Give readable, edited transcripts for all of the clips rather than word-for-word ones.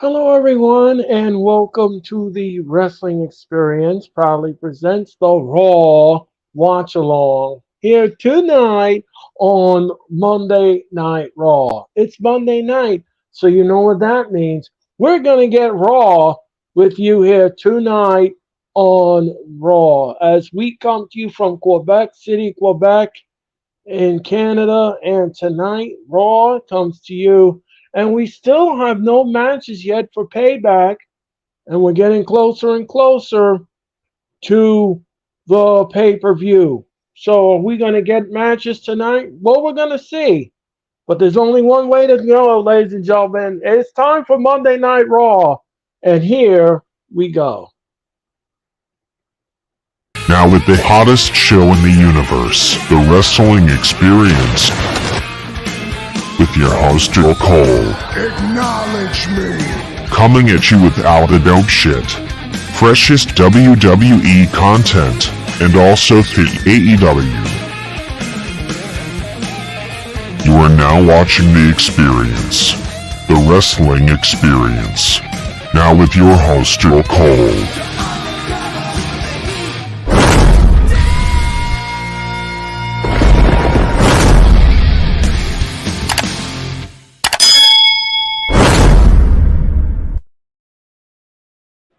Hello, everyone, and welcome to the Wrestling Experience. Proudly presents the Raw Watch Along here tonight on Monday Night Raw. It's Monday night, so you know what that means. We're going to get Raw with you here tonight on Raw as we come to you from Quebec City, Quebec in Canada, and tonight Raw comes to you. And we still have no matches yet for Payback, and we're getting closer and closer to the pay per view. So, are we going to get matches tonight? Well, we're going to see. But there's only one way to go, ladies and gentlemen. It's time for Monday Night Raw. And here we go. Now with the hottest show in the universe, the Wrestling Experience, with your host Earl Cole. Acknowledge me. Coming at you without a dope shit. Freshest WWE content, and also the AEW. You are now watching The Experience, the Wrestling Experience. Now with your host Earl Cole.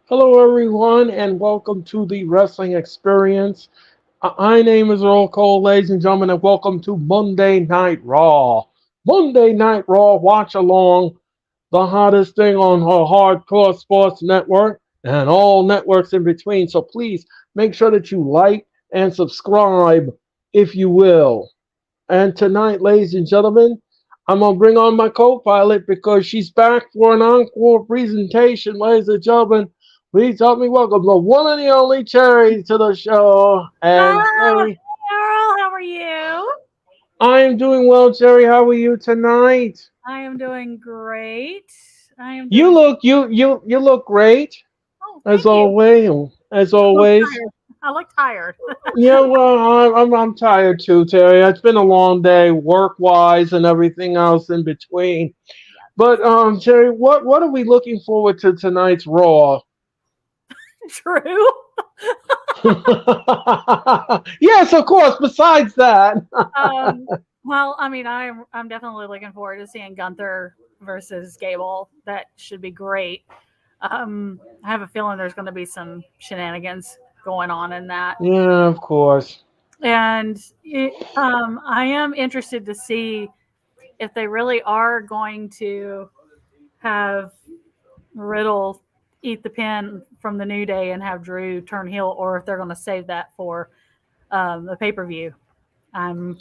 Hello, everyone, and welcome to the Wrestling Experience. My name is Earl Cole, ladies and gentlemen, and welcome to Monday Night Raw. Monday Night Raw, watch along, the hottest thing on our Hardcore Sports Network and all networks in between. So please make sure that you like and subscribe, if you will. And tonight, ladies and gentlemen, I'm going to bring on my co-pilot because she's back for an encore presentation, ladies and gentlemen. Please help me welcome the one and the only Cherry to the show. And Cherry, Earl, how are you? I am doing well, Cherry. How are you tonight? I am doing great. You look great Oh, as thank you. always. As I look always. tired. I look tired. Yeah, well, I'm tired too, Terry. It's been a long day, work-wise, and everything else in between. But Terry, what are we looking forward to tonight's Raw? True. Yes, of course. Besides that, Well, I mean, I'm definitely looking forward to seeing Gunther versus Gable. That should be great. I have a feeling there's going to be some shenanigans going on in that, yeah, of course. and I am interested to see if they really are going to have Riddle eat the pin from the New Day and have Drew turn heel, or if they're going to save that for the pay per view. I'm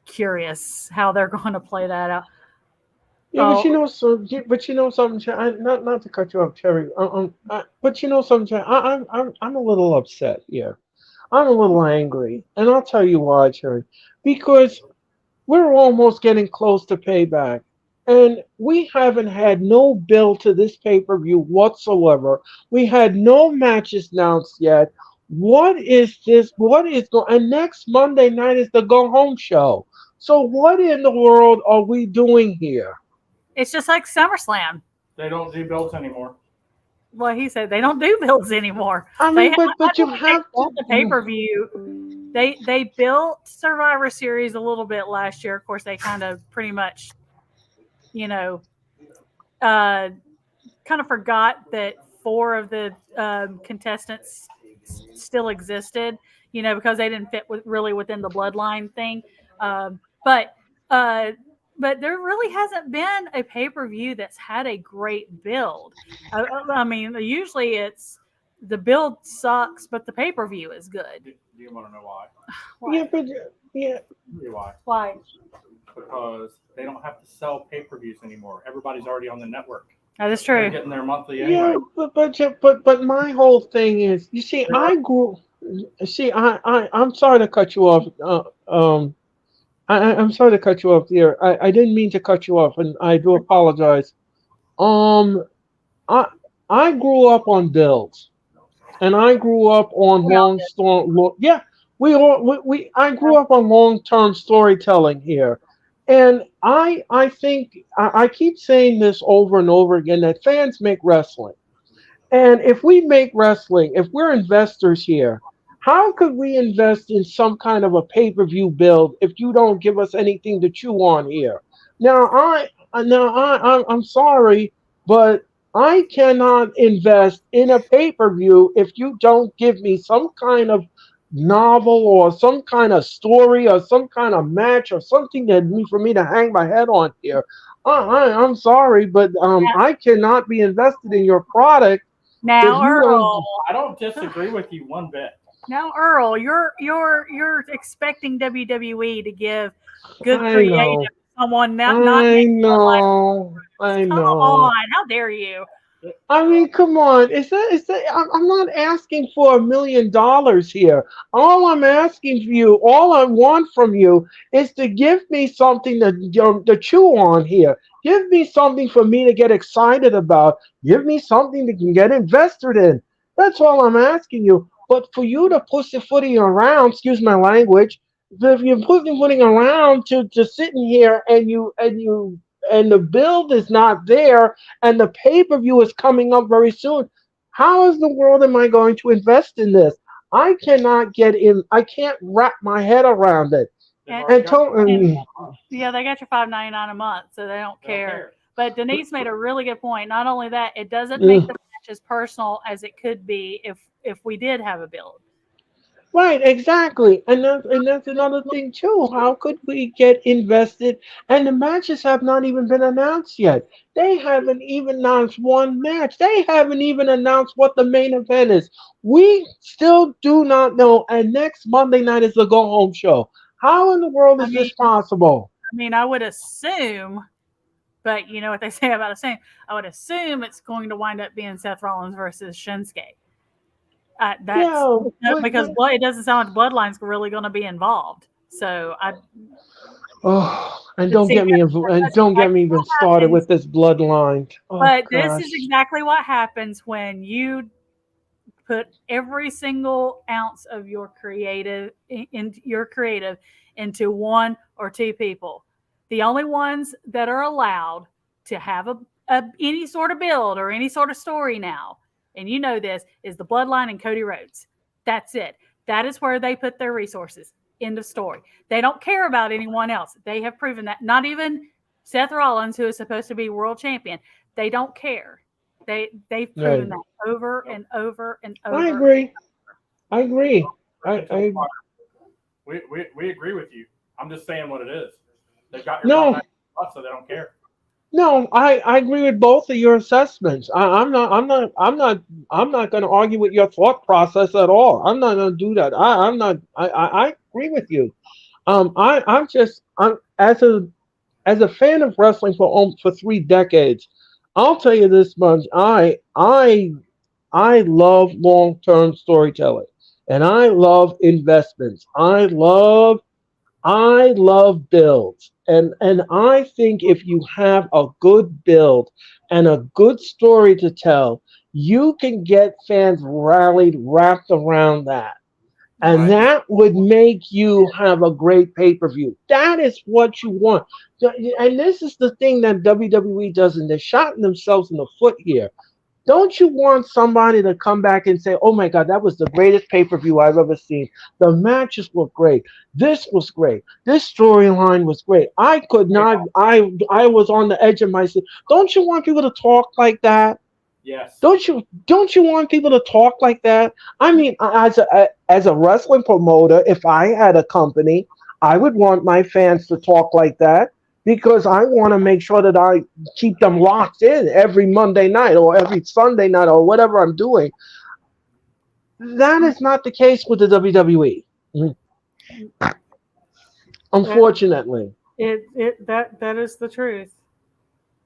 curious how they're going to play that out. Yeah, but Oh, you know something, Cherry. Not to cut you off, Cherry. But you know something, Cherry. I'm a little upset here. I'm a little angry, and I'll tell you why, Cherry. Because we're almost getting close to payback. And we haven't had no build to this pay per view whatsoever. We had no matches announced yet. What is this? What is going? And next Monday night is the go home show. So what in the world are we doing here? it's just like SummerSlam. They don't do belts anymore. Well, he said they don't do builds anymore. I They mean, but you have to. the pay per view. They built Survivor Series a little bit last year. Of course, they kind of pretty much, you know, kind of forgot that four of the contestants still existed. Because they didn't fit really within the bloodline thing. But uh, but there really hasn't been a pay per view that's had a great build. I mean, usually it's the build sucks, but the pay per view is good. Do you want to know why? Why? Yeah, but yeah. Tell you why? Why? Because they don't have to sell pay-per-views anymore. Everybody's already on the network. That is They're true. getting their monthly Yeah, anyway. but my whole thing is, you see, I grew. See, I'm sorry to cut you off. I'm sorry to cut you off there. I didn't mean to cut you off, and I do apologize. Um, I I grew up on builds, and I grew up on We all long did. story. Yeah, we all I grew up on long term storytelling here, And I think I keep saying this over and over again that fans make wrestling. And if we make wrestling, if we're investors here, how could we invest in some kind of a pay-per-view build if you don't give us anything to chew on here? Now I'm sorry, but I cannot invest in a pay-per-view if you don't give me some kind of novel or some kind of story or some kind of match or something that for me to hang my head on here. I'm sorry, but I cannot be invested in your product if Now, you don't. Earl. I don't disagree with you one bit. Now, Earl, you're expecting WWE to give good I creative know, to someone not I named Bloodline. know, I Come know. on, how dare you? I mean, come on. Is that, I'm not asking for $1 million here. All I'm asking for you, all I want from you is to give me something to chew on here. Give me something for me to get excited about. Give me something to get invested in. That's all I'm asking you. But for you to pussyfooting around, excuse my language, if you're pussyfooting around to sitting here and the build is not there and the pay per view is coming up very soon. How is the world am I going to invest in this? I cannot get in. I can't wrap my head around it. They've And, already And got and to, yeah, they got your $5.99 a month, so they don't they don't care. care. But Denise made a really good point. Not only that, it doesn't make mm, the match as personal as it could be if we did have a build. right, exactly, and that's another thing too. How could we get invested? And the matches have not even been announced yet. They haven't even announced one match. They haven't even announced what the main event is. We still do not know. And next Monday night is the go home show. How in the world I is mean, this possible? I would assume, but you know what they say about assume. I would assume it's going to wind up being Seth Rollins versus Shinsuke. That's Yeah, because it doesn't sound like Bloodline's really going to be involved. So I oh, and see that's don't get exactly me what even started happens. with this bloodline. Oh But this is gosh. exactly what happens when you put every single ounce of your creative into one or two people. The only ones that are allowed to have any sort of build or any sort of story now, and you know this, is the Bloodline and Cody Rhodes. That's it. That is where they put their resources. End of story. They don't care about anyone else. They have proven that. Not even Seth Rollins, who is supposed to be world champion. They don't care. They've proven Right. that over Nope. and over and I over. agree. I agree. Preaching to the I choir. We agree with you. I'm just saying what it is. They've got your no, 5 so they don't care. no, I agree with both of your assessments. I'm not going to argue with your thought process at all. I'm not going to do that. I'm not. I agree with you. I'm as a fan of wrestling for 3 decades. I'll tell you this much. I love long term storytelling, and I love investments. I love builds. And I think if you have a good build and a good story to tell, you can get fans rallied wrapped around that. And Right. that would make you have a great pay-per-view. That is what you want. And this is the thing that WWE does, and they're shooting themselves in the foot here. Don't you want somebody to come back and say, "Oh my God, that was the greatest pay-per-view I've ever seen. The matches were great. This was great. This storyline was great. I could They not. don't. I was on the edge of my seat." Don't you want people to talk like that? Yes. Don't you want people to talk like that? I mean, as a wrestling promoter, if I had a company, I would want my fans to talk like that because I want to make sure that I keep them locked in every Monday night or every Sunday night or whatever I'm doing. That is not the case with the WWE, That unfortunately. that is the truth.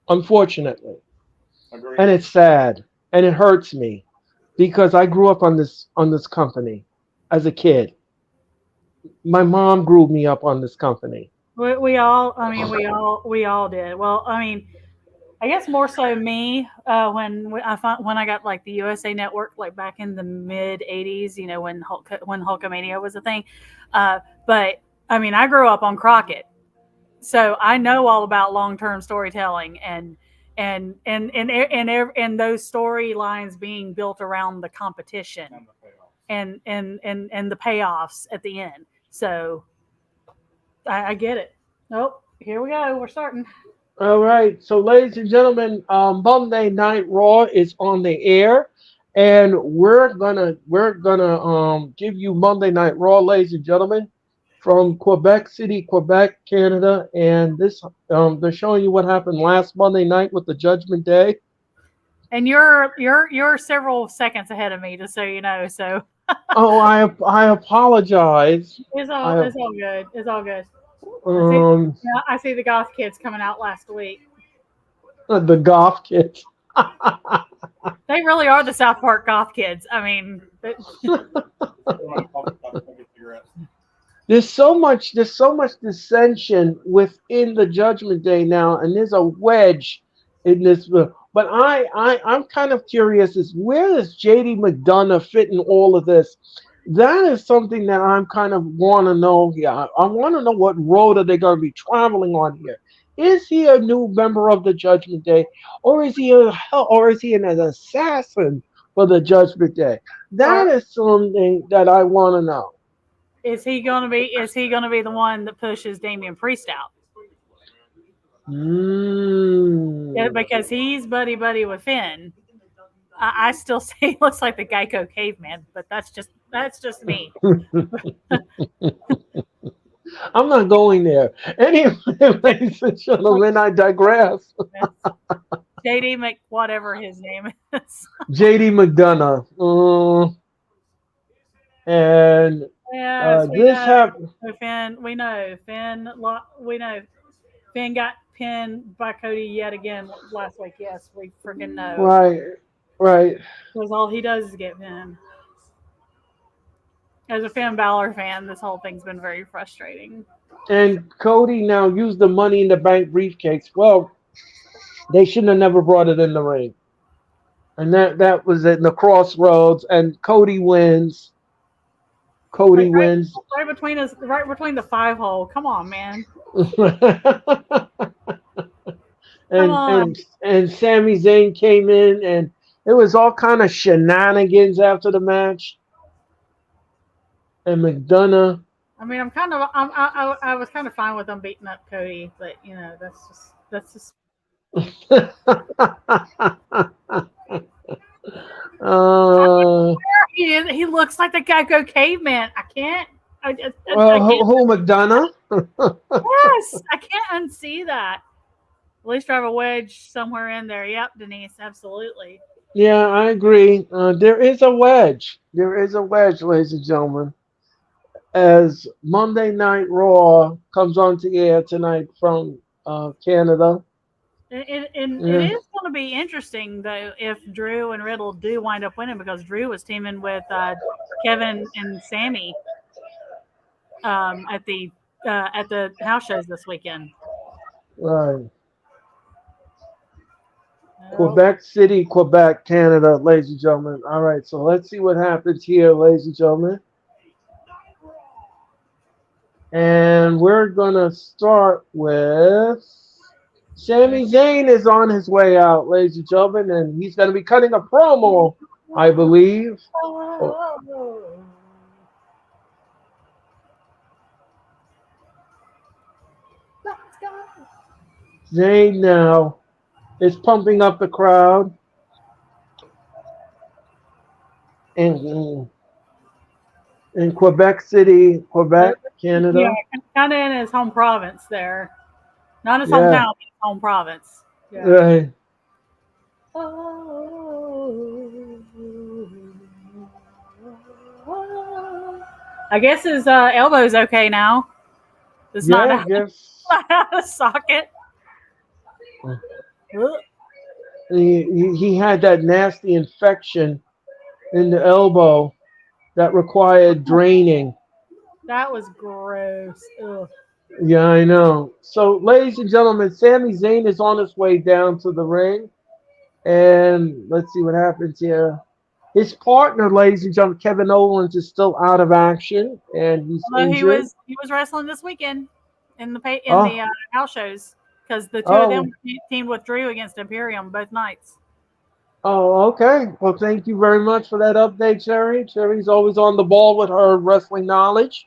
Unfortunately, Agreed. and it's sad and it hurts me because I grew up on this company as a kid. My mom grew me up on this company. We all, I mean, we all did. Well, I mean, I guess more so me when I got like the USA Network like back in the mid '80s. You know when Hulkamania was a thing. But I mean, I grew up on Crockett, So I know all about long-term storytelling and those storylines being built around the competition And the payoff. and the payoffs at the end. So I get it. Nope. Here we go. We're starting. All right, so ladies and gentlemen, Monday Night Raw is on the air, and we're gonna give you Monday Night Raw, ladies and gentlemen, from Quebec City, Quebec, Canada, and this they're showing you what happened last Monday night with the Judgment Day. And you're several seconds ahead of me, just so you know. So Oh, I apologize. I it's all good. It's all good. I see. um Yeah, I see the goth kids coming out last week. the golf kids. They really are the South Park goth kids. I mean, Cigarettes. There's so much dissension within the Judgment Day now, and there's a wedge in this. But I'm kind of curious: is where does JD McDonough fit in all of this? That is something that I'm kind of want to know here. I want to know what road are they going to be traveling on here. Is he a new member of the Judgment Day, or is he an assassin for the Judgment Day? That or is something that I want to know. is he gonna be the one that pushes Damian Priest out? Yeah, Mm. because he's buddy with Finn. I still say he looks like the Geico caveman, but that's just me. I'm not going there. Anyway, ladies and gentlemen, I digress. JD Mc whatever his name is. JD McDonough. And Yes, we this know happened. Finn. We know Finn got pinned by Cody yet again last week. Yes, we freaking know. Right, right. Because all he does is get pinned. As a Finn Balor fan, this whole thing's been very frustrating. And Cody now used the Money in the Bank briefcase. Well, they shouldn't have never brought it in the ring. And that was in the crossroads. And Cody wins. Cody Like wins. right between the 5 hole. Come on, man. Come and on. and and Sami Zayn came in, and it was all kind of shenanigans after the match. And McDonough, I mean, I was kind of fine with them beating up Cody, but that's just uh, he looks like the Geico caveman. I can't. I well, can't. who McDonough? Yes, I can't unsee that. At least I have a wedge somewhere in there. Yep, Denise, absolutely. Yeah, I agree. There is a wedge. There is a wedge, ladies and gentlemen. As Monday Night Raw comes on to air tonight from Canada. It Yeah. is going to be interesting though if Drew and Riddle do wind up winning because Drew was teaming with Kevin and Sammy at the house shows this weekend. Right. Oh, Quebec City, Quebec, Canada, ladies and gentlemen. All right, so let's see what happens here, ladies and gentlemen. And we're gonna start with Sami Zayn is on his way out, ladies and gentlemen, and he's gonna be cutting a promo, I believe. Oh, let's go. Zayn now is pumping up the crowd, and in Quebec City, Quebec, Yeah, Canada. kind of in his home province there. Not his Yeah, hometown, but his home province. Yeah. right. I guess his elbow's okay now. It's not Yeah, I out guess of socket. Ugh, he had that nasty infection in the elbow that required draining. that was gross. Ugh. Yeah, I know. So, ladies and gentlemen, Sami Zayn is on his way down to the ring. And let's see what happens here. His partner, ladies and gentlemen, Kevin Owens, is still out of action and he's Although injured. he was wrestling this weekend. in the Oh, house shows because the two of them oh, teamed with Drew against Imperium both nights. oh, okay. Well, thank you very much for that update, Cherry. Cherry's always on the ball with her wrestling knowledge.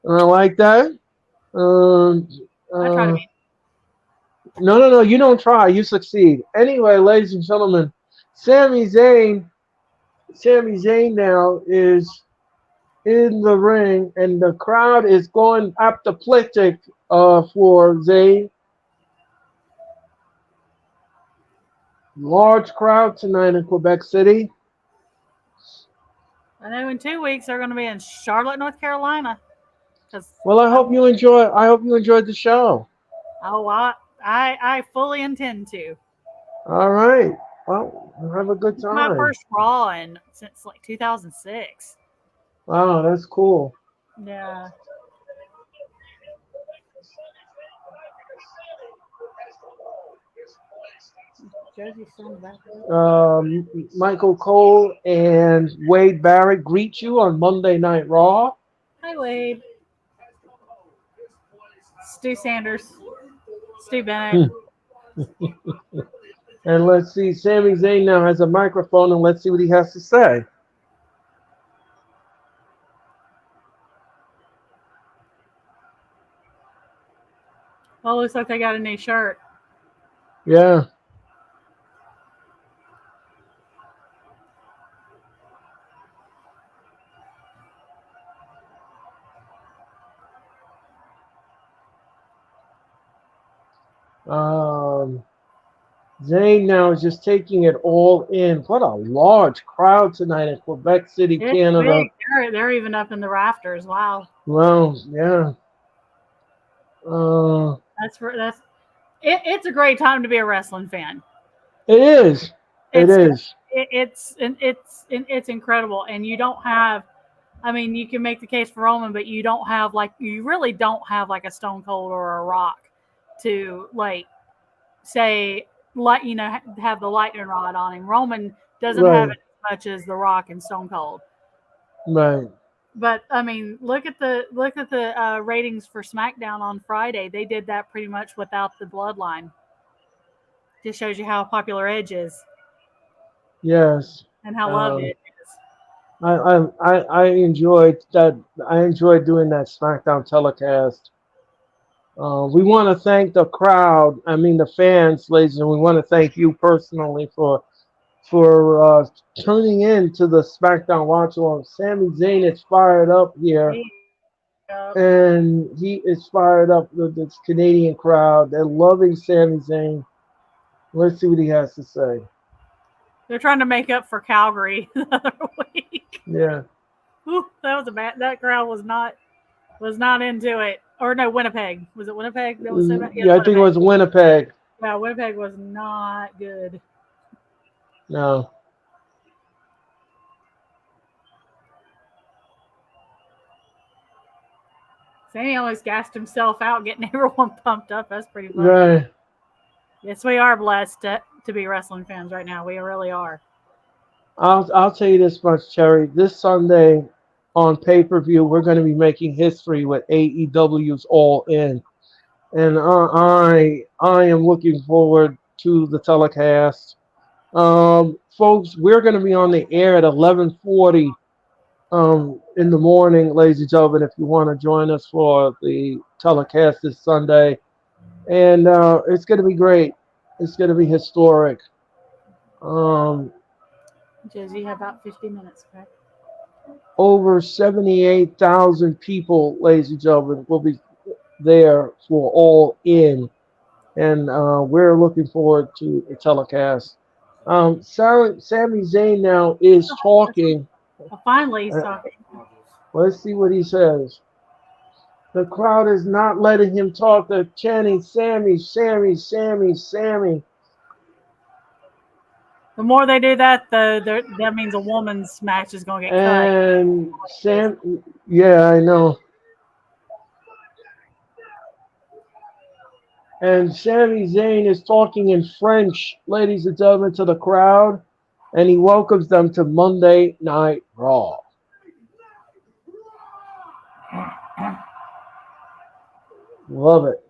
And I like that. Um, I try to uh, be. no, no, no. You don't try. You succeed. Anyway, ladies and gentlemen, Sami Zayn. Sami Zayn now is in the ring, and the crowd is going apoplectic for Zayn. Large crowd tonight in Quebec City. I know in 2 weeks they're going to be in Charlotte, North Carolina. Because Well, I hope you enjoy. I hope you enjoyed the show. oh, I fully intend to. All right. Well, have a good It's my time. first Raw in since like 2006. Wow, that's cool. Yeah. Josie's son back there. Michael Cole and Wade Barrett greet you on Monday Night Raw. Hi, Wade. Stu Sanders. Stu Bennett. Hmm. And let's see, Sami Zayn now has a microphone, and let's see what he has to say. Well, looks like they got a new shirt. Yeah. Zayn now is just taking it all in. What a large crowd tonight in Quebec City, It's Canada. big. They're even up in the rafters. Wow. Well, yeah. Uh, That's it's a great time to be a wrestling fan. it is. It It's is. it's incredible, and you don't have. I mean, you can make the case for Roman, but you really don't have like a Stone Cold or a Rock to like say have the lightning rod on him. Roman doesn't have Right. it as much as the Rock and Stone Cold. Right. But I mean, look at the ratings for SmackDown on Friday. They did that pretty much without the Bloodline. Just shows you how popular Edge is Yes. and how loved Um, it is. I enjoyed that. I enjoyed doing that SmackDown telecast. We want to thank the crowd. I mean, the fans, ladies, and we want to thank you personally for tuning in to the SmackDown Watch Along. Sami Zayn is fired up here, Yeah. and he is fired up with this Canadian crowd. They're loving Sami Zayn. Let's see what he has to say. They're trying to make up for Calgary the other week. Yeah. Whew, that was a bad. That crowd was not into it. Or no, Winnipeg. Was it Winnipeg that was so bad? Yeah, Yeah, I think it Winnipeg. was Winnipeg. Yeah, Winnipeg was not good. No. Sammy almost gassed himself out getting everyone pumped up. That's pretty funny. Right. Yes, we are blessed to be wrestling fans right now. We really are. I'll tell you this much, Cherry. This Sunday on pay-per-view, we're going to be making history with AEW's All In, and I am looking forward to the telecast. Folks, we're going to be on the air at 11:40 in the morning, ladies and gentlemen. If you want to join us for the telecast this Sunday, and it's going to be great. It's going to be historic. Um, Josie, you have about 50 minutes, okay? Over 78,000 people, ladies and gentlemen, will be there for All In, and we're looking forward to the telecast. Sami Zayn now is talking. Well, finally, he's Uh, talking. let's see what he says. The crowd is not letting him talk. They're chanting, Sammy, Sammy, Sammy, Sammy. The more they do that, that means a woman's match is going to get cut. And yeah, I know. And Sami Zayn is talking in French, ladies and gentlemen, to the crowd, and he welcomes them to Monday Night Raw. Love it.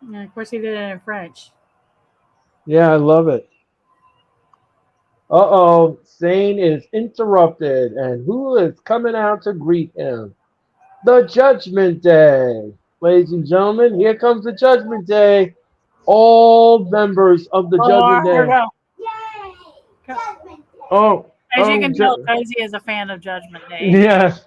And of course, he did it in French. Yeah, I love it. Uh-oh, Zane is interrupted, and who is coming out to greet him? The Judgment Day. Ladies and gentlemen, here comes the Judgment Day. All members of the Oh, Judgment here we Day. go. Oh, As you can tell, ju- Cozy is a fan of Judgment Day. yes.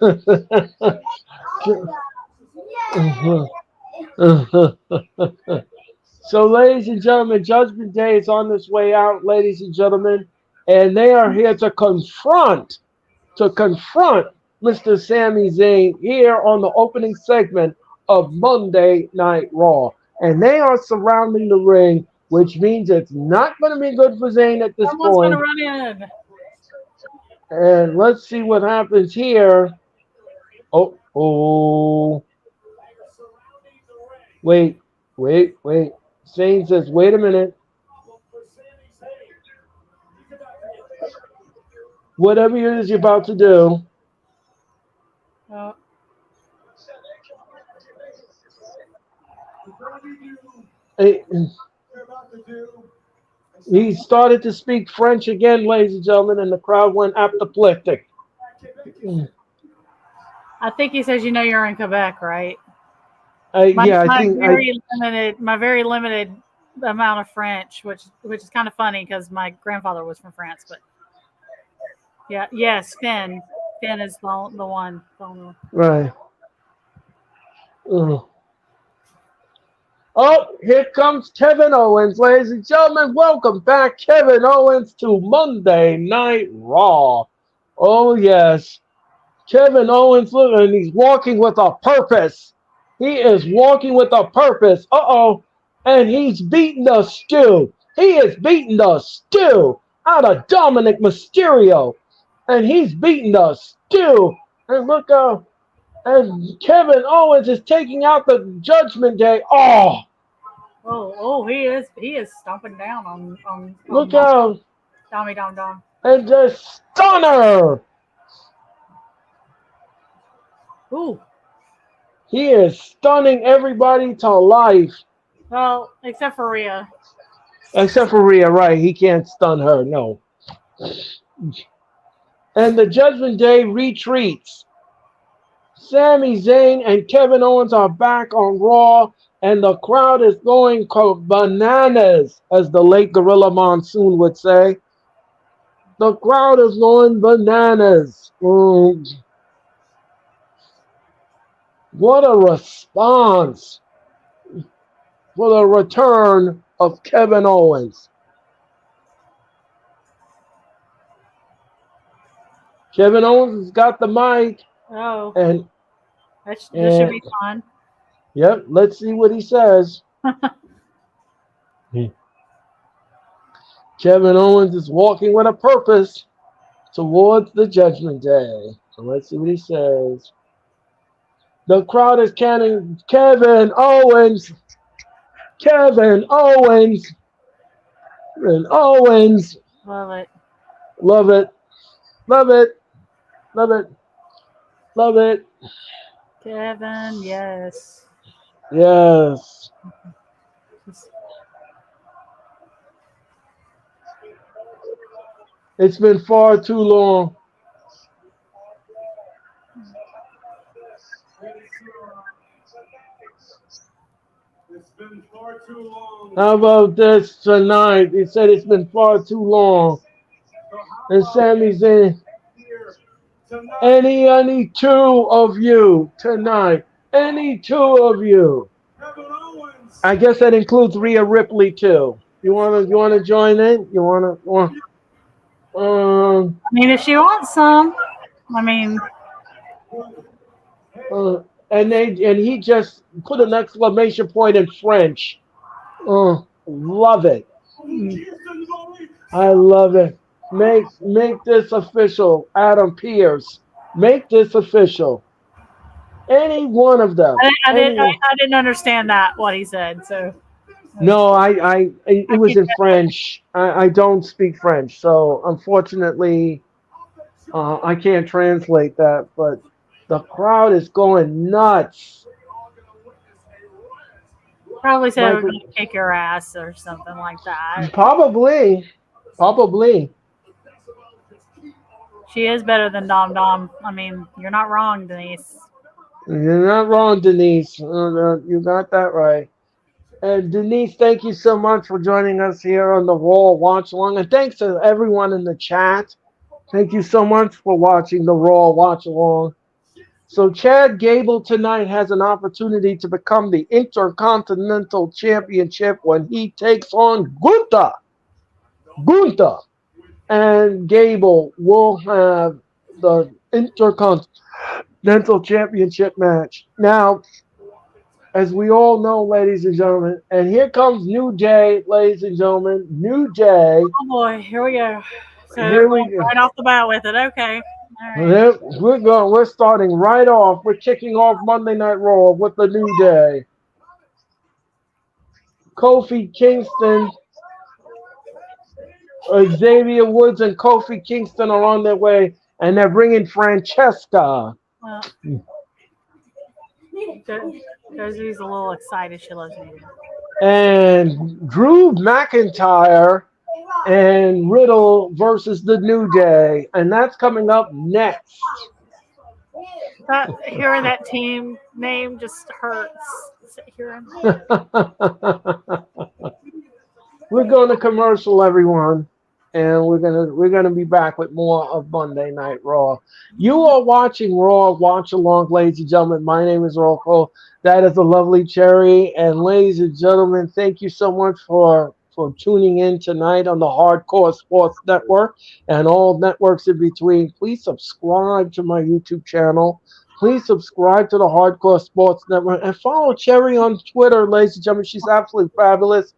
So, ladies and gentlemen, Judgment Day is on this way out, ladies and gentlemen, and they are here to confront Mr. Sami Zayn here on the opening segment of Monday Night Raw. And they are surrounding the ring, which means it's not going to be good for Zayn at this Someone's going to point. run in. And let's see what happens here. Oh, oh. Wait. Zayn says, wait a minute. Whatever it is you're about to do. Oh, eh, He started to speak French again, ladies and gentlemen, and the crowd went apoplectic. I think he says, you're in Quebec, right? My, Yeah, I my think very limited amount of French, which is kind of funny because my grandfather was from France. But yeah, yes, Finn is the one. right. Ugh. Oh, here comes Kevin Owens, ladies and gentlemen. Welcome back, Kevin Owens, to Monday Night Raw. Oh yes, Kevin Owens, look, and he's walking with a purpose. He is walking with a purpose. Uh-oh. And he's beating the stew. He is beating the stew out of Dominic Mysterio. And he's beating the stew. And look out. And Kevin Owens is taking out the Judgment Day. He is stomping down on Look out. Dommy Dom Dom. And the stunner. Ooh. He is stunning everybody to life. Well, except for Rhea. Except for Rhea, right? He can't stun her, no. And the Judgment Day retreats. Sami Zayn and Kevin Owens are back on Raw, and the crowd is going bananas, as the late Gorilla Monsoon would say. The crowd is going bananas. What a response for the return of Kevin Owens. Kevin Owens has got the mic. Oh. And this should be fun. Yep, let's see what he says. Kevin Owens is walking with a purpose towards the Judgment Day. So let's see what he says. The crowd is chanting, Kevin Owens, Kevin Owens, Kevin Owens. Love it. Love it. Love it. Love it. Love it. Kevin, yes. Yes. It's been far too long. It's been far too long. How about this tonight? He said it's been far too long. And Sami's in. Any two of you tonight. Any two of you. I guess that includes Rhea Ripley too. You wanna join in? I mean, if she wants some, I mean. And he just put an exclamation point in French. Love it. I love it. Make this official, Adam Pierce. Make this official. Any one of them. I didn't understand that what he said. So. No, it was in French. I don't speak French, so unfortunately, I can't translate that. But the crowd is going nuts. Probably said we're Michael, going to kick your ass or something like that. probably. She is better than Dom Dom. I mean, you're not wrong, Denise. You're not wrong, Denise. You got that right. And Denise, thank you so much for joining us here on the Raw Watch Along. And thanks to everyone in the chat. Thank you so much for watching the Raw Watch Along. So Chad Gable tonight has an opportunity to become the Intercontinental Championship when he takes on Gunther. Gunther and Gable will have the Intercontinental Championship match. Now, as we all know, ladies and gentlemen, and here comes New Day, ladies and gentlemen. New Day. Oh boy, here we go. So they're Here we going go. right off the bat with it. Okay. All right. Yep, we're going. We're starting right off. We're kicking off Monday Night Raw with the New Day. Kofi Kingston, Xavier Woods, and Kofi Kingston are on their way, and they're bringing Francesca. Well, Josie's a little excited. She loves me. And Drew McIntyre and Riddle versus the New Day, and that's coming up next. Hearing that team name just hurts. Hearing We're going to commercial, everyone, and we're gonna be back with more of Monday Night Raw. You are watching Raw Watch Along, ladies and gentlemen. My name is Earl Cole. That is a lovely Cherry, and ladies and gentlemen, thank you so much for tuning in tonight on the Hardcore Sports Network and all networks in between. Please subscribe to my YouTube channel. Please subscribe to the Hardcore Sports Network and follow Cherry on Twitter, ladies and gentlemen. She's absolutely fabulous.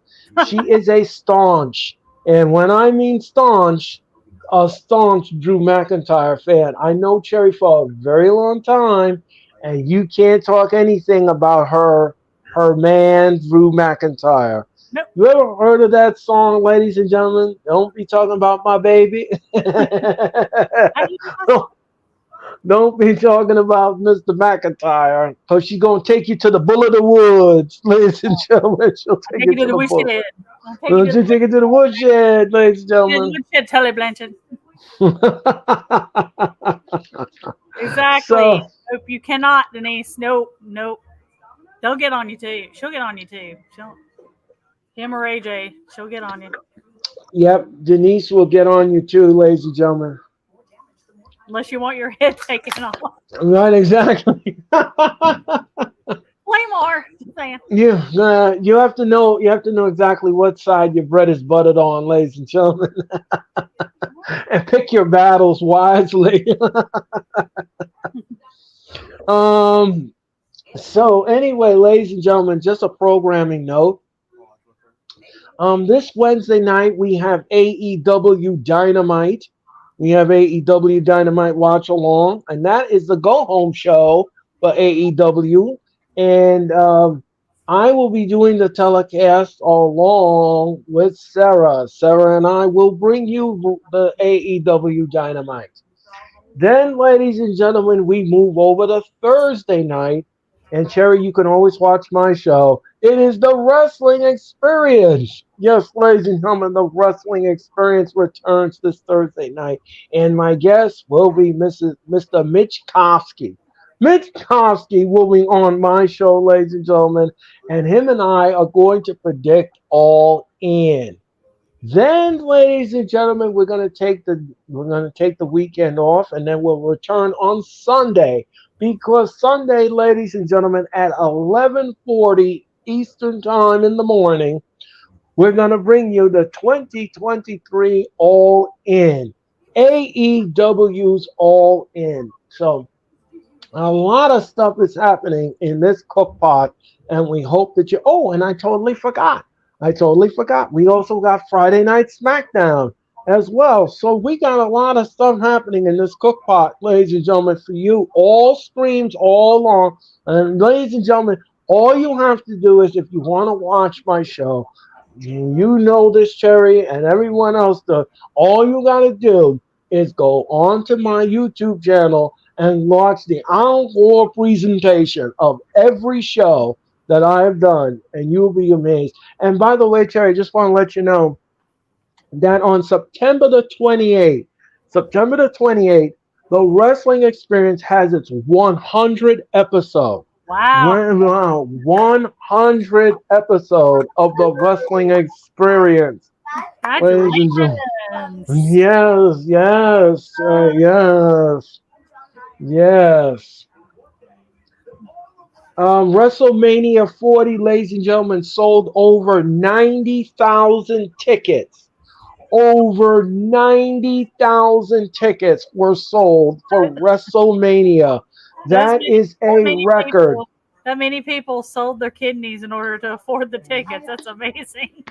She is a staunch, and when I mean staunch, a staunch Drew McIntyre fan. I know Cherry for a very long time, and you can't talk anything about her man, Drew McIntyre. Nope. You ever heard of that song, ladies and gentlemen? Don't be talking about my baby. Don't be talking about Mr. McIntyre, because she's going to take you to the Bull of the Woods, ladies and gentlemen. She'll take Take you you to the bull. woodshed. She'll take you to the woodshed, ladies and gentlemen. Woodshed, Tully Blanchard. Exactly. So, Nope, you cannot, Denise. Nope. They'll get on you too. She'll get on you too. Him or AJ, she'll get on you. yep, Denise will get on you too, ladies and gentlemen. Unless you want your head taken off. Right, exactly. Play more. Just saying. you have to know exactly what side your bread is buttered on, ladies and gentlemen. And pick your battles wisely. So anyway, ladies and gentlemen, just a programming note. This Wednesday night we have AEW Dynamite. We have AEW Dynamite Watch Along, and that is the go home show for AEW. And I will be doing the telecast along with Sarah. Sarah and I will bring you the AEW Dynamite. Then, ladies and gentlemen, we move over to Thursday night. And Cherry, you can always watch my show. It is the Wrestling Experience. Yes, ladies and gentlemen, the Wrestling Experience returns this Thursday night. And my guest will be Mr. Mitch Kofsky. Mitch Kofsky will be on my show, ladies and gentlemen. And him and I are going to predict All In. Then, ladies and gentlemen, we're going to take the weekend off, and then we'll return on Sunday. Because Sunday, ladies and gentlemen, at 11:40 Eastern Time in the morning, we're going to bring you the 2023 All In. AEW's All In. So, a lot of stuff is happening in this cook pot, and we hope that you... Oh, and I totally forgot. We also got Friday Night SmackDown as well. So we got a lot of stuff happening in this cook pot, ladies and gentlemen, for you. All streams, all along. And ladies and gentlemen, all you have to do is, if you want to watch my show, you know this, Cherry, and everyone else does, all you got to do is go onto my YouTube channel and watch the encore presentation of every show that I have done, and you'll be amazed. And by the way, Terry, just want to let you know that on September the 28th, the Wrestling Experience has its 100 episode. Wow. Wow, 100 episode of the Wrestling Experience. Ladies and gentlemen. Congratulations. Yes. WrestleMania 40, ladies and gentlemen, sold over 90,000 tickets. Over 90,000 tickets were sold for WrestleMania. That is a record. That many people sold their kidneys in order to afford the tickets. That's amazing.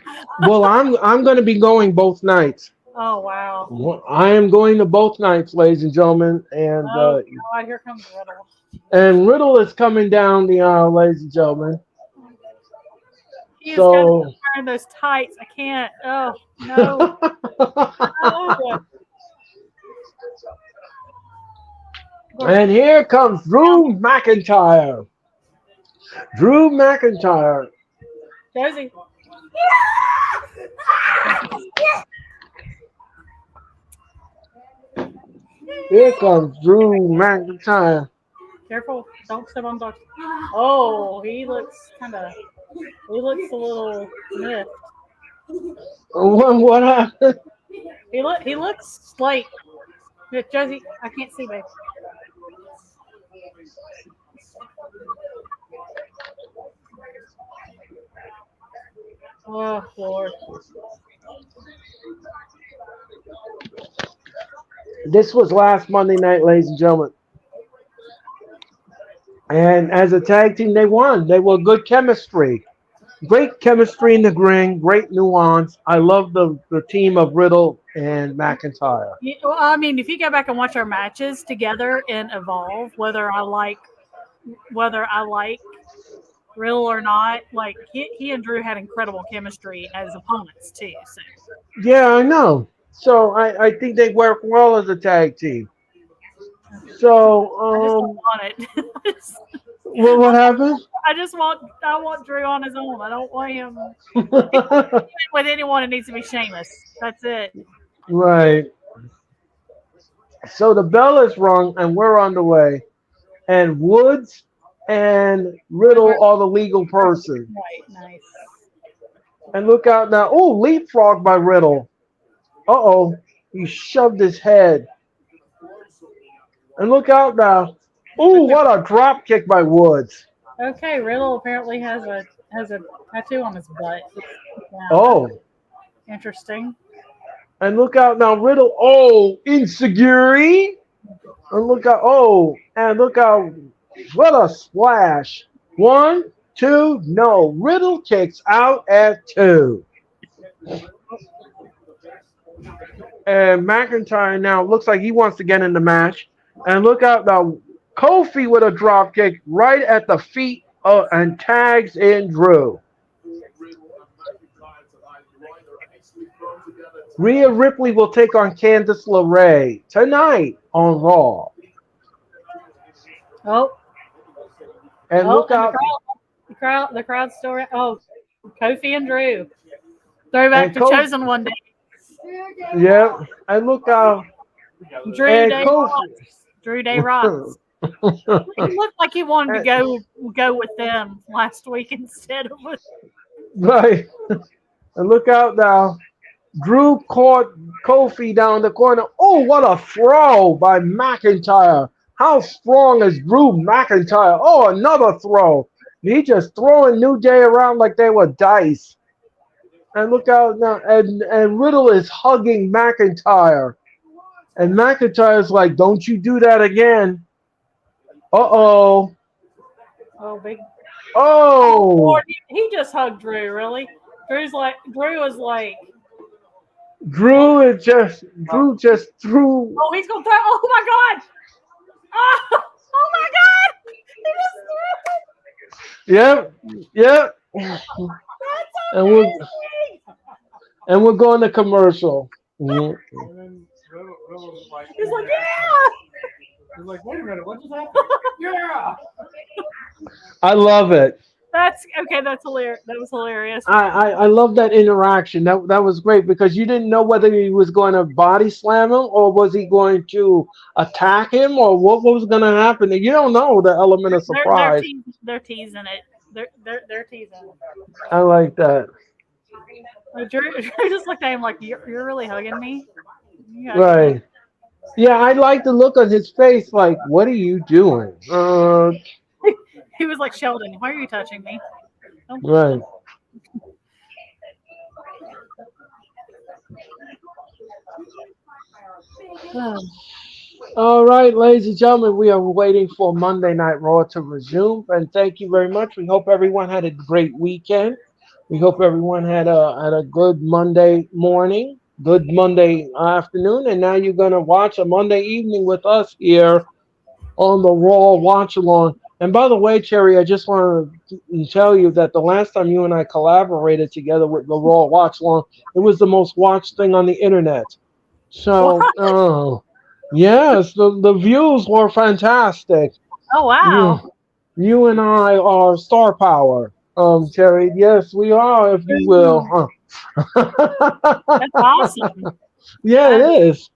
Well, I'm going to be going both nights. Oh wow. I am going to both nights, ladies and gentlemen, and God, here comes Riddle. and Riddle is coming down the aisle, ladies and gentlemen. He's got to wearing those tights. I can't. Oh no. And here comes Drew McIntyre. Drew McIntyre. Josie. Here comes Drew McIntyre. Careful, don't step on Dr. Oh, he looks a little miffed. What happened? He looks like Josie. I can't see, babe. Oh Lord. This was last Monday night, ladies and gentlemen. And as a tag team, they won. They were good chemistry. Great chemistry in the ring, great nuance. I love the team of Riddle and McIntyre. Well, I mean, if you go back and watch our matches together in Evolve, whether I like Riddle or not, like he and Drew had incredible chemistry as opponents too. So. Yeah, I know. So I think they work well as a tag team. So I just don't want it. well, what happened? I want Drew on his own. I don't want him with anyone. It needs to be Sheamus. That's it. Right. So the bell is rung and we're on the way. And Woods and Riddle are the legal person. Right, nice. And look out now. Oh, leapfrog by Riddle. Uh-oh. He shoved his head. And look out now. Ooh, what a drop kick by Woods. Okay, Riddle apparently has a tattoo on his butt. Wow. Oh. Interesting. And look out now, Riddle. Oh, insecurity. And look out. Oh, and look out. What a splash. 1, 2, no. Riddle kicks out at 2. And McIntyre now looks like he wants to get in the match. And look out now. Kofi with a drop kick right at the feet and tags in Drew. Rhea Ripley will take on Candice LeRae tonight on Raw. Oh. And look out. The crowd still. Oh, Kofi and Drew. Throwback to Chosen one day. Yeah. And look out. Drew Day Ross. He looked like he wanted to go with them last week instead of with. Right. And look out now. Drew caught Kofi down the corner. Oh, what a throw by McIntyre. How strong is Drew McIntyre? Oh, another throw. He just throwing New Day around like they were dice. And look out now. And Riddle is hugging McIntyre. And McIntyre's like, don't you do that again. Uh-oh. Oh, big. Oh. Lord, he just hugged Drew, really? Drew was like. Drew just threw. Oh, he's going to throw. Oh, my God. Oh my God. He just threw it. Yep. That's And we're going to commercial. And then Riddle's like, He's like, yeah. He's like, wait a minute, what just happened? Yeah. I love it. That's okay. That's hilarious. That was hilarious. I love that interaction. That was great because you didn't know whether he was going to body slam him or was he going to attack him or what was going to happen. You don't know the element of surprise. They're teasing it. They're teasing it. I like that. Like, Drew just looked at him like, "You're really hugging me." You hugging me? Right. Yeah, I like the look on his face. Like, what are you doing? He was like, "Sheldon, why are you touching me?" Don't Right. All right, ladies and gentlemen, we are waiting for Monday Night Raw to resume, and thank you very much. We hope everyone had a great weekend. We hope everyone had a good Monday morning, good Monday afternoon, and now you're gonna watch a Monday evening with us here on the Raw Watch Along. And by the way, Cherry, I just want to tell you that the last time you and I collaborated together with the Raw Watch Along, it was the most watched thing on the internet. what? So, yes, the views were fantastic. Oh You, wow, you and I are star power, Cherry. Yes, we are, if you will. Huh? that's awesome. Yeah, That it is.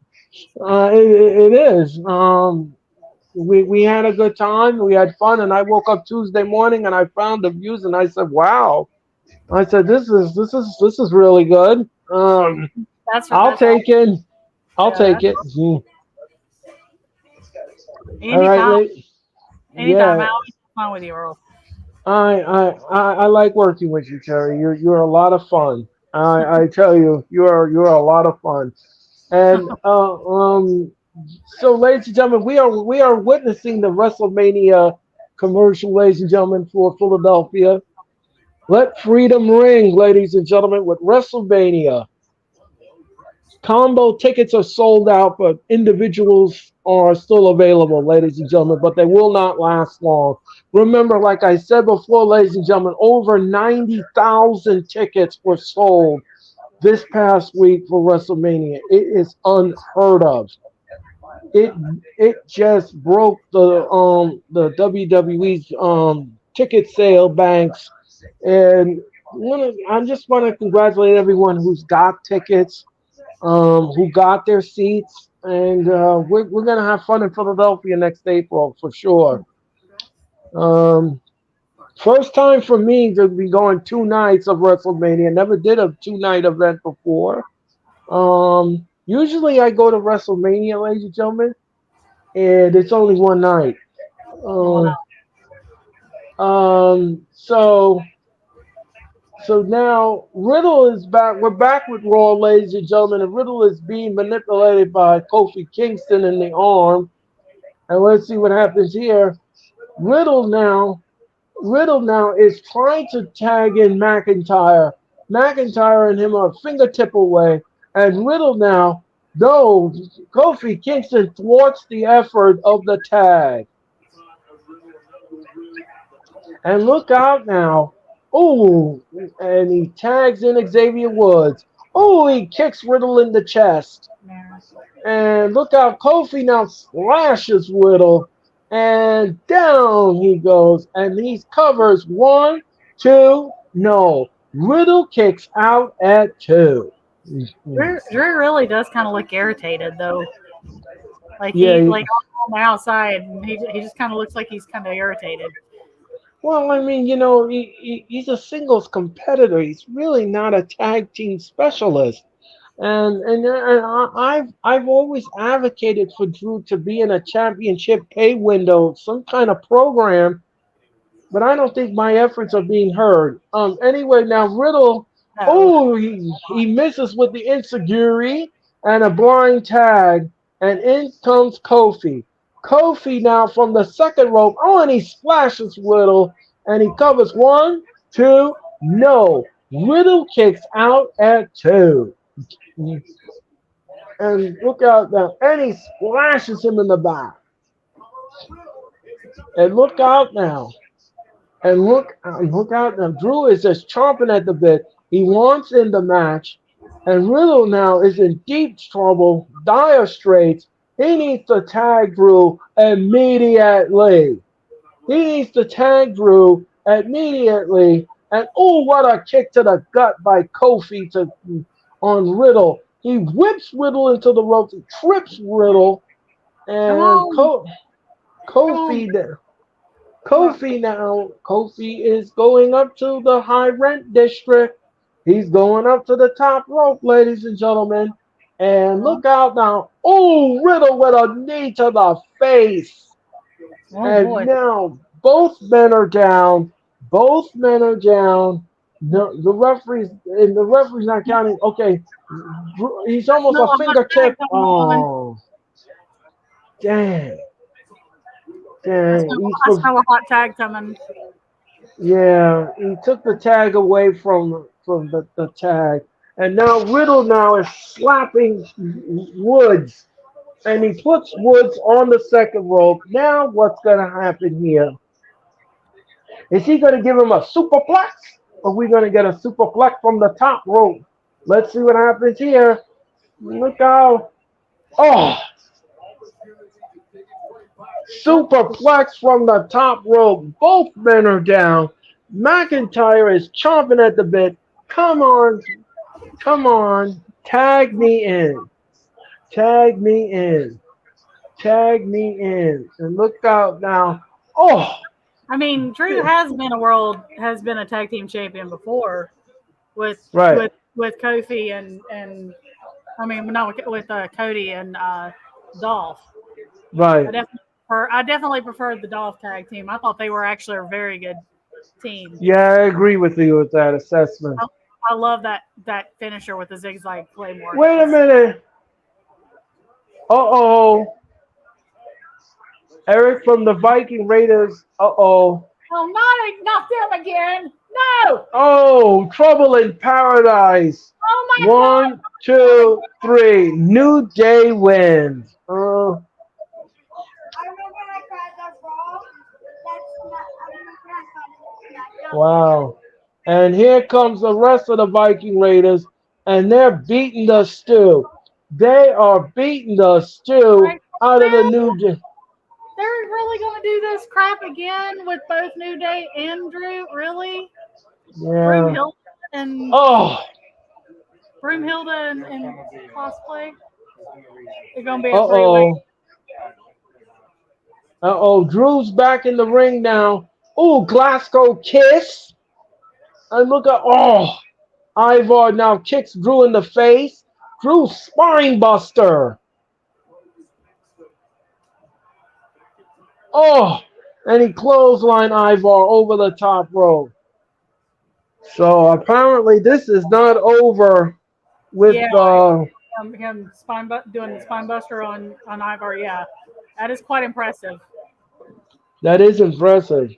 It is. We had a good time. We had fun, and I woke up Tuesday morning and I found the views, and I said, "Wow!" I said, "This is really good." I'll that's take awesome. it. I'll Yeah, take that's it. All right, anytime, anytime. yeah. I always have fun with you, Earl. I like working with you, Cherry. You're a lot of fun. I tell you, you're a lot of fun. And so, ladies and gentlemen, we are witnessing the WrestleMania commercial, ladies and gentlemen, for Philadelphia. Let freedom ring, ladies and gentlemen, with WrestleMania. Combo tickets are sold out, but individuals are still available, ladies and gentlemen, but they will not last long. Remember, like I said before, ladies and gentlemen, over 90,000 tickets were sold this past week for WrestleMania. It is unheard of. It it just broke the WWE's ticket sale banks, and I just want to congratulate everyone who's got tickets, who got their seats, and we're gonna have fun in Philadelphia next April for sure. Um, First time for me to be going 2 nights of WrestleMania. Never did a 2 night event before. Usually I go to WrestleMania, ladies and gentlemen, and it's only one night. Wow. Um, so now Riddle is back. We're back with Raw, ladies and gentlemen, and Riddle is being manipulated by Kofi Kingston in the arm. And let's see what happens here. Riddle now, Riddle now is trying to tag in McIntyre. McIntyre and him are a fingertip away, and Riddle now, though Kofi Kingston thwarts the effort of the tag. And look out now. Oh, and he tags in Xavier Woods. Oh, he kicks Riddle in the chest. Yeah. And look out, Kofi now slashes Riddle. And down he goes. And he covers 1, 2, no. Riddle kicks out at 2. Drew really does kind of look irritated though. Like Yeah, he like on the outside, and he just kind of looks like he's kind of irritated. well, I mean, he's a singles competitor. He's really not a tag team specialist. I've always advocated for Drew to be in a championship pay window, some kind of program, but I don't think my efforts are being heard. Anyway, now Riddle, No. oh, he misses with the insecurity and a blind tag, and in comes Kofi. Kofi now from the second rope, oh, and he splashes Riddle, and he covers 1, 2, no. Riddle kicks out at 2. And look out now. And he splashes him in the back. And look out now. And look out now. Drew is just chomping at the bit. He wants in the match. And Riddle now is in deep trouble, dire straits. He needs to tag Drew immediately. He needs to tag Drew immediately. And oh, what a kick to the gut by Kofi on Riddle. He whips Riddle into the ropes, trips Riddle, Come and on. Come on. Kofi Kofi is going up to the high rent district. He's going up to the top rope, ladies and gentlemen. And look out now. Oh, Riddle with a knee to the face. Oh And boy. now both men are down. Both men are down. The referee's not counting. Okay. He's almost No, a a hot tag fingertip. coming on. Oh, dang. Dang. I smell a hot tag coming. Yeah, he took the tag away from the tag. And now Riddle now is slapping Woods. And he puts Woods on the second rope. Now what's gonna happen here? Is he gonna give him a superplex? Or are we gonna get a superplex from the top rope? Let's see what happens here. Look out. Oh, superplex from the top rope. Both men are down. McIntyre is chomping at the bit. Come on. Come on. Tag me in. Tag me in. Tag me in. And look out now. Oh, I mean, Drew has been a tag team champion before with right, Kofi and I mean not with Cody and Dolph. right. I definitely preferred the Dolph tag team. I thought they were actually a very good team. Yeah, I agree with you with that assessment. I love that finisher with the zigzag claymore. Wait a minute. Uh-oh. Eric from the Viking Raiders. Uh-oh. Oh, not them again. No. Oh, trouble in paradise. Oh my God. 1, 2, 3. New Day wins. I remember when I cried that Raw. I remember when I cried that. Wow. And here comes the rest of the Viking Raiders, and they're beating the stew. They are beating the stew out of the New Day. They're really going to do this crap again with both New Day and Drew? Really? Yeah. And Oh. Broomhilda and cosplay? They're going to be a Uh-oh. three-way. Uh-oh. Drew's back in the ring now. Oh, Glasgow kiss. And look at, Ivar now kicks Drew in the face. Drew spine buster. Oh, and he clothesline Ivar over the top rope. So apparently this is not over with him doing the spine buster on Ivar. Yeah, that is quite impressive. That is impressive.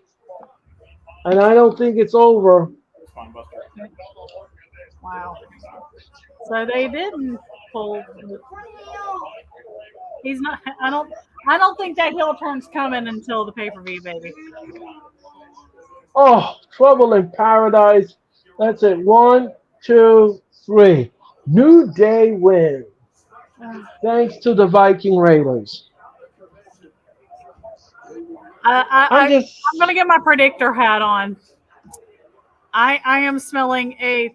And I don't think it's over. Wow. So they didn't pull. He's not. I don't think that heel turn's coming until the pay-per-view, baby. Oh, trouble in paradise. That's it. 1, 2, 3. New Day wins. Thanks to the Viking Raiders. I'm gonna get my predictor hat on. I am smelling a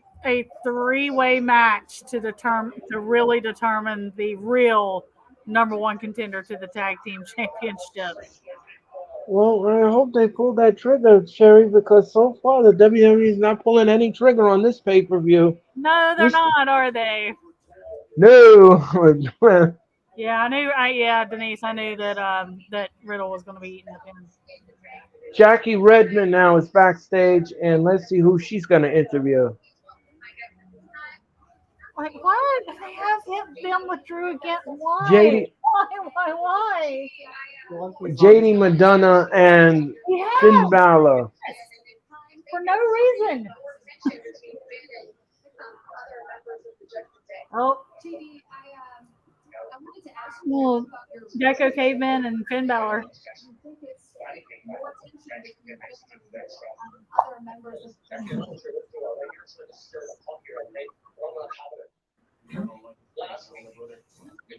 three-way match to really determine the real number one contender to the tag team championship. Well, I hope they pull that trigger, Sherry, because so far the WWE is not pulling any trigger on this pay-per-view. No, they're not, are they? No. Yeah, I knew. Denise, I knew that Riddle was going to be eating the pin. Jackie Redmond now is backstage, and let's see who she's going to interview. Like, what? They have them with Drew again. Why? Why? JD Madonna and Finn Balor. For no reason. Oh. Well, Gecko Caveman and Finn Balor.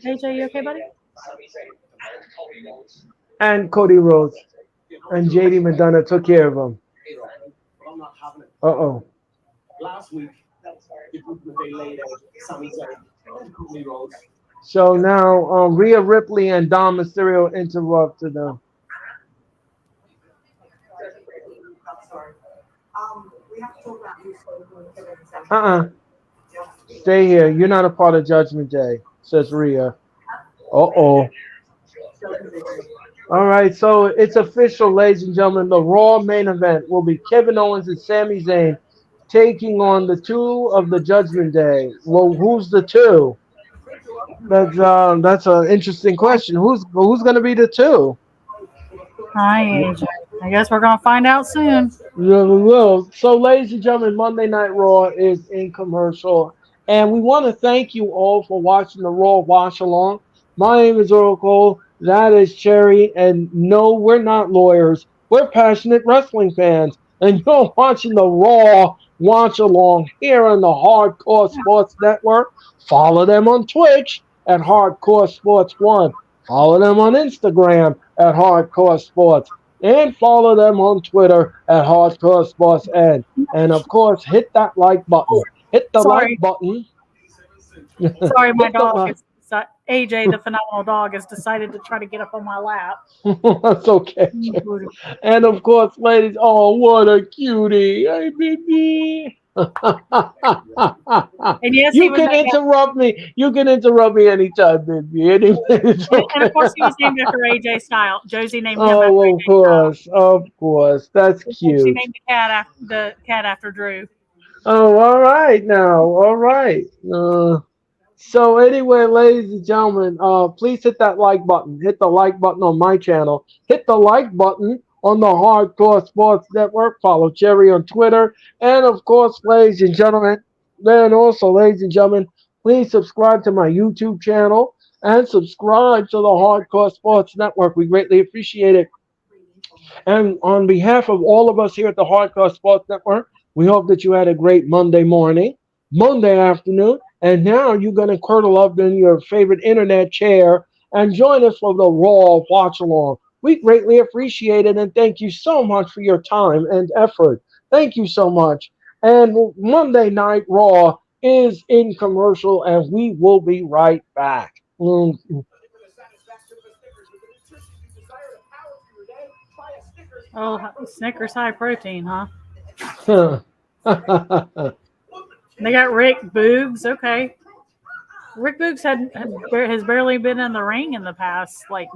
AJ, you okay, buddy? And Cody Rhodes. And JD Madonna took care of him. Uh-oh. Last week, the group that they laid out, Sami Zayn and Cody Rhodes. So now Rhea Ripley and Dom Mysterio interrupted them. We have to talk about who's going to kill himself. Stay here. You're not a part of Judgment Day, says Rhea. Uh-oh. All right, so it's official, ladies and gentlemen. The Raw main event will be Kevin Owens and Sami Zayn taking on the two of the Judgment Day. Well, who's the two? That's an interesting question. Who's going to be the two? Hi, AJ. I guess we're gonna find out soon. Yeah, we will. So, ladies and gentlemen, Monday Night Raw is in commercial, and we want to thank you all for watching the Raw Watch Along. My name is Earl Cole. That is Cherry, and no, we're not lawyers. We're passionate wrestling fans, and you're watching the Raw Watch Along here on the Hardcore Sports Network. Follow them on Twitch at Hardcore Sports One. Follow them on Instagram at Hardcore Sports and follow them on Twitter at Hardcore Sports N. And of course, hit that like button. Hit the Sorry. like button. Sorry, my Hit the dog. like- AJ, the phenomenal dog, has decided to try to get up on my lap. That's okay. And of course, ladies, oh, what a cutie. Hey, baby. And yes, You can interrupt me. You can interrupt me anytime, baby. It's and of course, okay. he was named after AJ Styles. Josie named him after Oh, AJ Styles. of course. That's She cute. named the cat after Drew. Oh, all right now. All right. So anyway, ladies and gentlemen, please hit that like button. Hit the like button on my channel. Hit the like button on the Hardcore Sports Network. Follow Cherry on Twitter. And of course, ladies and gentlemen, then also, ladies and gentlemen, please subscribe to my YouTube channel and subscribe to the Hardcore Sports Network. We greatly appreciate it. And on behalf of all of us here at the Hardcore Sports Network, we hope that you had a great Monday morning, Monday afternoon, and now you're going to curl up in your favorite internet chair and join us for the Raw Watch Along. We greatly appreciate it, and thank you so much for your time and effort. Thank you so much. And Monday Night Raw is in commercial, and we will be right back. Oh, Snickers high protein, huh? Huh. They got Rick Boogs. Okay. Rick Boogs has barely been in the ring in the past, like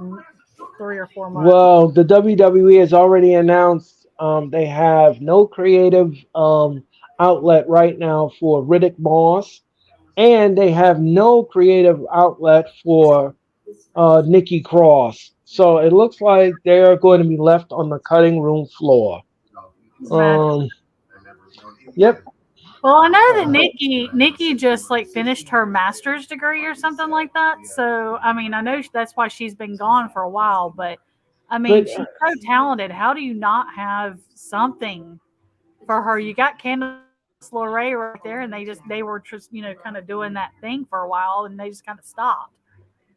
3 or 4 months. Well, the WWE has already announced they have no creative outlet right now for Riddick Moss, and they have no creative outlet for Nikki Cross. So it looks like they're going to be left on the cutting room floor. Yep. Well, I know that Nikki just like finished her master's degree or something like that. So, I mean, I know that's why she's been gone for a while, but I mean, she's so talented. How do you not have something for her? You got Candice LeRae right there, and they were just, kind of doing that thing for a while, and they just kind of stopped.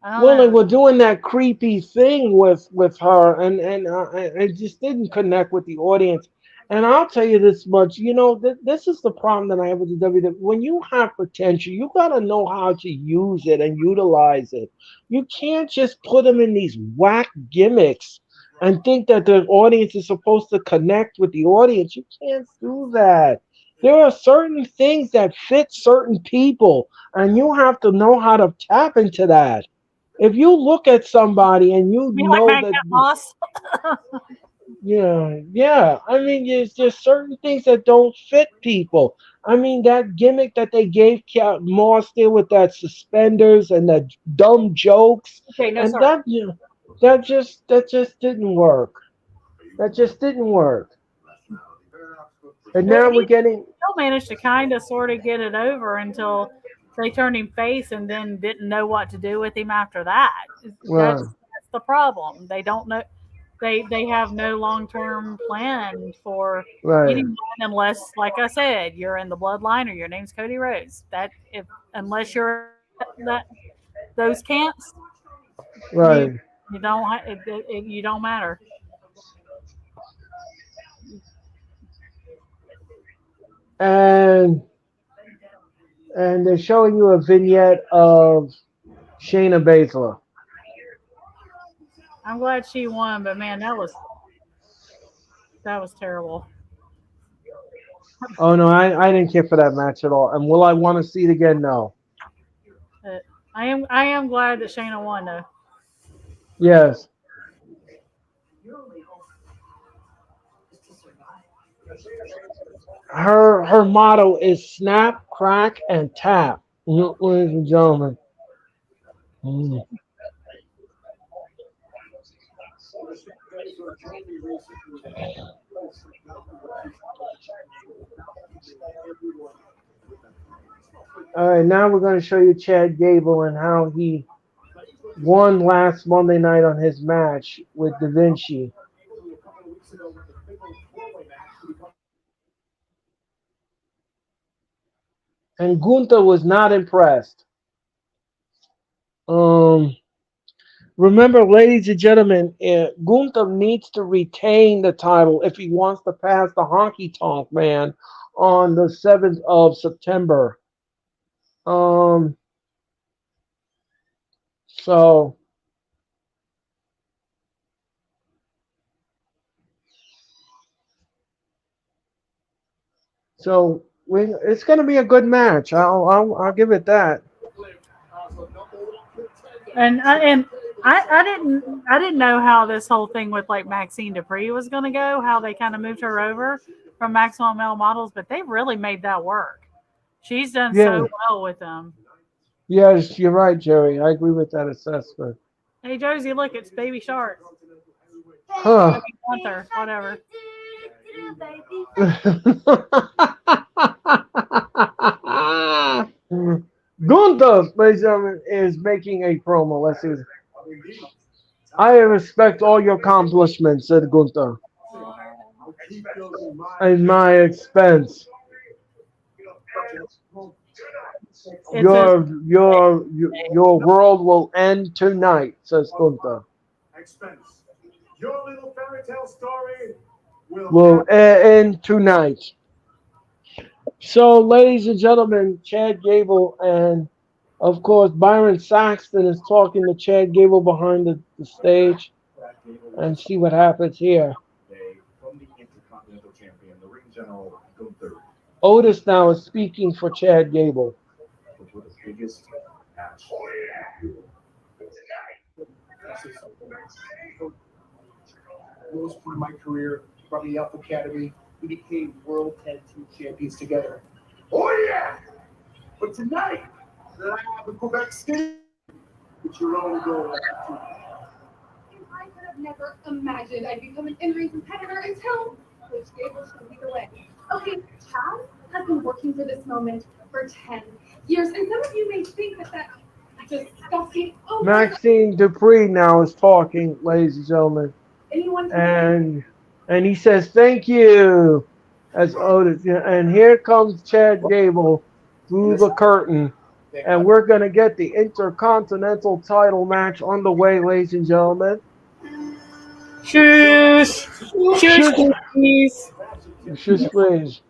Well, they were doing that creepy thing with her, and it just didn't connect with the audience. And I'll tell you this much, this is the problem that I have with the WWE. When you have potential, you got to know how to use it and utilize it. You can't just put them in these whack gimmicks and think that the audience is supposed to connect with the audience. You can't do that. There are certain things that fit certain people, and you have to know how to tap into that. If you look at somebody and you know like that, boss. yeah. I mean, there's certain things that don't fit people. I mean, that gimmick that they gave Moss there with that suspenders and the dumb jokes, Okay, no, and sorry. that just didn't work. That just didn't work. And now we're getting. Still managed to kind of sort of get it over until they turned him face and then didn't know what to do with him after that. That's the problem. They don't know. They have no long-term plan for anyone unless, like I said, you're in the bloodline or your name's Cody Rhodes. Unless you're those camps, Right. you don't matter. and they're showing you a vignette of Shayna Baszler. I'm glad she won, but man, that was terrible. Oh no, I didn't care for that match at all. And will I want to see it again? No. But I am glad that Shayna won though. Yes. Her motto is snap, crack, and tap. Ladies and gentlemen. Mm. All right, now we're going to show you Chad Gable and how he won last Monday night on his match with Da Vinci. And Gunther was not impressed. Remember, ladies and gentlemen, Gunther needs to retain the title if he wants to pass the Honky Tonk Man on the 7th of September. Um, so it's going to be a good match. I'll give it that. And I didn't know how this whole thing with like Maxine Dupree was going to go. How they kind of moved her over from Maximum Male Models, but they really made that work. She's done Yeah. so well with them. Yes, you're right, Jerry. I agree with that assessment. Hey Josie, look, it's Baby Shark. Huh. Gunther, whatever. Gunther, ladies and gentlemen, is making a promo. Let's see. I respect all your accomplishments, said Gunther. At my expense. Your world will end tonight, says Gunther. Expense. Your little fairy tale story Will end tonight. So, ladies and gentlemen, Chad Gable and, of course, Byron Saxton is talking to Chad Gable behind the stage, and see what happens here. From the Intercontinental Champion, the ring general Gunther, Otis now is speaking for Chad Gable. which was the biggest match. Lowest point of my career from the Alpha Academy. We became World Tag Team Champions together. Oh yeah! But tonight, the Quebec City, it's your own goal. I could have never imagined I'd become an in-ring competitor until Coach Gable showed me the way. Okay, Chad has been working for this moment for 10 years, and some of you may think that disgusting. Oh, Maxine Dupree now is talking, ladies and gentlemen, anyone and he says thank you as Otis, and here comes Chad Gable through the curtain, and we're gonna get the Intercontinental title match on the way, ladies and gentlemen. Shush, please. Shush, please.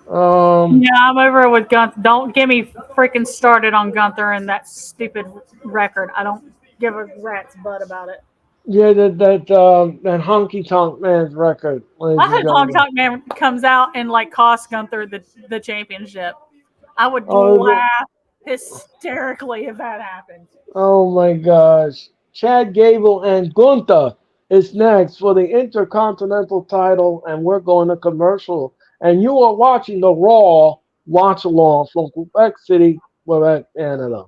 Yeah, I'm over it with Gunther. Don't get me freaking started on Gunther and that stupid record. I don't give a rat's butt about it. Yeah, that Honky Tonk Man's record, ladies I and hope Honk gentlemen. Tonk Man comes out and like costs Gunther the championship. I would Oh, laugh hysterically if that happened. oh my gosh. Chad Gable and Gunther is next for the Intercontinental title, and we're going to commercial. And you are watching the Raw watch along from Quebec City, Quebec, Canada.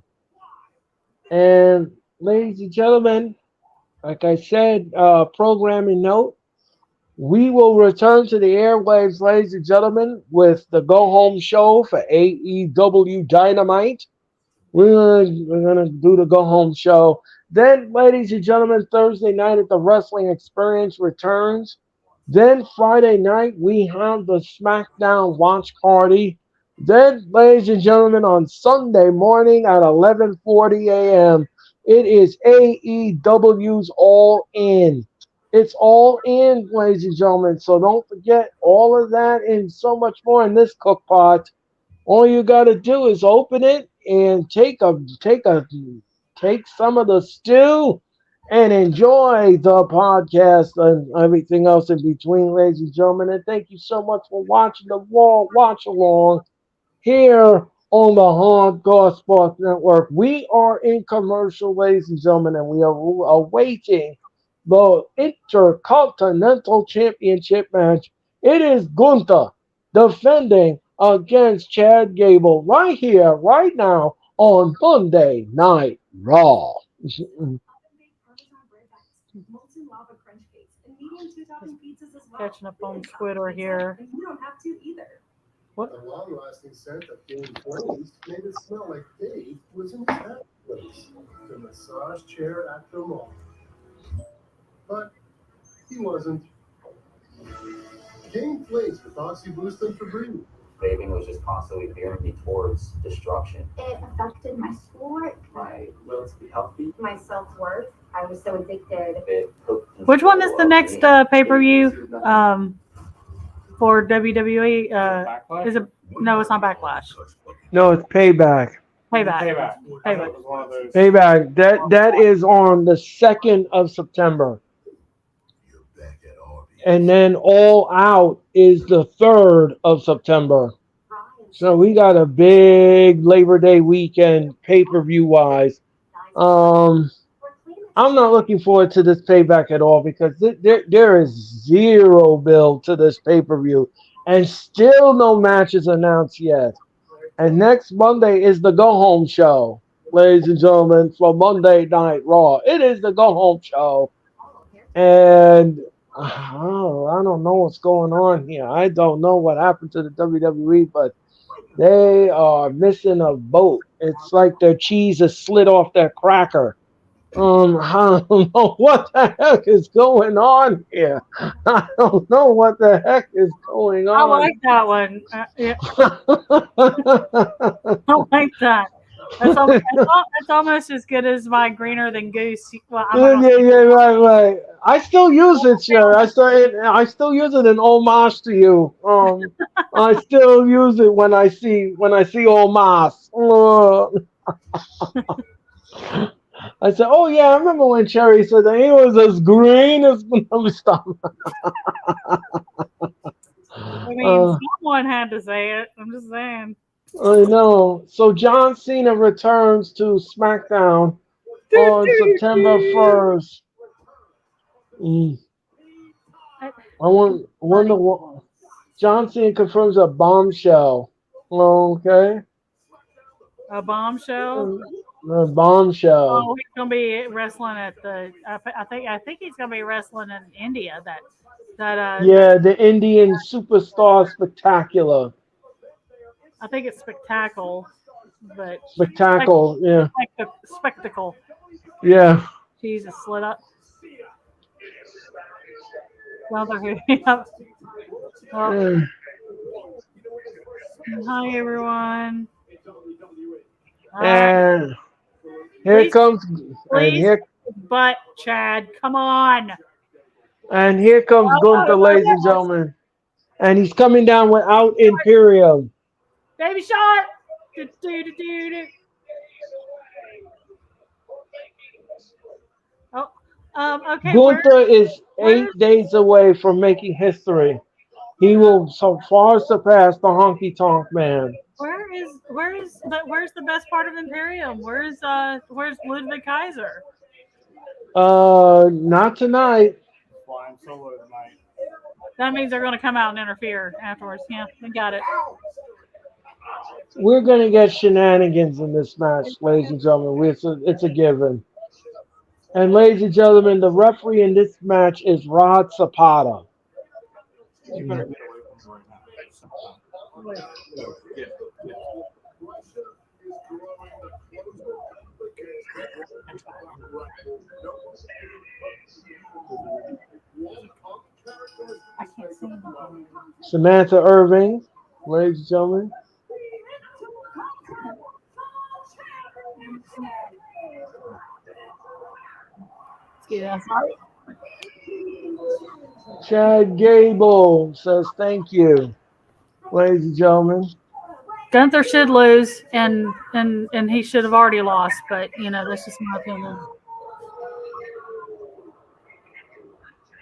And ladies and gentlemen, like I said, programming note, we will return to the airwaves, ladies and gentlemen, with the go home show for AEW Dynamite. We're gonna do the go home show. Then, ladies and gentlemen, Thursday night at the Wrestling Experience returns. Then Friday night we have the SmackDown watch party. Then, ladies and gentlemen, on Sunday morning at 11:40 a.m., it is AEW's All In. It's all in, ladies and gentlemen. So don't forget all of that and so much more in this cook pot. All you got to do is open it and take some of the stew and enjoy the podcast and everything else in between, ladies and gentlemen. And thank you so much for watching the Raw Watch Along here on the Hardcore Sports Network. We are in commercial, ladies and gentlemen, and we are awaiting the Intercontinental Championship match. It is Gunther defending against Chad Gable right here, right now on Monday Night Raw. Molten lava crunch cakes and medium two-topping pizzas as well. Catching up on Twitter here. And you don't have to either. What? The long-lasting scent of Game Place made it smell like Dave was in his happy place, the massage chair at the mall. But he wasn't. Game Place with Oxy Boost and Febreze. Craving was just constantly veering me towards destruction. It affected my schoolwork, My will to be healthy. my self-worth. I was so addicted. It took Which one is the control of next me. pay-per-view for WWE? Backlash? Is it? No, it's not Backlash. No, it's Payback. Payback. Payback. Payback. It was one of those. Payback. That is on the 2nd of September. And then All Out is the 3rd of September. So we got a big Labor Day weekend pay-per-view wise. I'm not looking forward to this Payback at all because there is zero build to this pay-per-view and still no matches announced yet. And next Monday is the go-home show, ladies and gentlemen, for Monday Night Raw. It is the go-home show. And I don't know what's going on here. I don't know what happened to the WWE, but they are missing a boat. It's like their cheese is slid off their cracker. I don't know what the heck is going on here. I don't know what the heck is going I on. like that one. Yeah, I like that. That's almost as good as my greener than goose. Well, Right. I still use it, sir. I still use it in homage to you. I still use it when I see homage. I said, "Oh yeah, I remember when Cherry said that he was as green as." Let me stop. I mean, someone had to say it. I'm just saying. I know. So John Cena returns to SmackDown on September 1st. I wonder what John Cena confirms a bombshell. Okay. A bombshell. A bombshell. Oh, he's gonna be wrestling at the. I think he's gonna be wrestling in India. Yeah, the Indian Superstar Spectacular. I think it's Spectacle, but Spectacle. Yeah. Spectacle. Yeah. Jesus, slid up. Yep. Well, hi everyone. And here comes. And here. But Chad, come on. And here comes Gunther, ladies and gentlemen. And he's coming down without Imperium. Baby Shark. Oh, okay. Gunther is 8 days away from making history. He will so far surpass the Honky Tonk Man. Where's the best part of Imperium? Where's Ludwig Kaiser? Not tonight. Flying solo tonight. That means they're going to come out and interfere afterwards. Yeah, we got it. We're going to get shenanigans in this match, ladies and gentlemen. It's a given. And ladies and gentlemen, the referee in this match is Rod Zapata. You better get away from me right now. Yeah. I can't see him. Samantha Irving, ladies and gentlemen. Yeah, sorry. Chad Gable says thank you, ladies and gentlemen. Gunther should lose, and he should have already lost. But that's just my opinion.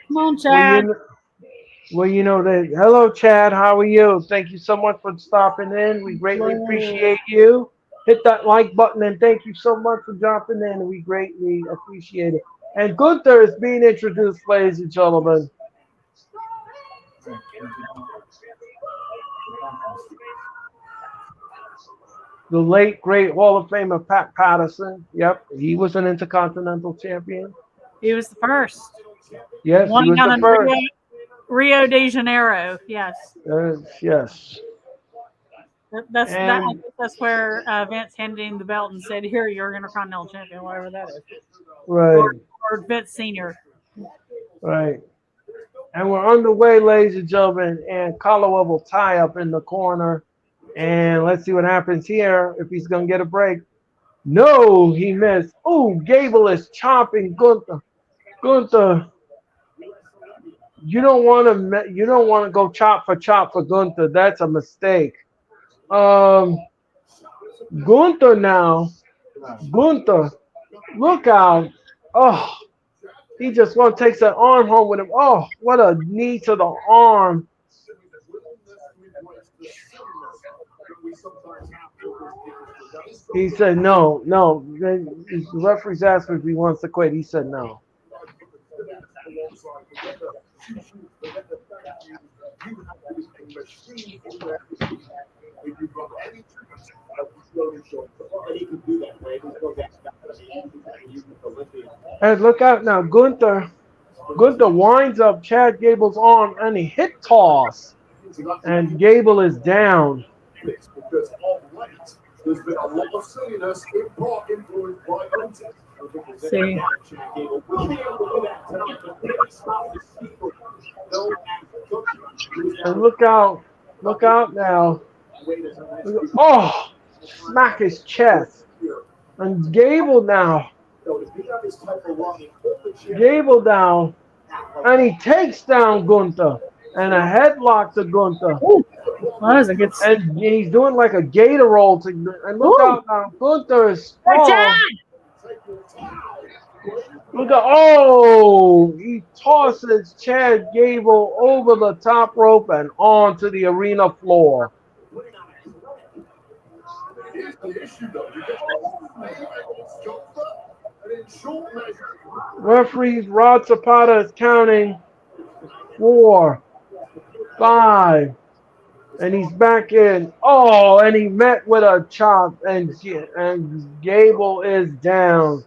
Come on, Well, Chad. you know that. Hello, Chad. How are you? Thank you so much for stopping in. We greatly Hello. appreciate you. Hit that like button and thank you so much for dropping in. We greatly appreciate it. And Gunther is being introduced, ladies and gentlemen. The late, great Hall of Famer Pat Patterson. Yep, he was an Intercontinental Champion. He was the first. Yes, he Won was down the in first. Rio de Janeiro. Yes. Yes. That's that. I And think that's where Vince handed him the belt and said, "Here, you're Intercontinental Champion, whatever that is." Or, right, or Vince Senior. right. And we're underway, ladies and gentlemen. And Caldwell will tie up in the corner. And let's see what happens here. If he's gonna get a break. No, he missed. Oh, Gable is chopping Gunther. Gunther, you don't want to go chop for Gunther. That's a mistake. Um, Gunther now. Gunther, look out. Oh, he just want to take that arm home with him. Oh, what a knee to the arm. He said no, no. Then the referee's asked him if he wants to quit. He said no. And look out now, Gunther. Gunther winds up Chad Gable's arm and he hit toss. And Gable is down. Because of late, there's been a lot of silliness in part influenced by Otis. See. And look out now. Oh, smack his chest. And Gable now. Gable down. And he takes down Gunther. And a headlock to Gunther. Well, that was a good. And he's doing like a gator roll to. And look out now. Gunther is strong. Look at he tosses Chad Gable over the top rope and onto the arena floor. Referee Rod Zapata is counting 4, 5, and he's back in. Oh, and he met with a chop, and Gable is down.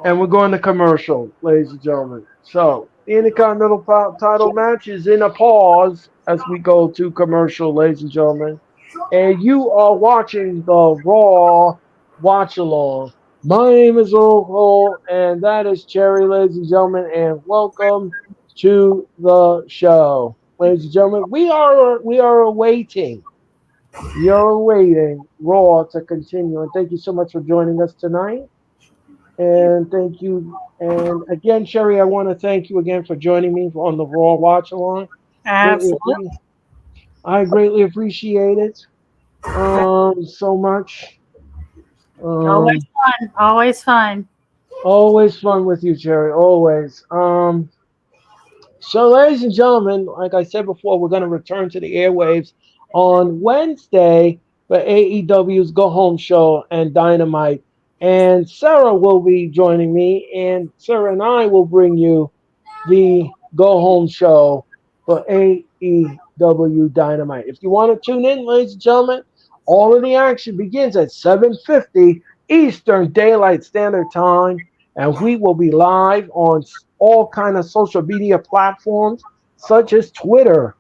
And we're going to commercial, ladies and gentlemen. So, the Intercontinental title match is in a pause as we go to commercial, ladies and gentlemen. And you are watching the Raw Watch Along. My name is Earl, and that is Cherry, ladies and gentlemen, and welcome to the show. Ladies and gentlemen, we are awaiting. You're awaiting Raw to continue. And thank you so much for joining us tonight. And thank you. And again, Sherry, I want to thank you again for joining me on the Raw Watch Along. Absolutely. I greatly appreciate it so much. Always fun. Always fun. Always fun with you, Cherry. Always. So, ladies and gentlemen, like I said before, we're going to return to the airwaves on Wednesday for AEW's Go Home Show and Dynamite. And Sarah will be joining me, and Sarah and I will bring you the Go Home Show for AEW Dynamite. If you want to tune in, ladies and gentlemen, all of the action begins at 7:50 Eastern Daylight Standard Time, and we will be live on all kind of social media platforms such as Twitter.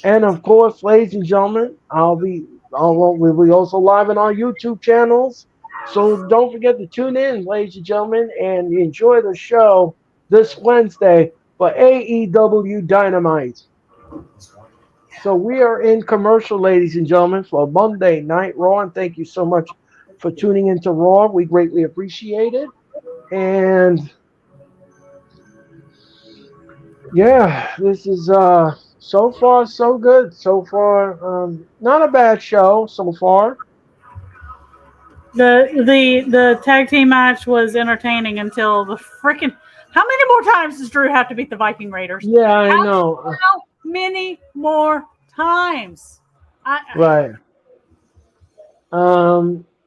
And of course, ladies and gentlemen, we'll be also live on our YouTube channels. So don't forget to tune in, ladies and gentlemen, and enjoy the show this Wednesday for AEW Dynamite. So we are in commercial, ladies and gentlemen, for Monday Night Raw, and thank you so much for tuning into Raw. We greatly appreciate it. And Yeah, this is so far so good. So far, not a bad show so far. The tag team match was entertaining until the freaking. How many more times does Drew have to beat the Viking Raiders? Yeah, I How, know. how many more times? I Right.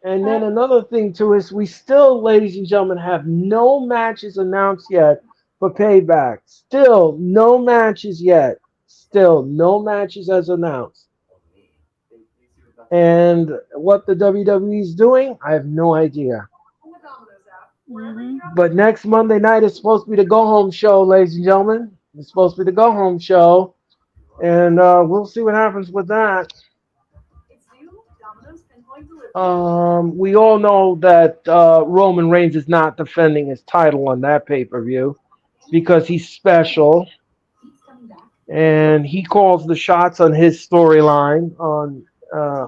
And then another thing too is we still, ladies and gentlemen, have no matches announced yet for Payback. Still no matches yet. Still no matches as announced. And what the WWE is doing, I have no idea. Mhm. But next Monday night is supposed to be the go home show, ladies and gentlemen. It's supposed to be the go home show, and we'll see what happens with that. We all know that Roman Reigns is not defending his title on that pay per view because he's special and he calls the shots on his storyline on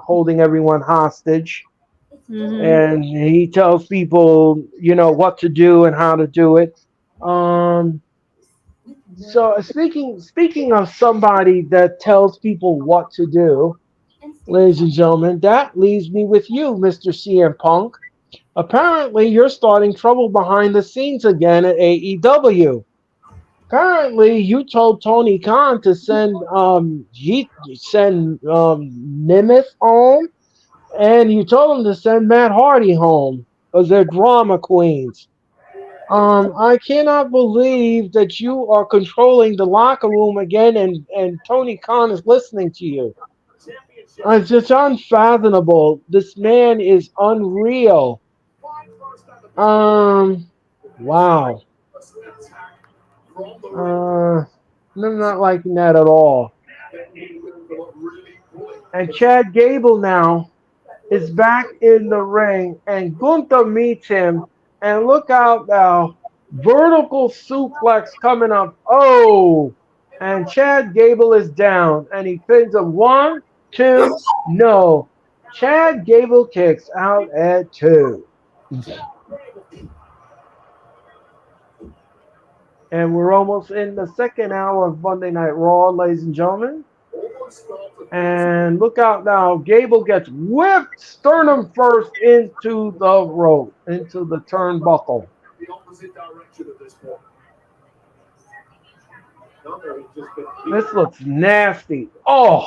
holding everyone hostage. Mhm. And he tells people, what to do and how to do it. Um, so speaking of somebody that tells people what to do, ladies and gentlemen, that leaves me with you, Mr. CM Punk. Apparently, you're starting trouble behind the scenes again at AEW. Apparently, you told Tony Khan to send Nemeth home, and you told him to send Matt Hardy home because they're drama queens. I cannot believe that you are controlling the locker room again, and Tony Khan is listening to you. It's just unfathomable. This man is unreal. Um, wow. I'm not liking that at all. And Chad Gable now is back in the ring, and Gunther meets him. And look out now, vertical suplex coming up. Oh, and Chad Gable is down, and he pins him 1, 2, no. Chad Gable kicks out at 2. And we're almost in the second hour of Monday Night Raw, ladies and gentlemen. And look out now. Gable gets whipped sternum first into the rope, into the turnbuckle. The opposite direction at this point. This looks nasty. Oh,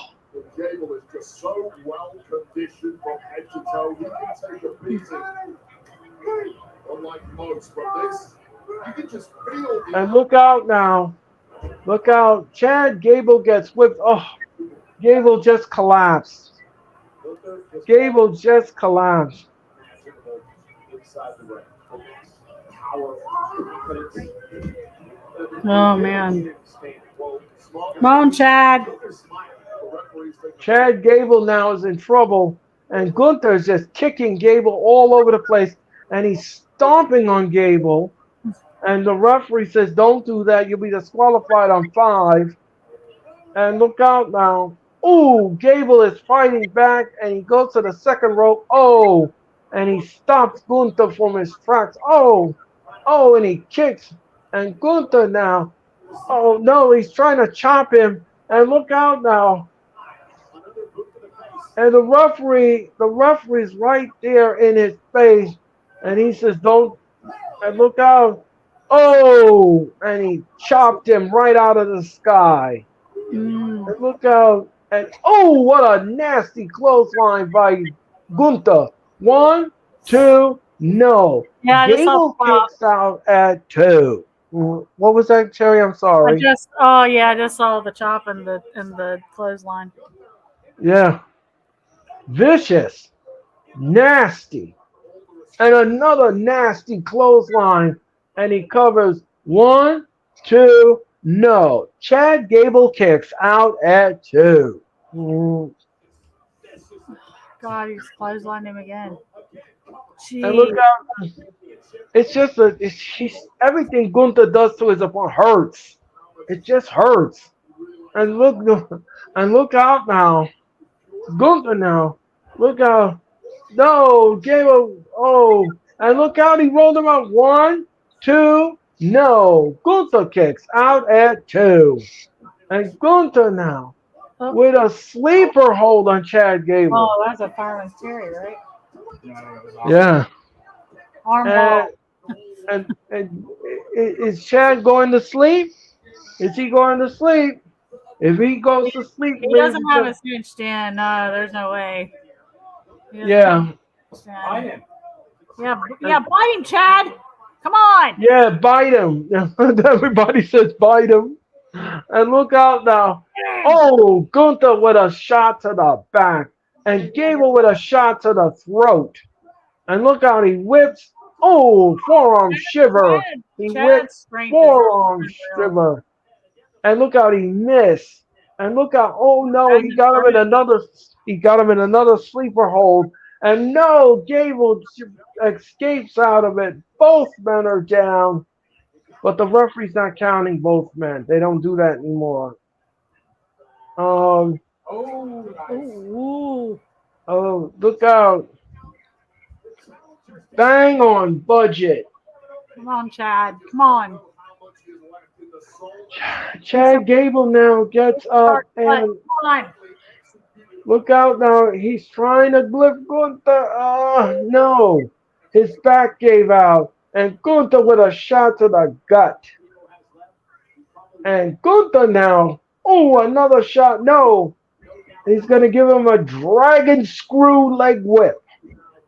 Gable is just so well conditioned from head to toe. He can take a beating. Unlike most, but this, you can just feel the. and look out now. Look out. Chad Gable gets whipped. Oh, Gable just collapsed. Gable just collapsed. Inside the ring. Oh man. Come on, Chad. Chad Gable now is in trouble, and Gunther is just kicking Gable all over the place, and he's stomping on Gable. And the referee says, "Don't do that. You'll be disqualified on 5." And look out now. Ooh, Gable is fighting back, and he goes to the second rope. Oh, and he stops Gunther from his tracks. Oh, and he kicks. And Gunther now. Oh no, he's trying to chop him. And look out now. And the referee's right there in his face, and he says, "Don't." And look out. Oh, and he chopped him right out of the sky. Mm. And look out. And oh, what a nasty clothesline by Gunther. 1, 2, no. Yeah, I just saw Gable the pop. kicks out at 2. What was that, Cherry? I'm sorry. I just saw the chop and the clothesline. Yeah. Vicious. Nasty. And another nasty clothesline. And he covers 1, 2, no. Chad Gable kicks out at 2. God, he's clotheslined him again. And look Gee. out. It's just everything Gunther does to his opponent hurts. It just hurts. And look out now. Gunther now. Look out. No, Gable. Oh, and look out. He rolled him up. 1, 2, No, Gunther kicks out at 2. And Gunther now Oh, with a sleeper hold on Chad Gable. oh, that's a fireman's carry, right? No, it was Yeah. Armball. And, and is Chad going to sleep? Is he going to sleep? If he goes to sleep, He maybe doesn't have because, a cinched in. No, there's no way. He doesn't have yeah. a cinched I in. didn't. Yeah, yeah, bite him, Chad. Come on. Yeah, bite him. Everybody says bite him. And look out now. Oh, Gunther with a shot to the back. And Gable with a shot to the throat. And look out, he whips. Oh, forearm shiver. He Chad's whips strength is forearm unreal. shiver. And look out, he missed. And look out, oh no, And he the got him in strength. another sleeper hold. And no, Gable escapes out of it. Both men are down. But the referee's not counting both men. They don't do that anymore. Um, Oh, nice. Ooh. oh, look out. Bang on budget. Come on, Chad. Come on. Chad Gable now gets up Come and on. look out now. He's trying to lift Gunther. No. His back gave out. And Gunther with a shot to the gut. And Gunther now. Oh, another shot. No. He's going to give him a dragon screw leg whip.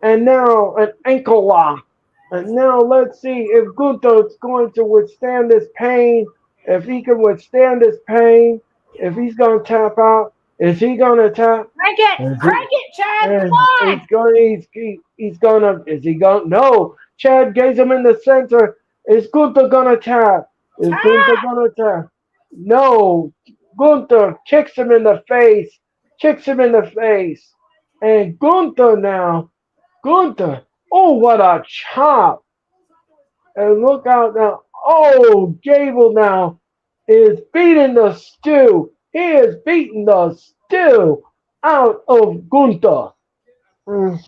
And now an ankle lock. And now let's see if Gunther is going to withstand this pain. If he can withstand this pain. If he's going to tap out. Is he going to tap? Crank it. Is he? Crank it, Chad. Come And on. he's gonna, is he going? No. Chad gets him in the center. Is Gunther gonna tap? Is Gunther Tap. gonna tap? No. Gunther kicks him in the face. Kicks him in the face. And Gunther now. Gunther. Oh, what a chop. And look out now. Oh, Gable now is beating the stew. He is beating the stew out of Gunther. Mm.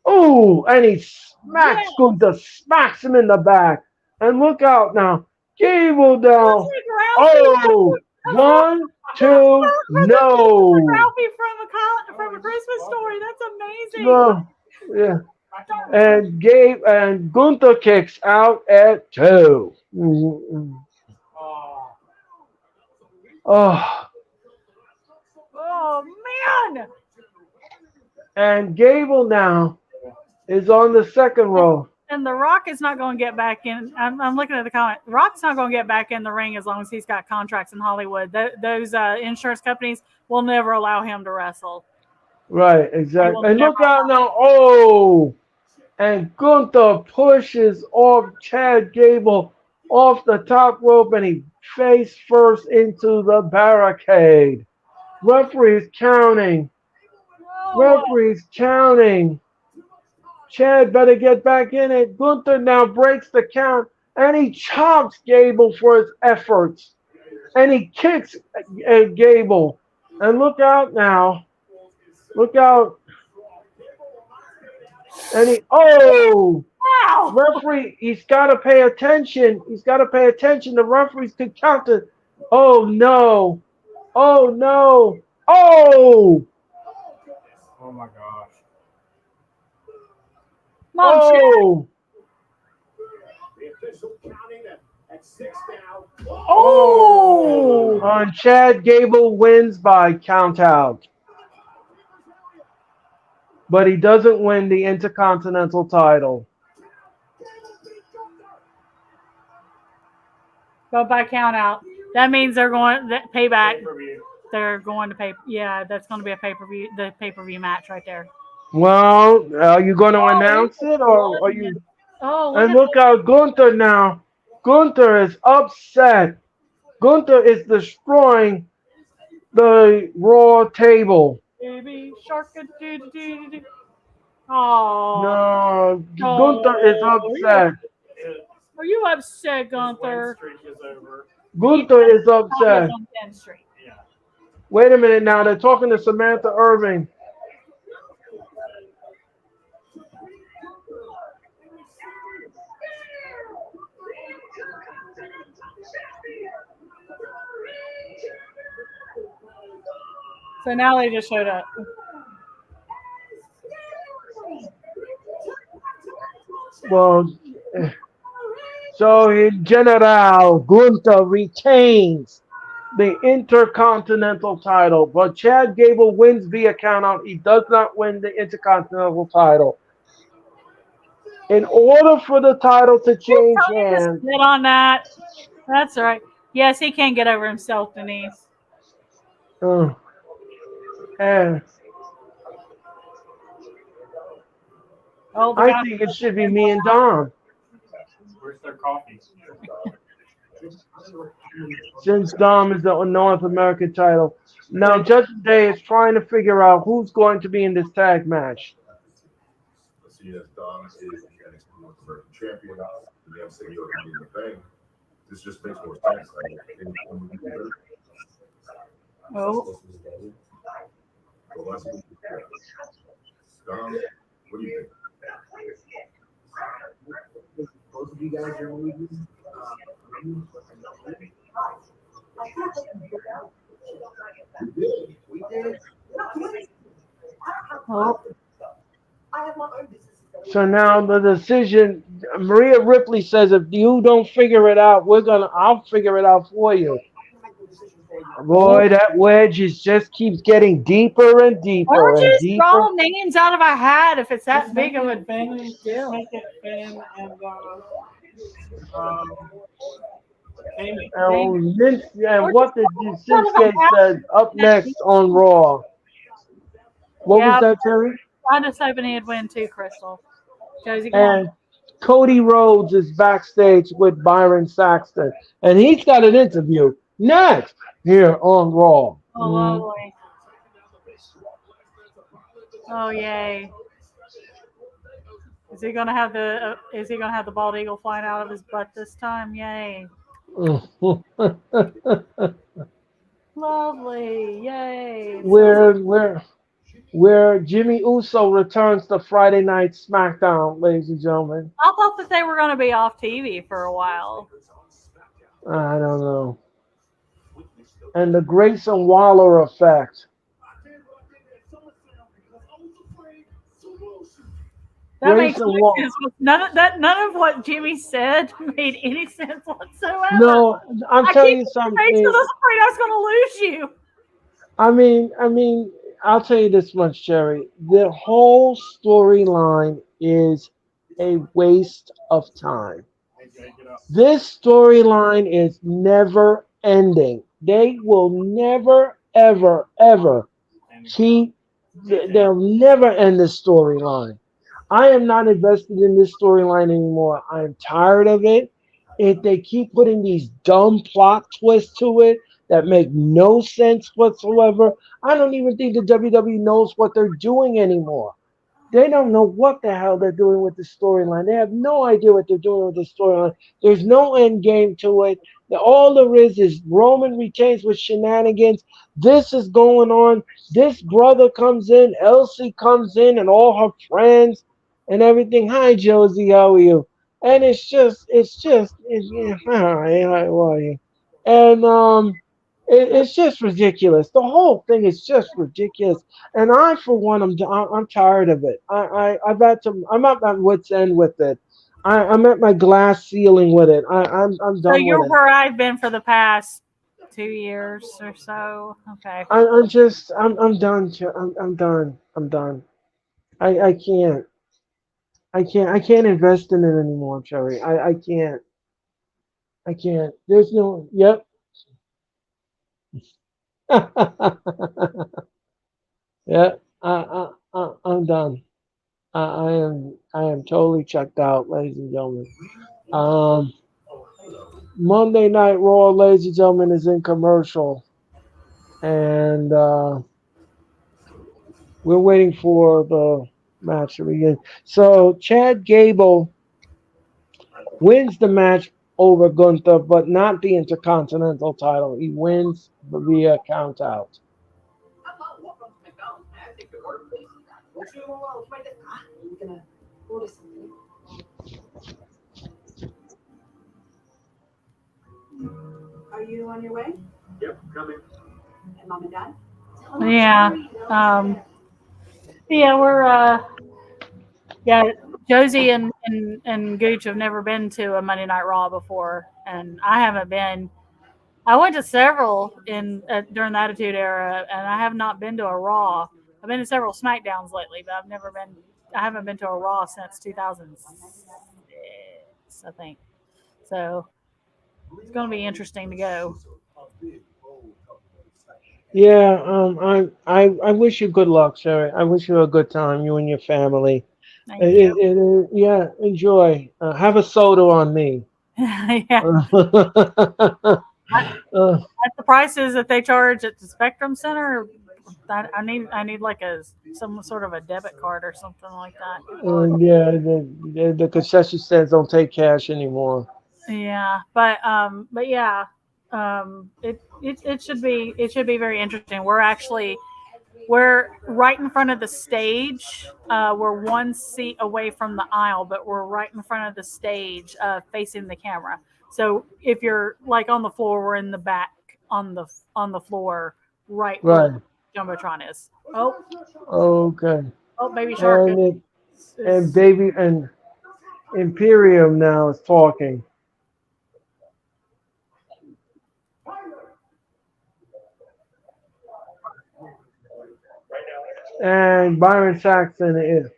Ooh, and he smacks Yeah. Gunther, smacks him in the back. And look out now. Gable That's down. like Ralphie. Oh, That's one, two, like no. Ralphie from a Christmas story. That's amazing. No. Yeah. And Gunther kicks out at 2. Mhm. Oh, Oh, Oh man. and Gable now is on the second row. And The Rock is not going to get back in. I'm looking at the comment. Rock's not going to get back in the ring as long as he's got contracts in Hollywood. Those insurance companies will never allow him to wrestle. Right, They will exactly. And never look out allow. now. Oh, and Gunther pushes off Chad Gable off the top rope and he face first into the barricade. Referee's counting. No. Referee's counting. Chad better get back in it. Gunther now breaks the count and he chops Gable for his efforts. And he kicks Gable. And look out now. Look out. And Wow. referee, he's got to pay attention. He's got to pay attention. The referees could count it. Oh no. Oh no. Oh. oh my gosh. Mom, Chad. Oh. The official counting at 6 now. Oh. And Chad Gable wins by count out. But he doesn't win the Intercontinental title. Go by count out. That means they're going payback. Pay-per-view. They're going to pay. Yeah, that's going to be a pay-per-view. The pay-per-view match right there. Well, are you going to Oh, announce look it at or are the you? Oh, And look look out, Gunther now. Gunther is upset. Gunther is destroying the Raw table. baby shark. Oh. No, Gunther is upset. Are you upset, His Gunther? win streak is over. Gunther is upset. On 10th Street. Yeah. Wait a minute now. They're talking to Samantha Irving. So now they just showed up. Well, so in general, Gunther retains the Intercontinental title, but Chad Gable wins via countout. He does not win the Intercontinental title. In order for the title to change Tony just hands, hit on that. That's right. Yes, he can't get over himself, Denise. and Oh, the I guy. think it should be me and Dom. Where's their coffee? Since Dom is the North American title. Now, Judgment Day is trying to figure out who's going to be in this tag match. Seeing as Dom is the NXT North American champion, and them saying you're in the bank, this just makes more sense. Oh, Dom, what do you think? Both of you guys are leaving. We did. oh. So now the decision, Maria Ripley says, if you don't figure it out, I'll figure it out for you. Boy, that wedge just keeps getting deeper and Why deeper don't you and just deeper. draw names out of a hat if it's that big of a Finn, deal? make it Finn and Amy. And what did Shinsuke said up next on Raw? What was Yeah, that, Terry? I just hoping he'd win too, Crystal. Josie, come And on. Cody Rhodes is backstage with Byron Saxton, and he's got an interview next here on Raw. Oh, lovely. Oh, yay. Is he gonna have the bald eagle flying out of his butt this time? Yay. Lovely. Yay. where Jimmy Uso returns to Friday Night SmackDown, ladies and gentlemen. I thought that they were gonna be off TV for a while. I don't know. And the Grayson Waller effect. That makes Grayson no Waller. sense. None of what Jimmy said made any sense whatsoever. No, I'm I telling keep you something. I was afraid I was gonna lose you. I mean, I'll tell you this much, Jerry. The whole storyline is a waste of time. This storyline is never ending. They will never, ever, ever they'll never end this storyline. I am not invested in this storyline anymore. I'm tired of it. If they keep putting these dumb plot twists to it that make no sense whatsoever, I don't even think the WWE knows what they're doing anymore. They don't know what the hell they're doing with the storyline. They have no idea what they're doing with the storyline. There's no end game to it. All there is Roman retains with shenanigans. This is going on. This brother comes in. Elsie comes in and all her friends and everything. Hi, Josie. How are you? And hi, how are you? And it's just ridiculous. The whole thing is just ridiculous. And I, for one, I'm tired of it. I'm at my wit's end with it. I'm at my glass ceiling with it. I'm So done with you're it. where I've been for the past 2 years or so. Okay. I'm done. I'm done. I'm done. I can't. I can't invest in it anymore, Cherry. I can't. I can't. There's no. Yep. Yeah. I'm done. I am totally checked out, ladies and gentlemen. Um, Monday Night Raw, ladies and gentlemen, is in commercial, and we're waiting for the match to begin. So Chad Gable wins the match over Gunther, but not the Intercontinental title. He wins via count out. Are you on your way? Yep, coming. And mom and dad? Yeah. Yeah, yeah, Josie and Gooch have never been to a Monday Night Raw before, and I haven't been. I went to several during the Attitude Era, and I have not been to a Raw. I've been to several SmackDowns lately, but I've never been. I haven't been to a Raw since 2006, I think. So it's going to be interesting to go. Yeah, I wish you good luck, Sherry. I wish you a good time, you and your family. Thank you. Yeah, enjoy. Have a soda on me. Yeah, Uh, at the prices that they charge at the Spectrum Center, I need like some sort of a debit card or something like that. yeah, the concession stands don't take cash anymore. Yeah, but yeah, it should be very interesting. We're right in front of the stage. We're one seat away from the aisle, but we're right in front of the stage, facing the camera. So if you're like on the floor, we're in the back on the floor, right where Right. the jumbotron is. Oh, Okay. oh, baby shark And and is baby and Imperium now is talking. And Byron Saxon is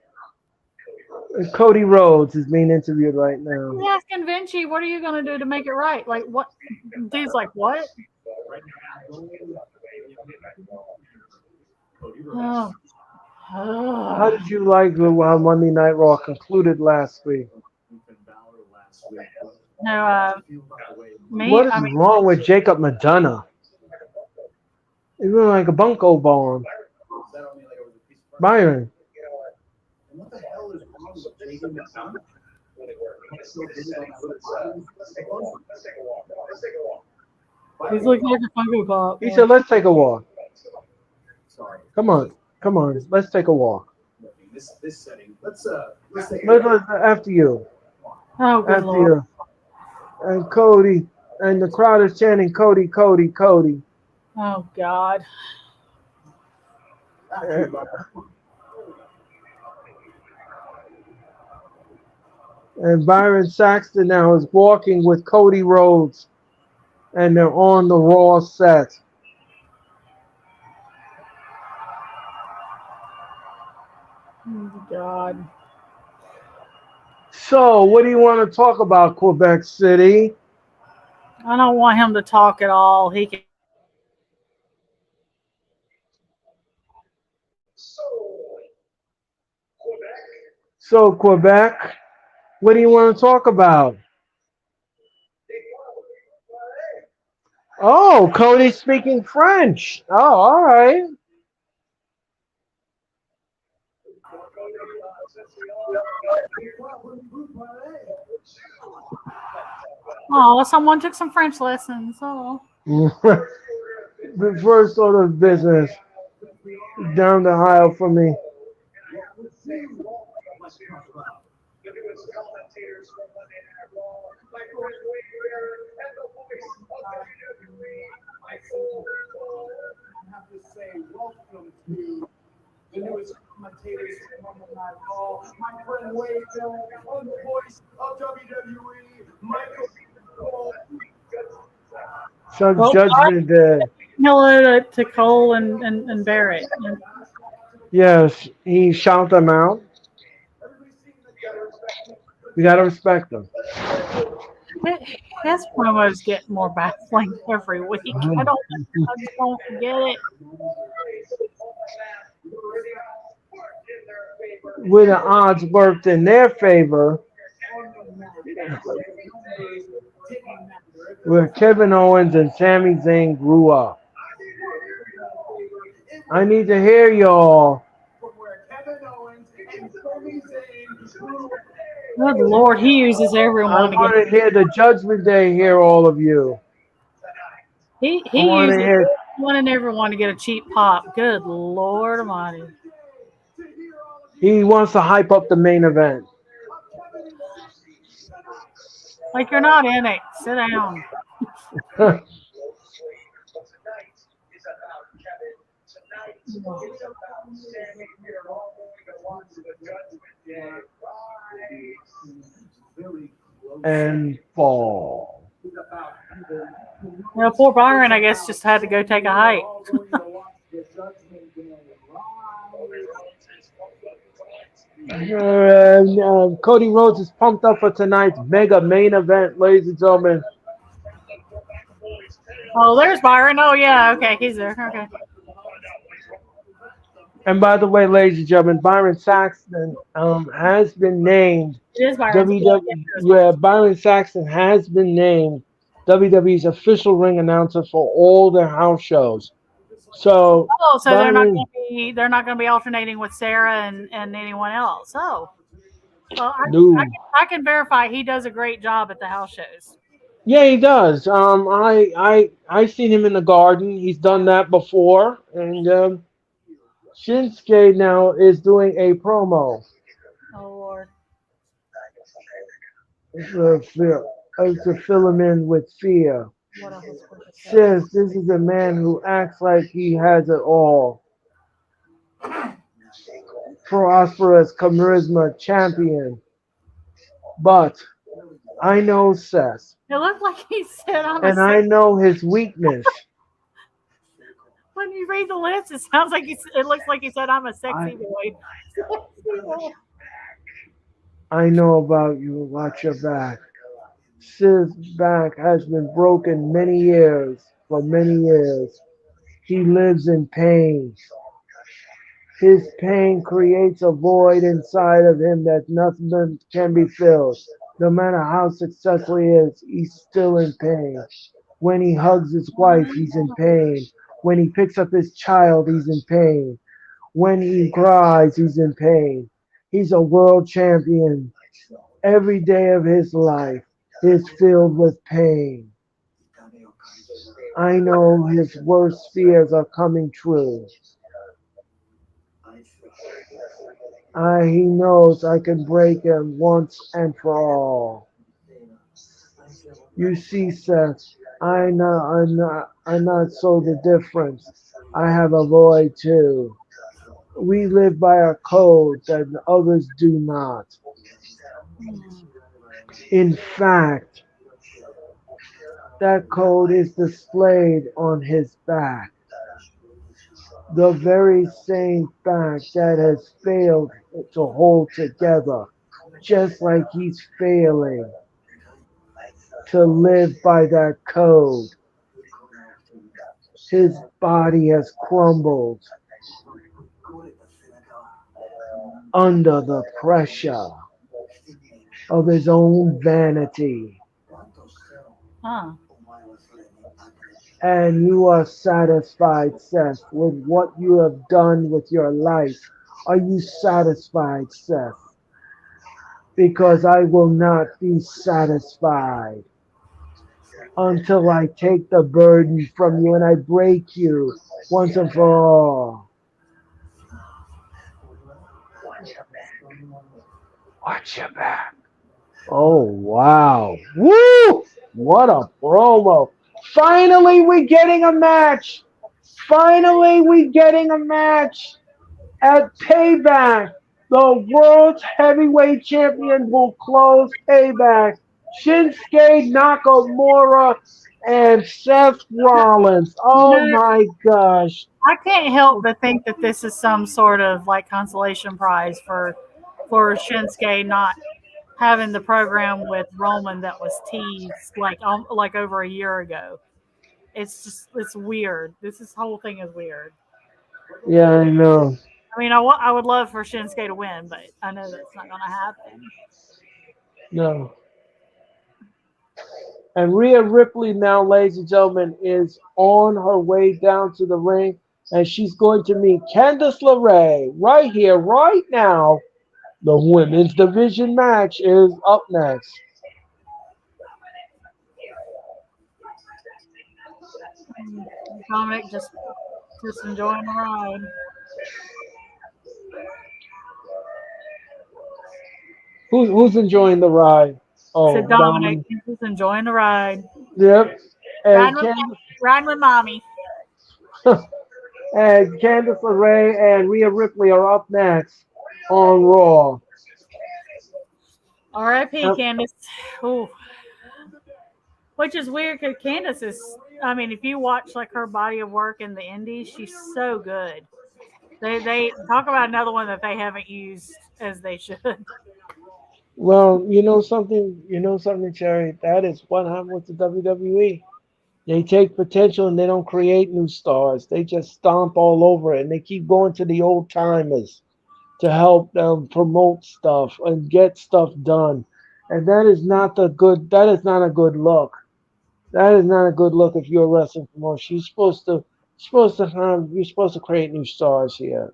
Cody Rhodes is being interviewed right now. he's asking Vinci, what are you going to do to make it right? Like what? Dude's like, what? Oh. How did you like how Monday Night Raw concluded last week? No, me. What is I mean, wrong with Jacob Madonna? He's really like a bunko bomb. Byron. What the hell is wrong with Jacob McDonough? he's looking like a Funko Pop. He said, let's take a walk. Come on. Come on. Let's take a walk. This setting. Let's take After you. Oh, good After lord. you. And Cody. And the crowd is chanting Cody, Cody, Cody. Oh God. And Byron Saxton now is walking with Cody Rhodes. And they're on the Raw set. Oh, God. So, what do you want to talk about, Quebec City? I don't want him to talk at all. He can. So, Quebec, what do you want to talk about? Oh, Cody's speaking French. Oh, all right. Oh, someone took some French lessons. Oh. The first order of business down the aisle for me. I have to say, welcome to the newest commentators from Monday Night Raw. My friend Wade Bill, on the voice of WWE, Michael Cole. Some Well, Judgment Day. hello to Cole and Barrett. And Yes, he shouted them out. You gotta respect them. his promos get more baffling every week. I just don't get it. With the odds worked in their favor, where Kevin Owens and Sami Zayn grew up. I need to hear y'all. Good Lord, he uses I everyone to want get. to hear the Judgment Day. Hear all of you. He I want to uses hear. everyone and everyone to get a cheap pop. Good Lord Almighty. He wants to hype up the main event. Like you're not in it. Sit down. and fall. Well, poor Byron, I guess, just had to go take a hike. Cody Rhodes is pumped up for tonight's mega main event, ladies and gentlemen. Oh, there's Byron. Oh, yeah. Okay, he's there. Okay. And by the way, ladies and gentlemen, Byron Saxton has been named It is Byron. WWE. Yeah, Byron Saxton has been named WWE's official ring announcer for all their house shows. So, Oh, so Byron, they're not going to be alternating with Sarah and anyone else. Oh, well, dude. I can verify he does a great job at the house shows. Yeah, he does. I seen him in the garden. He's done that before, and Shinsuke now is doing a promo. Oh Lord. To fill him in with fear. What else was supposed to say? Says this is a man who acts like he has it all. Prosperous charisma champion. But I know Seth, It looked like he said and I know his weakness. When you read the list, it sounds like it looks like he said I'm a sexy boy. Sexy boy. I know about you. Watch your back. Sid's back has been broken for many years. He lives in pain. His pain creates a void inside of him that nothing can be filled. No matter how successful he is, he's still in pain. When he hugs his wife, he's in pain. When he picks up his child, he's in pain. When he cries, he's in pain. He's a world champion. Every day of his life is filled with pain. I know his worst fears are coming true. He knows I can break him once and for all. You see, Seth, I'm not so the difference. I have a void too. We live by a code that others do not. In fact, that code is displayed on his back. The very same fact that has failed to hold together, just like he's failing to live by that code. His body has crumbled under the pressure of his own vanity. Huh. And you are satisfied, Seth, with what you have done with your life. Are you satisfied, Seth? Because I will not be satisfied until I take the burden from you and I break you once and for all. Watch your back. Oh, wow. Woo! What a promo. Finally, we're getting a match. Finally, we're getting a match at Payback. The world's heavyweight champion will close Payback. Shinsuke Nakamura and Seth Rollins. Oh my gosh. I can't help but think that this is some sort of like consolation prize for Shinsuke not having the program with Roman that was teased like over a year ago. It's weird. This whole thing is weird. Yeah, I know. I mean, I would love for Shinsuke to win, but I know that's not going to happen. No. And Rhea Ripley now, ladies and gentlemen, is on her way down to the ring, and she's going to meet Candice LeRae right here, right now. The women's division match is up next. Dominic just enjoying the ride. Who's enjoying the ride? Oh, So Dominic is enjoying the ride. Yep. And Riding with mommy. And Candice LeRae and Rhea Ripley are up next on Raw. R.I.P. Yep. Candace. Ooh. Which is weird because Candace is, I mean, if you watch like her body of work in the indies, she's so good. They talk about another one that they haven't used as they should. Well, you know something, Cherry. That is what happened with the WWE. They take potential and they don't create new stars. They just stomp all over it and they keep going to the old timers to help them promote stuff and get stuff done. And that is not a good look. That is not a good look if you're a wrestling promotion. You're supposed to create new stars here.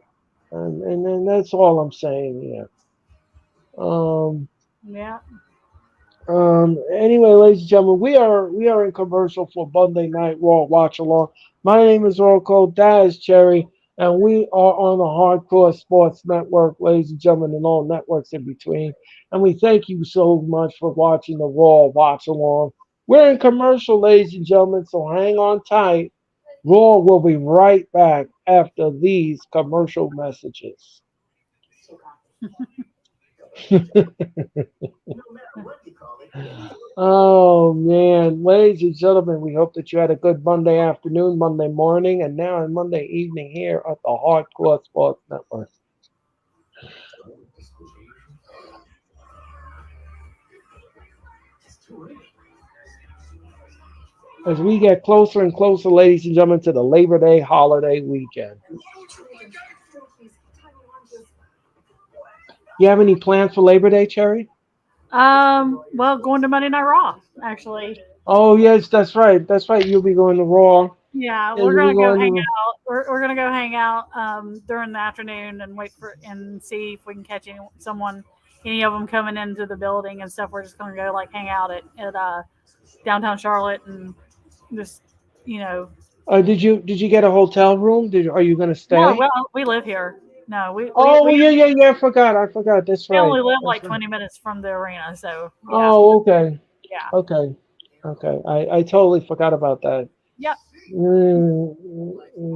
And that's all I'm saying here. Um Yeah. Anyway, ladies and gentlemen, we are in commercial for Monday Night Raw Watch Along. My name is Earl Cole, that is Cherry, and we are on the Hardcore Sports Network, ladies and gentlemen, and all networks in between. And we thank you so much for watching the Raw Watch Along. We're in commercial, ladies and gentlemen, so hang on tight. Raw will be right back after these commercial messages. Oh man, ladies and gentlemen, we hope that you had a good Monday afternoon, Monday morning, and now on Monday evening here at the Hardcore Sports Network. As we get closer and closer, ladies and gentlemen, to the Labor Day holiday weekend. You have any plans for Labor Day, Cherry? Well, going to Monday Night Raw, actually. Oh yes, that's right. That's right. You'll be going to Raw, Yeah, and we're you'll be gonna go going hang to. out. We're gonna go hang out during the afternoon and wait for and see if we can catch any of them coming into the building and stuff. We're just gonna go like hang out at downtown Charlotte and just you know. Did you get a hotel room? Are you going to No, stay? well, we live here. No, Oh yeah, yeah, yeah. I forgot. That's we right. only live That's like right. 20 minutes from the arena, so yeah, Oh, okay. yeah, Okay. Okay. I totally forgot about that. yep. Mm,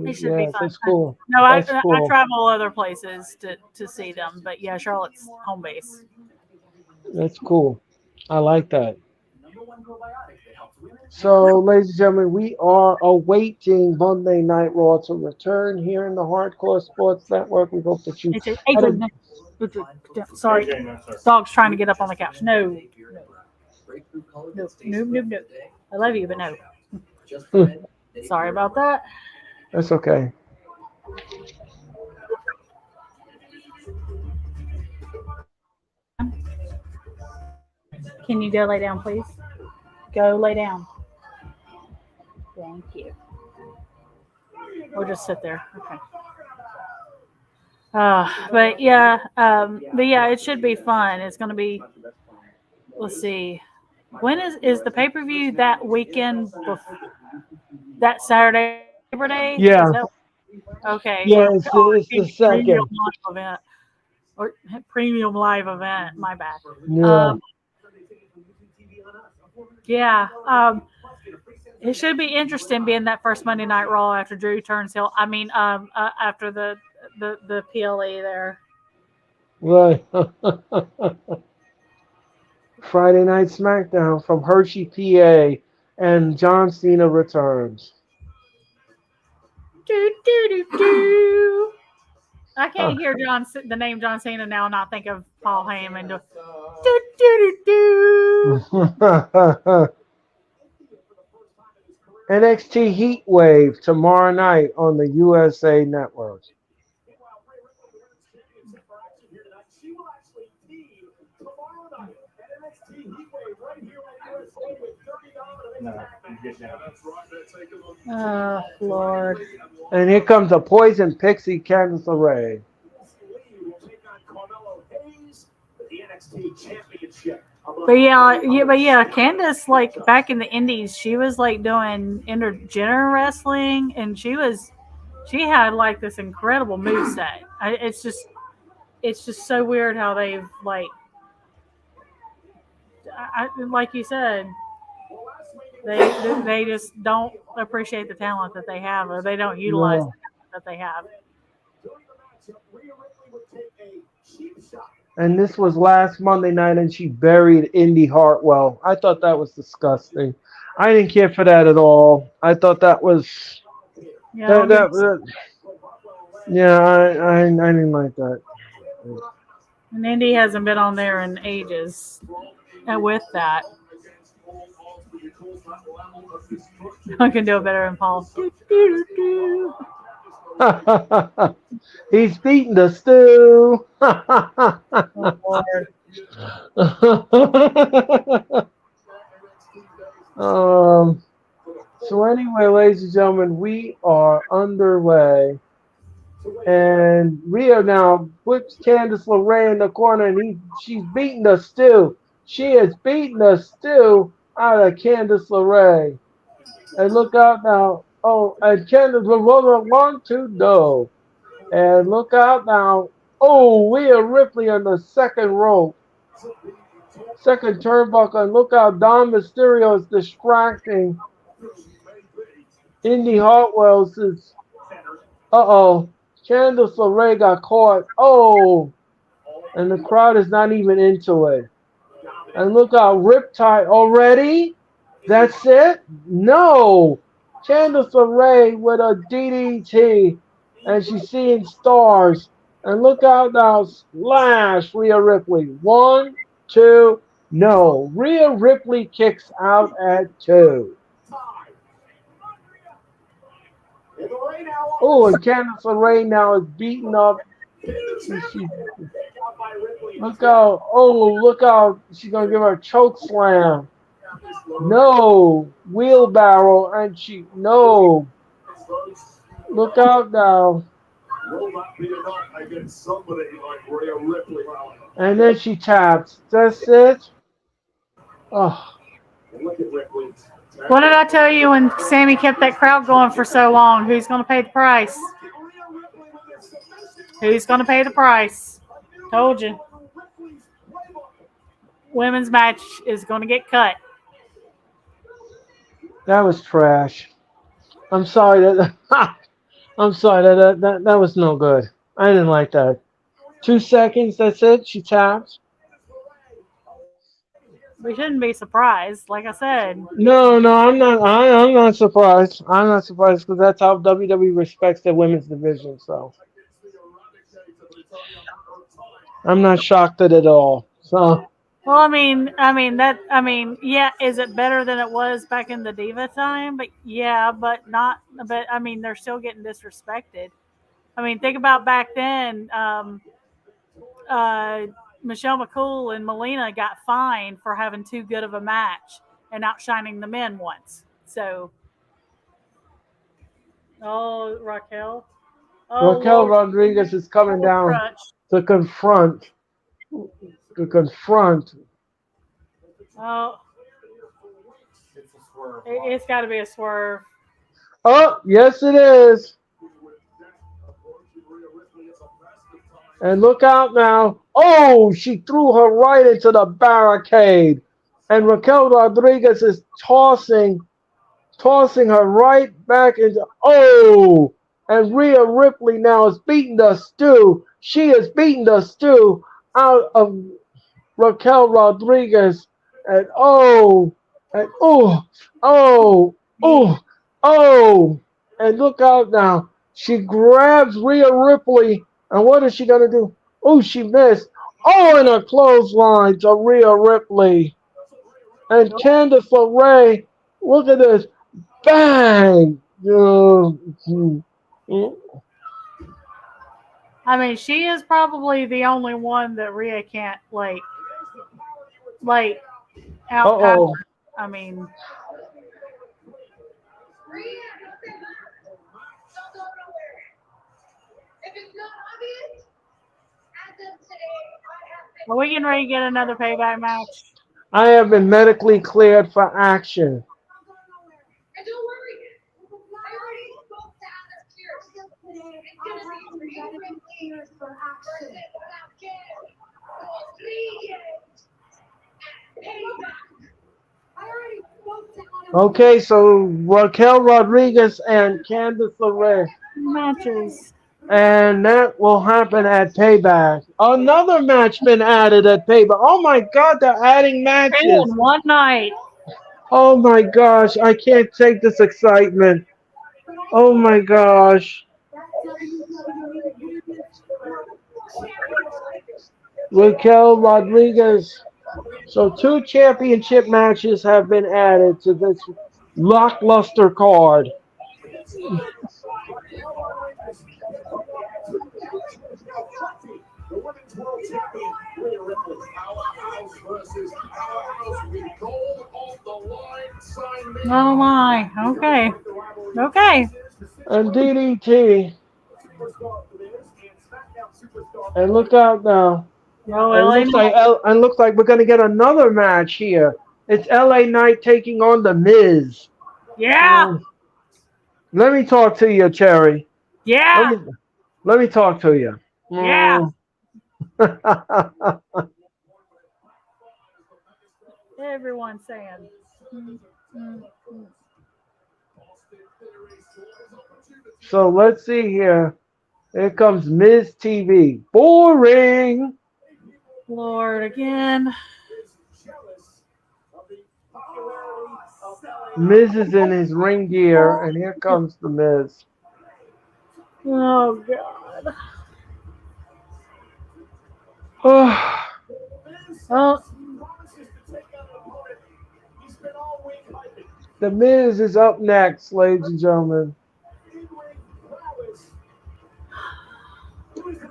It should be yes, fun. that's cool. No, That's I cool. travel other places to see them, but yeah, Charlotte's home base. That's cool. I like that. So, ladies and gentlemen, we are awaiting Monday Night Raw to return here in the Hardcore Sports Network. We hope that you It's a, had AJ, a. no. Sorry, AJ, no, sir. dog's trying to get up on the couch. No, no, no, no, no. I love you, but no. Sorry about that. That's okay. Can you go lay down, please? Go lay down. Thank you. Or just sit there. Okay. But yeah, it should be fun. It's going to be. Let's see. When is the pay per view that weekend? That Saturday after Labor Day? Is Yeah. that okay? Yeah. It's the Premium second. live event or premium live event. My bad. Yeah. Um, yeah. It should be interesting being that first Monday Night Raw after Drew turns heel. I mean, after the PLE there. Right. Friday Night SmackDown from Hershey, PA, and John Cena returns. Do do do do. I Huh. can't hear the name John Cena now and not think of Paul Heyman. Do do do do. NXT Heat Wave tomorrow night on the USA Network. No, you get down. Oh Lord. And here comes a Poison Pixie Candice LeRae. But yeah, Candace like back in the Indies, she was like doing intergender wrestling, and she had like this incredible move set. It's just so weird how they've like like you said, they just don't appreciate the talent that they have, or they don't utilize No. the talent that they have. And this was last Monday night, and she buried Indy Hartwell. I thought that was disgusting. I didn't care for that at all. I thought that was Yeah, yeah. I didn't like that. and Indy hasn't been on there in ages. And with that, I can do it better than Paul. He's beating the stew. Oh, Lord. So anyway, ladies and gentlemen, we are underway. And Rhea now puts Candice LeRae in the corner, and she's beating the stew. She is beating the stew out of Candice LeRae. And look out now. Oh, and Candice LeRae wants to go. And look out now. Oh, Rhea Ripley on the second rope. Second turnbuckle. And look how Dom Mysterio is distracting Indy Hartwell's. Uh-oh. Candice LeRae got caught. Oh. And the crowd is not even into it. And look how Riptide already. That's it? No. Candice LeRae with a DDT. And she's seeing stars. And look out now. Splash Rhea Ripley. 1, 2. No. Rhea Ripley kicks out at 2. Oh, and Candice LeRae now is beaten up. Look out, she's going to give her a choke slam. No. Wheelbarrow, and no. Look out now. And then she taps. That's it. Oh. What did I tell you when Sammy kept that crowd going for so long? Who's going to pay the price? Who's going to pay the price? Told you. Women's match is going to get cut. That was trash. I'm sorry that that was no good. I didn't like that. 2 seconds, that's it. She taps. We shouldn't be surprised, like I said. No, I'm not. I'm not surprised. I'm not surprised because that's how WWE respects their women's division. So I'm not shocked at it all. So. Well, yeah. Is it better than it was back in the Diva time? But yeah, but not. But I mean, they're still getting disrespected. I mean, think about back then. Michelle McCool and Melina got fined for having too good of a match and outshining the men once. So, Raquel. Raquel Lord. Rodriguez is coming down to confront. Oh, it's got to be a swerve. Oh, yes, it is. And look out now. Oh, she threw her right into the barricade. And Raquel Rodriguez is tossing her right back into. Oh, and Rhea Ripley now is beating the stew. She is beating the stew out of Raquel Rodriguez. And and look out now. She grabs Rhea Ripley. And what is she going to do? Oh, she missed. Oh, and a clothesline to Rhea Ripley. And Candice LeRae, look at this. Bang! I mean, she is probably the only one that Rhea can't, like outpower. I mean... Are we getting ready to get another payback match? I have been medically cleared for action. And don't worry, I already spoke to Alex here. It's going to be medically cleared for action. Okay, so Raquel Rodriguez and Candice LeRae. matches. And that will happen at Payback. Another match been added at Payback. Oh my God, they're adding Two matches. in one night. Oh my gosh, I can't take this excitement. Oh my gosh. Raquel Rodriguez. So two championship matches have been added to this blockbuster card. The women's world champion, Rhea Ripley. Powerhouse versus powerhouse with gold on the line. Sign me. Oh my. Okay. Okay. And DDT. Superstar Liz and SmackDown Superstar. And look out now. Well, And LA looks like we're gonna get another match here. It's LA Knight taking on the Miz. Yeah. Let me talk to you, Cherry. Yeah. Let me talk to you. Yeah. Everyone's saying. So let's see here. Here comes Miz TV. Boring. Lord, again. Miz is in his ring gear, and here comes the Miz. Oh, God. Oh, The Miz is up next, ladies and gentlemen.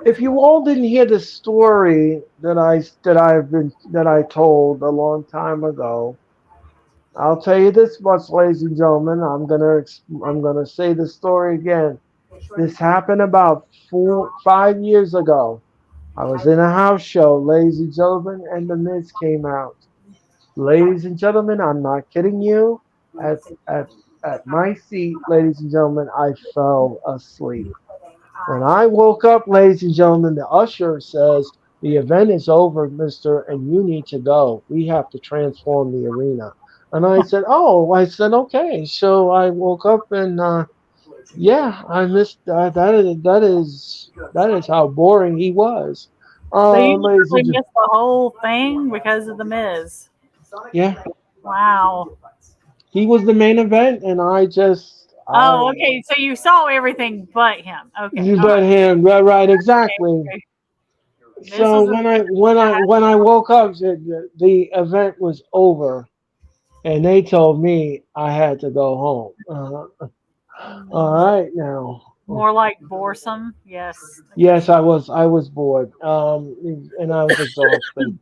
If you all didn't hear the story that I told a long time ago, I'll tell you this much, ladies and gentlemen. I'm gonna say the story again. This happened about 5 years ago. I was in a house show, ladies and gentlemen, and the Miz came out. Ladies and gentlemen, I'm not kidding you. At my seat, ladies and gentlemen, I fell asleep. When I woke up, ladies and gentlemen, the usher says, "The event is over, mister, and you need to go. We have to transform the arena." And I said, "Oh," I said, "Okay." So I woke up and yeah, I missed that is how boring he was. so you Ladies literally and missed the whole thing because of the Miz. yeah, Wow. he was the main event, and Oh, okay. So you saw everything but him. Okay. you All bet right. him right, Okay. exactly. Okay. Miz So was a when I woke up, the event was over, and they told me I had to go home. All right now. more like boresome. Yes. Yes, I was bored. And I was exhausted,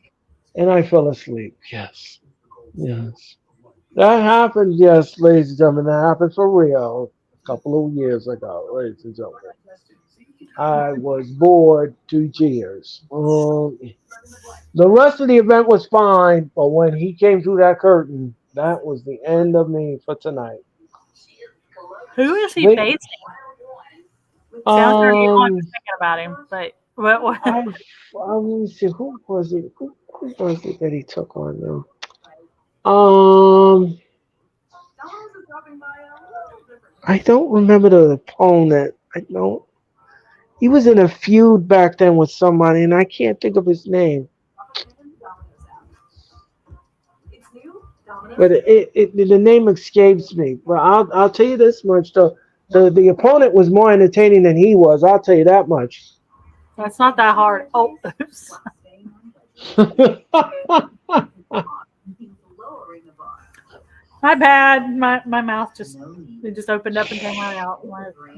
and I fell asleep. Yes, yes. That happened. Yes, ladies and gentlemen, that happened for real a couple of years ago, ladies and gentlemen. I was bored to tears. The rest of the event was fine, but when he came through that curtain, that was the end of me for tonight. Who is he They, facing? Sounds dirty. I'm um, just thinking about him. But what? let me see, who was it? Who was it that he took on them? Um, I don't remember the opponent. I don't. He was in a feud back then with somebody, and I can't think of his name. But the name escapes me. But I'll tell you this much though. The opponent was more entertaining than he was. I'll tell you that much. That's not that hard. Oh, oops. My bad. My mouth just opened up and came right out.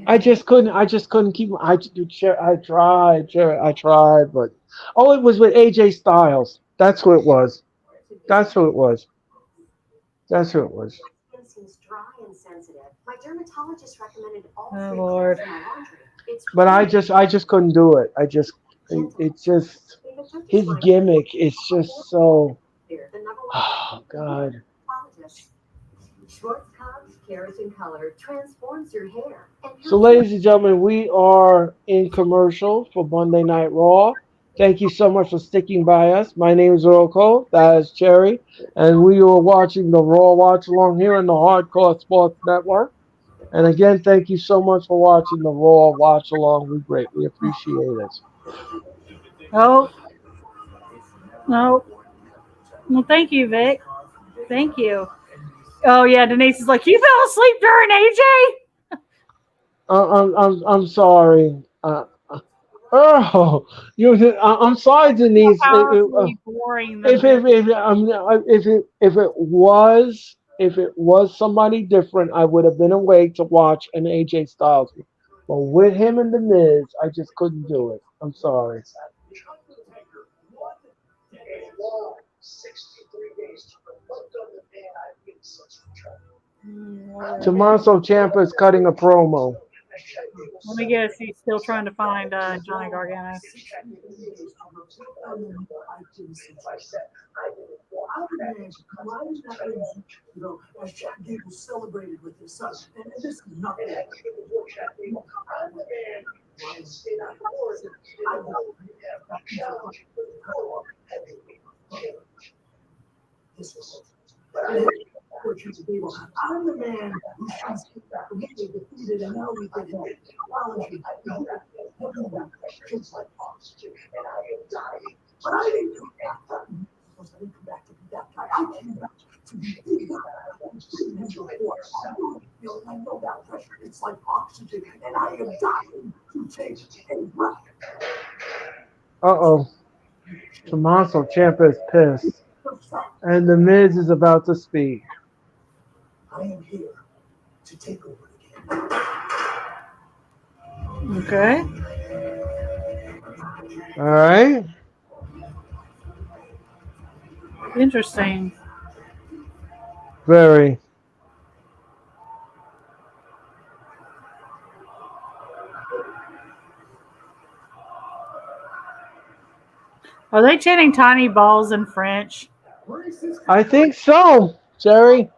I just couldn't keep. I tried, but it was with AJ Styles. That's who it was. That's who it was. That's who it was. Seems dry and sensitive. My dermatologist recommended all Oh three Lord. colors in my laundry. It's But I just couldn't do it. It's just his gimmick is just so. clear. The number one Oh God. dermatologist. Schwarzkopf's Keratin Color transforms your hair. And So, ladies and gentlemen, we are in commercial for Monday Night Raw. Thank you so much for sticking by us. My name is Earl Cole. That is Cherry. And we are watching the Raw Watch Along here on the Hardcore Sports Network. And again, thank you so much for watching the Raw Watch Along. We greatly appreciate it. Oh, no. Well, thank you, Vic. Thank you. Oh, yeah, Denise is like, you fell asleep during AJ? I'm sorry. Earl, I'm sorry, Denise. Powerfully boring the If it was somebody different, I would have been awake to watch an AJ Styles. But with him and the Miz, I just couldn't do it. I'm sorry. Tommaso Ciampa is cutting a promo. Let me guess, he's still trying to find Johnny Gargano. As Jack Gable celebrated with his son, and this is nothing. I'm the man who shoots completely defeated and now we can help. But I didn't come back. I didn't come back to be that guy. I came back to be the guy. I know that pressure. It's like oxygen, and I am dying to take a breath. Uh-oh. Tommaso Ciampa is pissed. And the Miz is about to speak. I am here to take over again. Okay. All right. Interesting. Very. Are they chanting tiny balls in French? I think so, Jerry.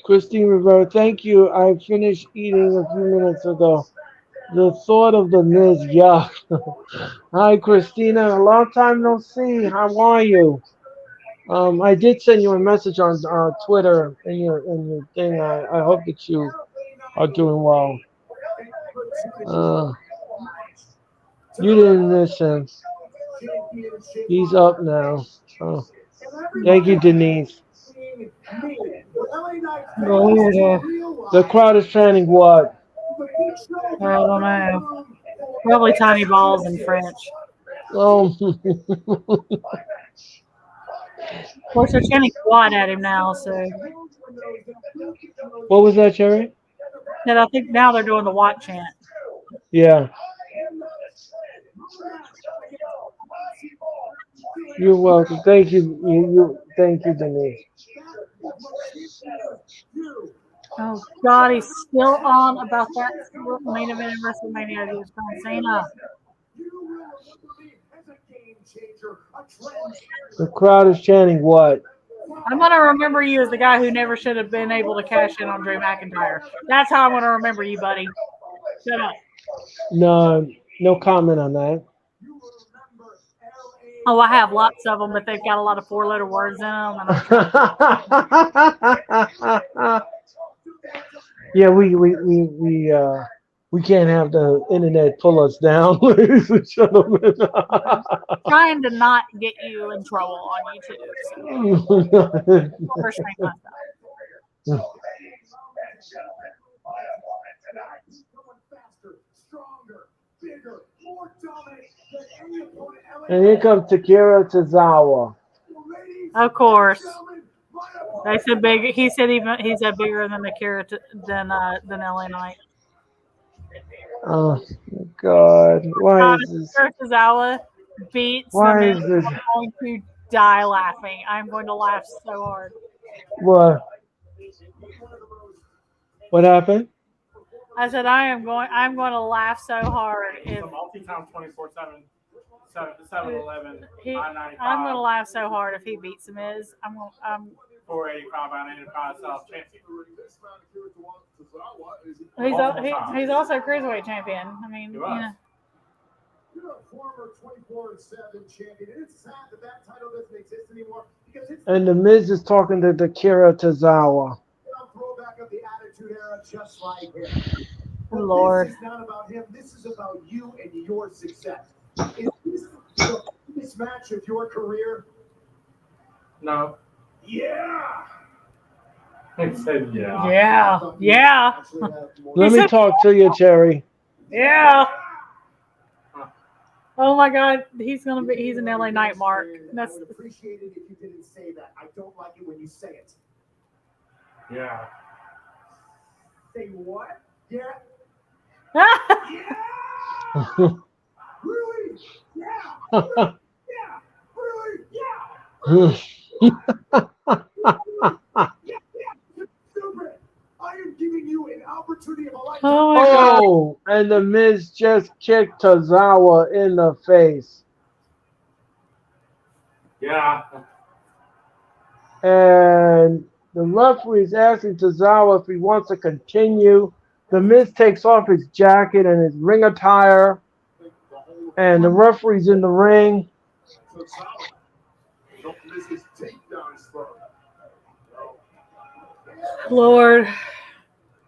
Christine Rivera, thank you. I finished eating a few minutes ago. The thought of the Miz, yuck. Hi, Christina. A long time no see. How are you? I did send you a message on Twitter in your thing. I hope that you are doing well. You didn't miss him. He's up now. Oh. Thank you, Denise. The crowd is chanting what? I don't know. Probably tiny balls in French. Oh. Of course, they're chanting quad at him now, so. What was that, Cherry? And I think now they're doing the what chant. Yeah. You're welcome. Thank you. Thank you, Denise. Oh God, he's still on about that main event in WrestleMania against John Cena. The crowd is chanting what? I'm gonna remember you as the guy who never should have been able to cash in on Drew McIntyre. That's how I'm gonna remember you, buddy. Shut up. No comment on that. Oh, I have lots of them, but they've got a lot of four-letter words in them. And Yeah, we can't have the internet pull us down, ladies and gentlemen. Trying to not get you in trouble on YouTube. So. Restrain myself. And here comes Takira Tozawa. Of course. They said big. He said he said bigger than Akira than LA Knight. Oh God! Why is this? Tozawa beats Why the is this? I'm going to die laughing. I'm going to laugh so hard. What? What happened? I said I'm going to laugh so hard if multi-time 24/7, 7-Eleven, I-95. I'm going to laugh so hard if he beats the Miz. I'm 485 on 85 South champion. He's also cruiserweight champion. I mean, former 24/7 champion. And it's sad that that title doesn't exist anymore because it's And the Miz is talking to Akira Tozawa. a throwback of the Attitude Era, just like him. Oh, But Lord. this is not about him. This is about you and your success. Is this the biggest match of your career? No. Yeah. I said yeah. Yeah. Yeah. Let me talk to you, Cherry. Yeah. Oh my God, he's an LA Knight, Mark. I That's would appreciate it if you didn't say that. I don't like it when you say it. Yeah. Say what? Yeah. Really? Yeah. Yeah. Really? Yeah. Stupid. I am giving you an opportunity of a lifetime. Oh my God. Oh, and the Miz just kicked Tozawa in the face. Yeah. And the referee is asking Tozawa if he wants to continue. The Miz takes off his jacket and his ring attire. And the referee's in the ring. Don't miss his takedown spur. Lord.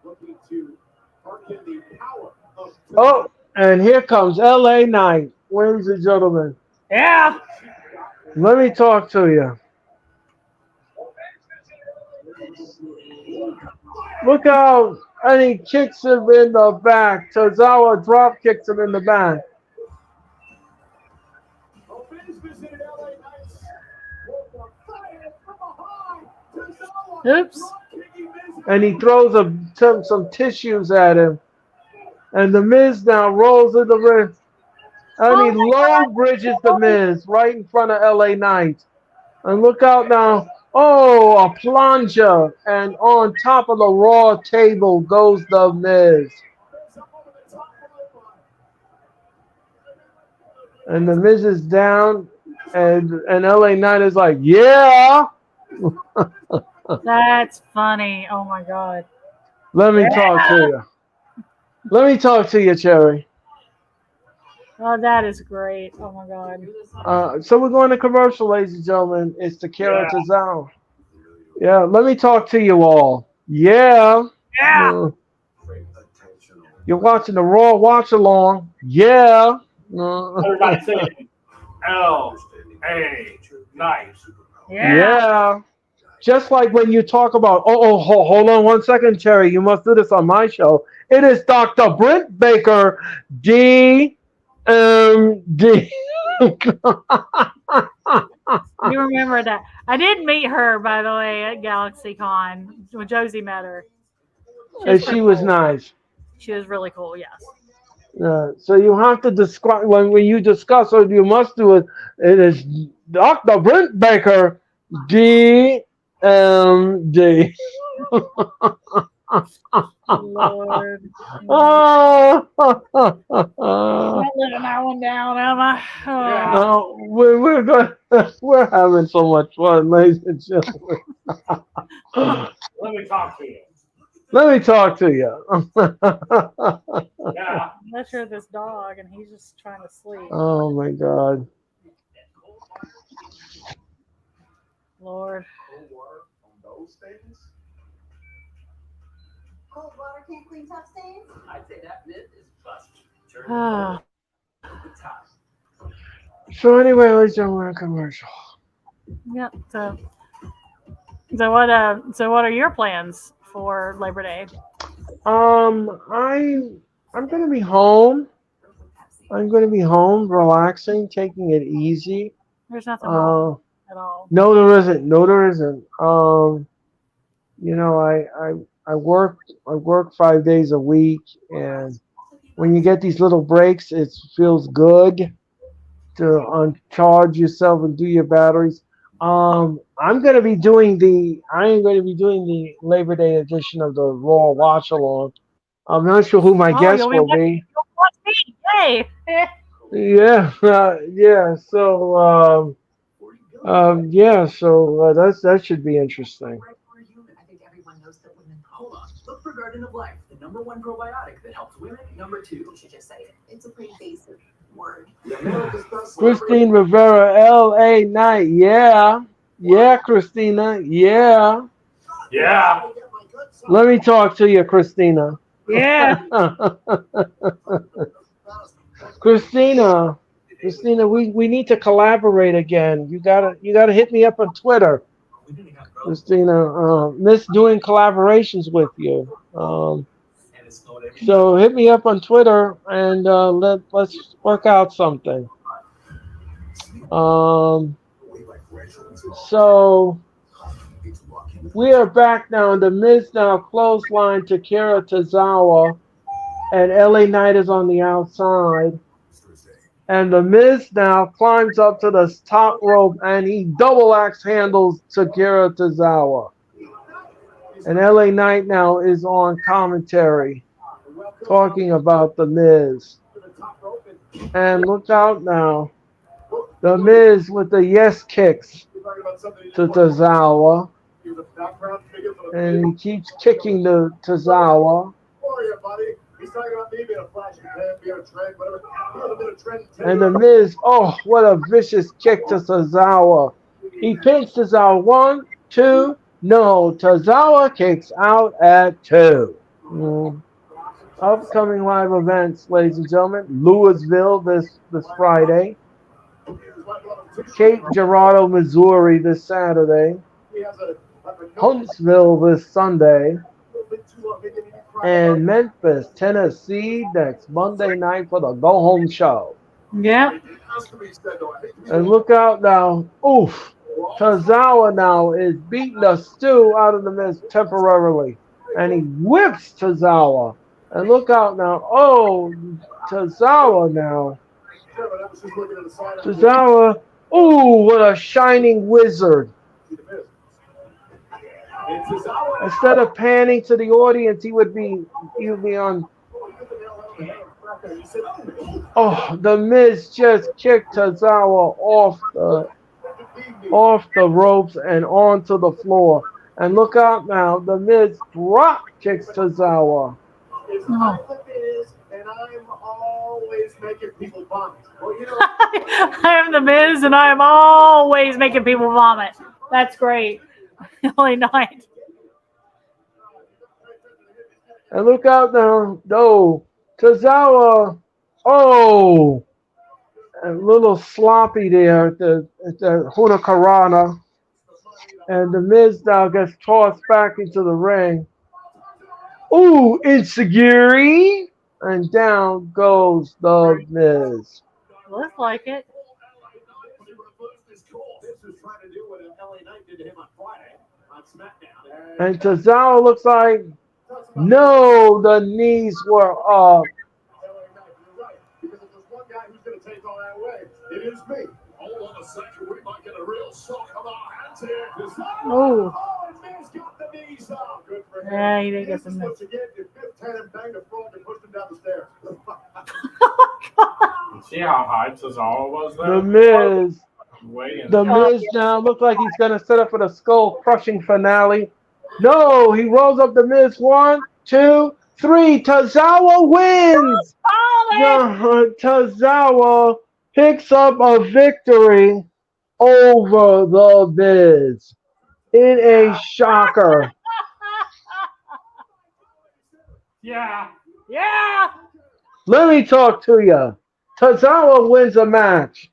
Looking to harken the power of Oh, and here comes LA Knight. Ladies and gentlemen, Yeah. let me talk to you. Look out. And he kicks him in the back. Tozawa drop kicks him in the back. fans visited LA Knights. Wolf fire from behind. Tozawa Oops. kicking Miz And he throws some tissues at him. And the Miz now rolls in the ring. And he low bridges the Miz right in front of LA Knight. And look out now. Oh, a plunger. And on top of the Raw table goes the Miz. And the Miz is down. And LA Knight is like, yeah. That's funny. Oh my God. Let me talk to you. Let me talk to you, Cherry. Oh, that is great. Oh my God. So we're going to commercial, ladies and gentlemen. It's the Kara Tozawa. Yeah, let me talk to you all. Yeah. Yeah. You're watching the Raw watch along. Yeah. Everybody saying L.A. Knight. Yeah. Just like when you talk about, hold on 1 second, Cherry. You must do this on my show. It is Dr. Britt Baker, D. D. You remember that? I did meet her, by the way, at GalaxyCon when Josie met her. And she was nice. She was really cool. Yes. So you have to describe when you discuss what you must do it. It is Dr. Brent Baker, D. D. Lord. Oh, Not living that one down, am I? Oh. no, we're having so much fun, ladies and gentlemen. Let me talk to you. Let me talk to you. Yeah. Let's hear this dog, and he's just trying to sleep. Oh my God. Lord. those things. Cold water can't clean tough stains? I'd say that myth is busted. Ah. So anyway, ladies and gentlemen, commercial. Yep. So what are your plans for Labor Day? I'm gonna be home. I'm gonna be home, relaxing, taking it easy. There's nothing wrong at all. No, there isn't. No, there isn't. You know, I work 5 days a week, and when you get these little breaks, it feels good to uncharge yourself and do your batteries. I'm going to be doing the Labor Day edition of the Raw Watch Along. I'm not sure who my guest will be. Hey. Yeah, yeah. So, that should be interesting. I think everyone knows that women. Hold on. Look for Garden of Life, the #1 probiotic that helps women. #2. You should just say it. It's a pretty basic word. Yeah. Christine Rivera, LA Knight. Yeah. Yeah, Christina. Yeah. Yeah. Let me talk to you, Christina. Yeah. Christina. Christina, we need to collaborate again. You gotta hit me up on Twitter. Christina, miss doing collaborations with you. So hit me up on Twitter and let's work out something. Um, so we are back now. The Miz now clothesline to Kira Tozawa, and LA Knight is on the outside. And the Miz now climbs up to the top rope and he double axe handles Akira Tozawa. And LA Knight now is on commentary talking about the Miz. And look out now. The Miz with the yes kicks to Tozawa. And he keeps kicking the Tozawa. And the Miz, oh, what a vicious kick to Tozawa. He pins Tozawa. 1, 2, no. Tozawa kicks out at 2. Upcoming live events, ladies and gentlemen. Louisville this Friday. Cape Girardeau, Missouri this Saturday. Huntsville this Sunday. And Memphis, Tennessee next Monday night for the Go Home Show. Yeah. And look out now. Oof. Tozawa now is beating the stew out of the Miz temporarily. And he whips Tozawa. And look out now. Oh, Tozawa now. Tozawa. Ooh, what a shining wizard. Instead of panning to the audience, he would be on. Oh, the Miz just kicked Tozawa off the ropes and onto the floor. And look out now, the Miz drop kicks Tozawa. And I'm always making people vomit. I am the Miz, and I am always making people vomit. That's great. LA Knight. And look out now. No. Tozawa. Oh. A little sloppy there at the Huracarana. And the Miz now gets tossed back into the ring. Ooh, insecurity. And down goes the Miz. Looks like it. And Tozawa looks like, no, the knees were up. Because if there's one guy who's going to take all that away, it is me. Hold on a second, we might get a real shock of our hands here. Oh. Man's got the knees up. Good for him. Yeah, he did get some. What you get, you fifth and banged a frog and pushed him down the stairs. See how high Tozawa was there? The Miz. The Miz now looks like he's going to set up for the skull crushing finale. No, he rolls up the Miz. 1, 2, 3. Tozawa wins. Tozawa picks up a victory over the Miz in a shocker. Yeah. Yeah. Let me talk to you. Tozawa wins a match.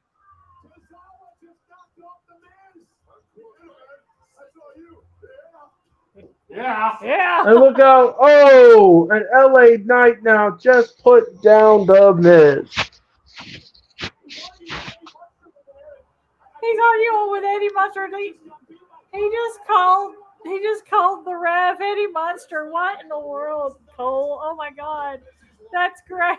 Yeah. Yeah. And look out. Oh, and LA Knight now just put down the Miz. He's arguing with Eddie Monster. He just called the ref Eddie Monster. What in the world, Cole? Oh my God, that's great.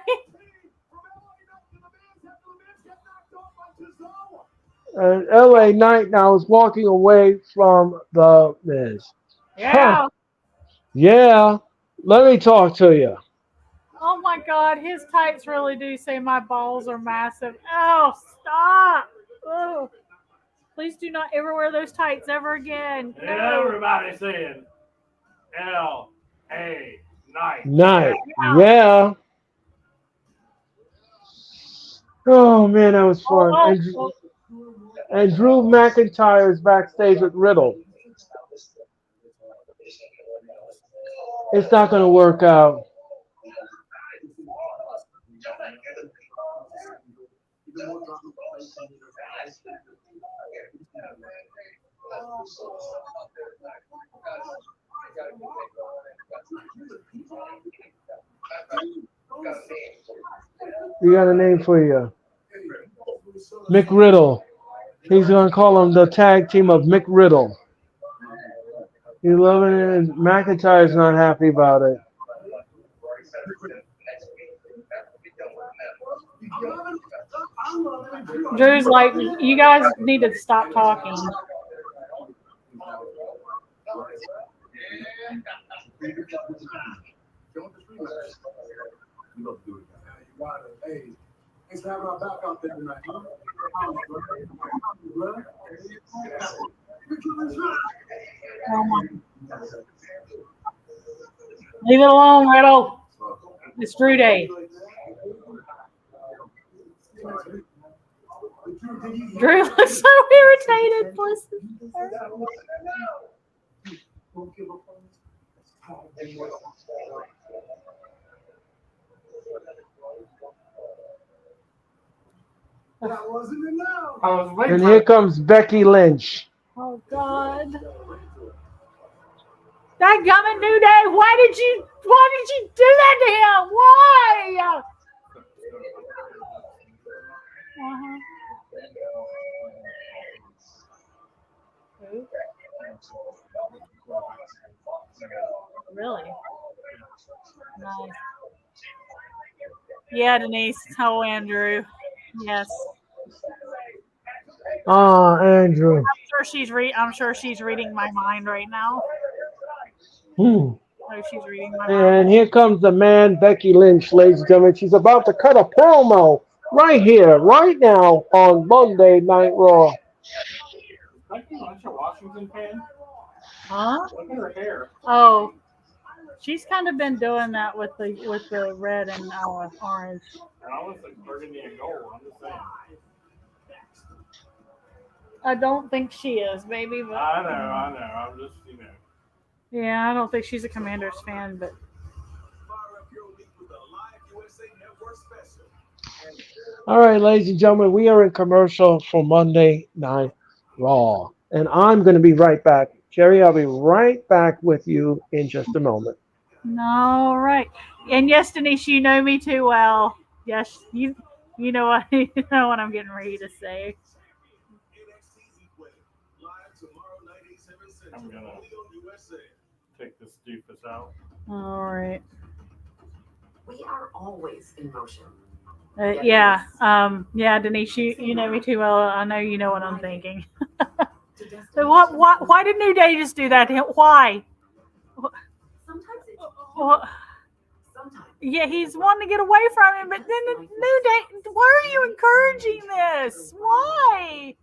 And LA Knight now is walking away from the Miz. Yeah. Huh. Yeah. Let me talk to you. Oh my God, his tights really do say my balls are massive. Oh, stop. Oh. Please do not ever wear those tights ever again. And everybody's saying L.A. Knight. Knight. Yeah. Oh man, that was Oh, fun. oh, And oh. Drew McIntyre is backstage with Riddle. It's not going to work out. We got a name for you, McRiddle. He's going to call him the tag team of McRiddle. He's loving it, and McIntyre's not happy about it. Drew's like, you guys need to stop talking. Hey, thanks for having our back out there tonight. Leave it alone, Riddle. It's Drew Day. Drew looks so irritated. Listen. That wasn't enough. I was waiting And for here comes Becky Lynch. Oh God. That gumming New Day. Why did you do that to him? Why? Uh-huh. Who? Really? Nice. Yeah, Denise. Oh, Andrew. Yes. Ah, Andrew. I'm sure she's reading my mind right now. Hmm. Oh, she's reading my mind. And here comes the man, Becky Lynch, ladies and gentlemen. She's about to cut a promo right here, right now on Monday Night Raw. Becky Lynch a Washington fan? Huh? Look at her hair. Oh, she's kind of been doing that with the red and orange. And I was like burgundy and gold. I'm just saying. I don't think she is, baby. But I know. I'm just, yeah, I don't think she's a Commanders fan, but. All right, ladies and gentlemen, we are in commercial for Monday Night Raw. And I'm going to be right back. Jerry, I'll be right back with you in just a moment. All right. And yes, Denise, you know me too well. Yes, you know what you know what I'm getting ready to say. I'm gonna take this doofus out. All right. We are always in motion. Yeah. Yeah, Denise, you know me too well. I know you know what I'm thinking. So why did New Day just do that to him? Why? Sometimes it's Well, sometimes. yeah, he's wanting to get away from him, but then the New Day. Why are you encouraging this? Why?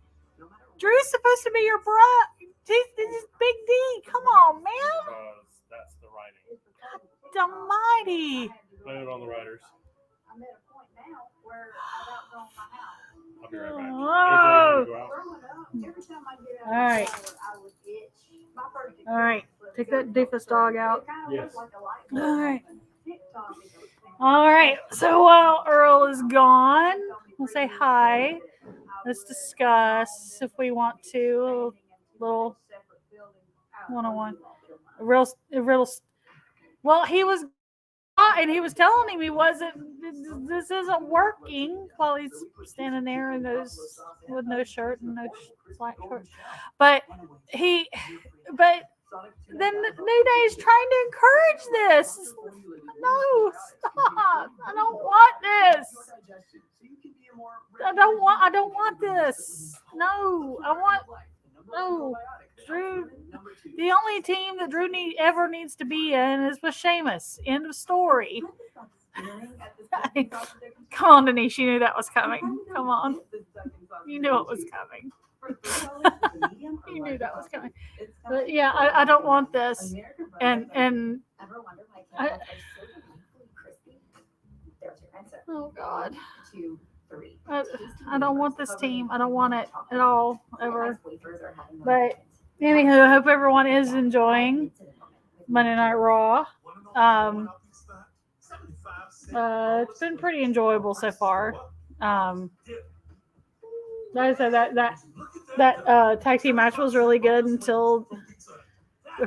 Drew's supposed to be your brother. This is Big D. Come on, man. Because that's the writing. Almighty. Blame it on the writers. I'm at a point now where I've outgrown my house. I'll be right back. Oh. AJ, you go out. Growing up, every time I get out All right. of the shower, I would itch. My first All right. Take that doofus dog out. It kind of Yes. looked like a light All right. TikTok. All right. So while Earl is gone, we'll say hi. Let's discuss if we want to a little one-on-one. Well, he was, and he was telling him he wasn't. This isn't working while he's standing there in those with no shirt and no black shorts. But then the New Day is trying to encourage this. No, stop! I don't want this. I don't want this. No, no. Drew. The only team that Drew ever needs to be in is with Sheamus. End of story. Come on, Denise. You knew that was coming. Come on. You knew it was coming. You knew that was coming. But yeah, I don't want this. And oh God. I don't want this team. I don't want it at all ever. But anywho, I hope everyone is enjoying Monday Night Raw. It's been pretty enjoyable so far. Like I said, that tag team match was really good until the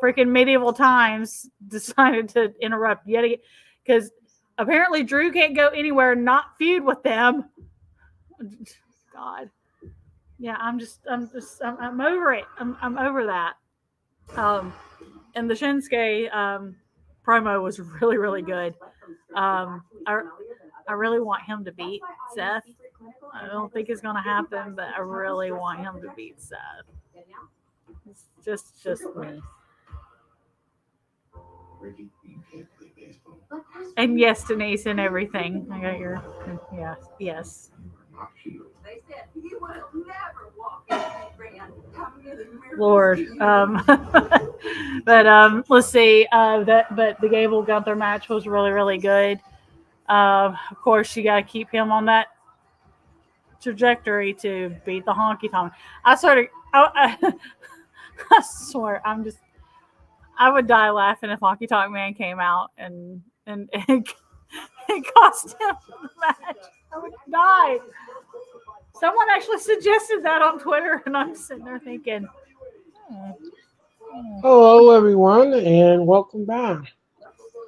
freaking medieval times decided to interrupt yet again, because apparently Drew can't go anywhere not feud with them. God, yeah, I'm over it. I'm over that. And the Shinsuke promo was really, really good. I really want him to beat Seth. I don't think it's going to happen, but I really want him to beat Seth. It's just me. And yes, Denise, and everything. I got your yes. They said you will never walk in that brand. Come near the mirror. Lord. But let's see. But the Gable Gunther match was really, really good. Of course, you got to keep him on that trajectory to beat the Honky Tonk. I swear, I would die laughing if Honky Tonk Man came out and it cost him the match. I would die. Someone actually suggested that on Twitter, and I'm sitting there thinking, Hello, everyone, and welcome back.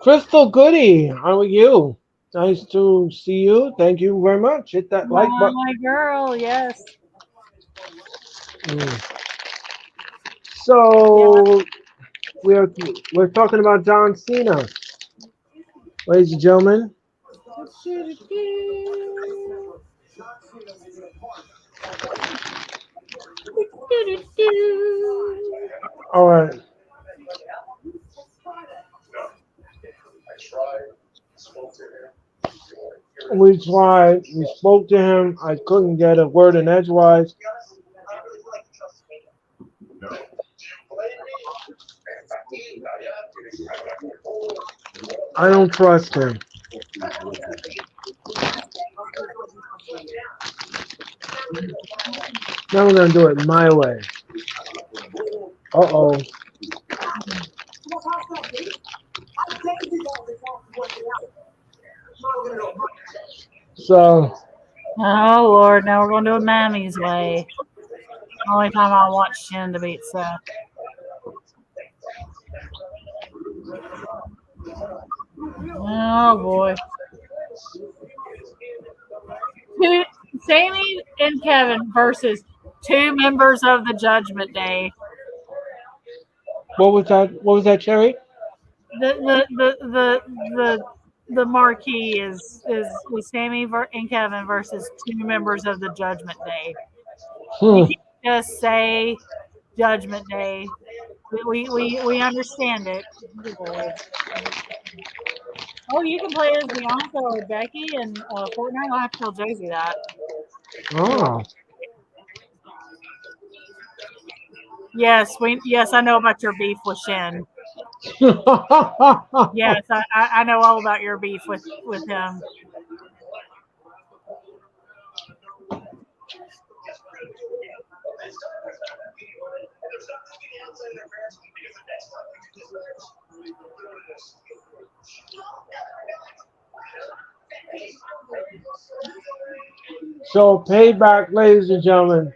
Crystal Goody, how are you? Nice to see you. Thank you very much. Hit that like button. my girl, yes. So we're talking about John Cena, ladies and gentlemen. All right. We tried. We spoke to him. I couldn't get a word in edgewise. I don't trust him. Now we're gonna do it my way. Uh-oh. So. Oh Lord, now we're going to do it Mammy's way. Only time I watch Shin to beat Seth. Oh boy. Sammy and Kevin versus two members of the Judgment Day. What was that? What was that, Cherry? The marquee is Sammy and Kevin versus two members of the Judgment Day. You can't just say Judgment Day. We understand it. Oh, you can play as Bianca or Becky and Fortnite. I'll have to tell Josie that. Oh. Yes, I know about your beef with Shin. Yes, I know all about your beef with him. So payback, ladies and gentlemen.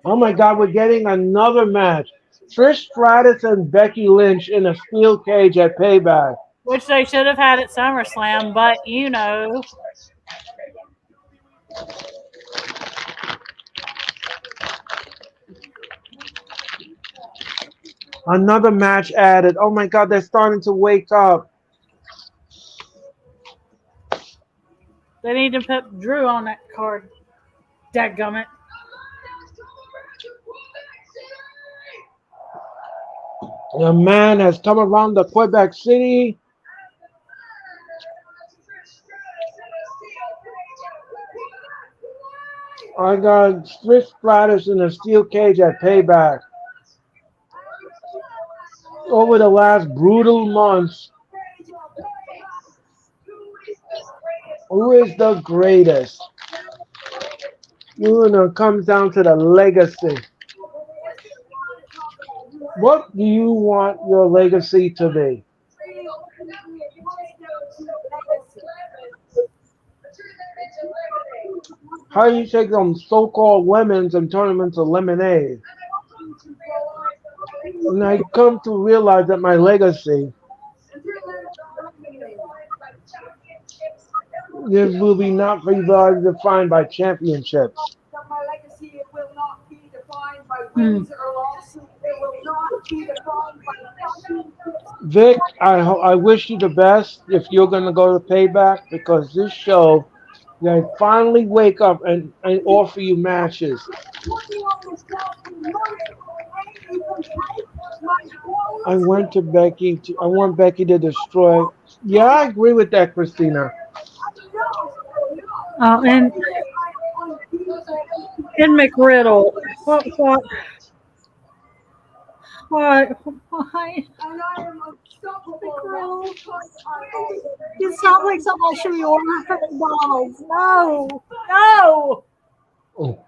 Oh my God, we're getting another match. Trish Stratus and Becky Lynch in a steel cage at Payback. Which they should have had at SummerSlam, but you know. Another match added. Oh my God, they're starting to wake up. They need to put Drew on that card. Dadgummit. The man has come around the Quebec City. I got Trish Stratus in a steel cage at Payback. Over the last brutal months, who is the greatest? When it comes down to the legacy, what do you want your legacy to be? How do you take them so-called lemons and turn them into lemonade? And I come to realize that my legacy this will be not be defined by championships. My legacy will not be defined by Hmm. wins or losses. It will not be defined by Vic, I wish you the best if you're going to go to Payback because this show, they finally wake up and offer you matches. I want Becky to destroy. Yeah, I agree with that, Christina. And McRiddle. What? Why? And I am unstoppable. You sound like somebody should be ordering from McDonald's. No. No. Oh.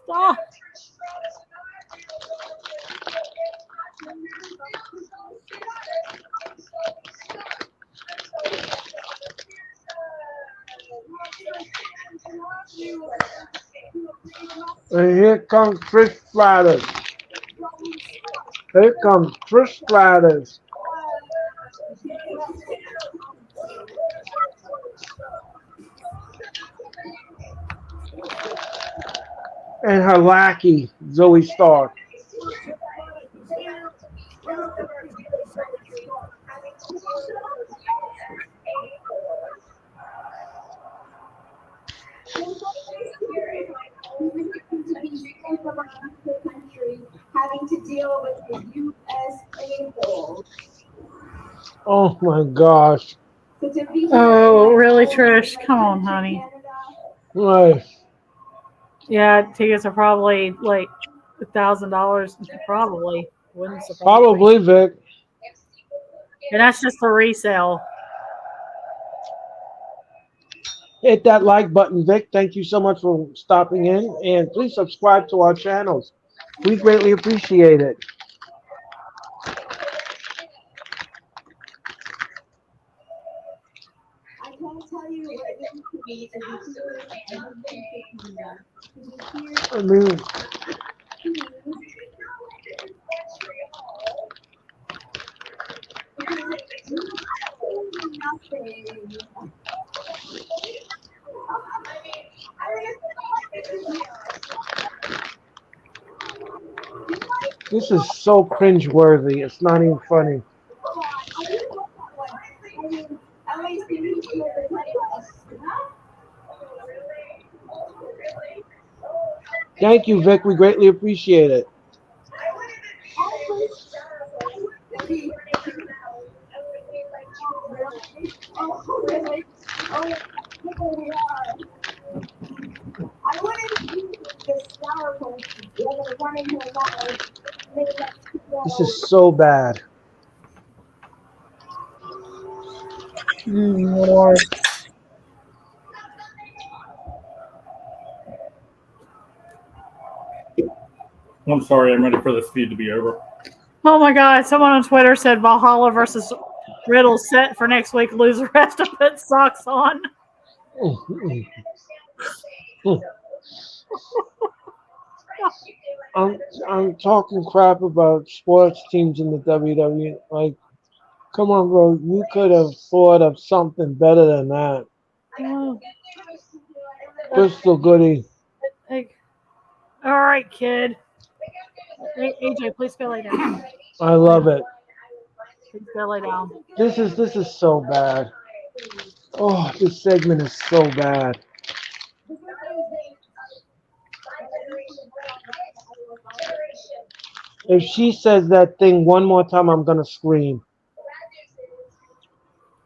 Stop. And here comes Trish Stratus. Here comes Trish Stratus. And her lackey, Zoe Stark. Having to deal with the USA hold. Oh my gosh. Oh, really, Trish? Come on, honey. Right. Yeah, tickets are probably like $1,000. Probably. Wouldn't surprise me. Probably, Vic. And that's just the resale. Hit that like button, Vic. Thank you so much for stopping in. And please subscribe to our channels. We greatly appreciate it. I can't tell you what it means to me I mean, this is so cringeworthy. It's not even funny. Thank you, Vic. We greatly appreciate it. This is so bad. Lord. I'm sorry, I'm ready for this feud to be over. Oh my God! Someone on Twitter said Valhalla versus Riddle set for next week. Loser has to put socks on. I'm talking crap about sports teams in the WWE. Like, come on, bro. You could have thought of something better than that. Crystal Goody. Like, all right, kid. Hey, AJ, please go lay down. I love it. Please go lay down. This is so bad. Oh, this segment is so bad. If she says that thing one more time, I'm gonna scream.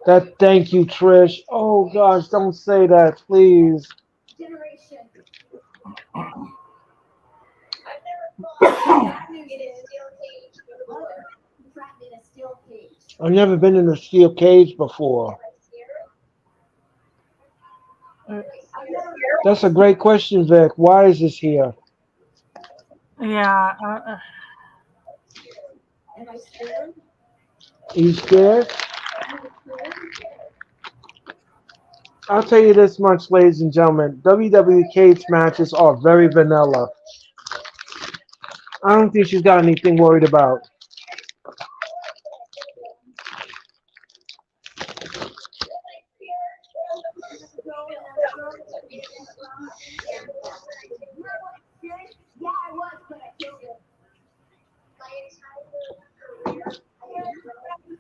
That thank you, Trish. Oh gosh, don't say that, please. I've never been in a steel cage before. That's a great question, Vic. Why is this here? Yeah. Am I scared? You scared? I'll tell you this much, ladies and gentlemen. WWE cage matches are very vanilla. I don't think she's got anything worried about. Yeah, I was, but I killed him.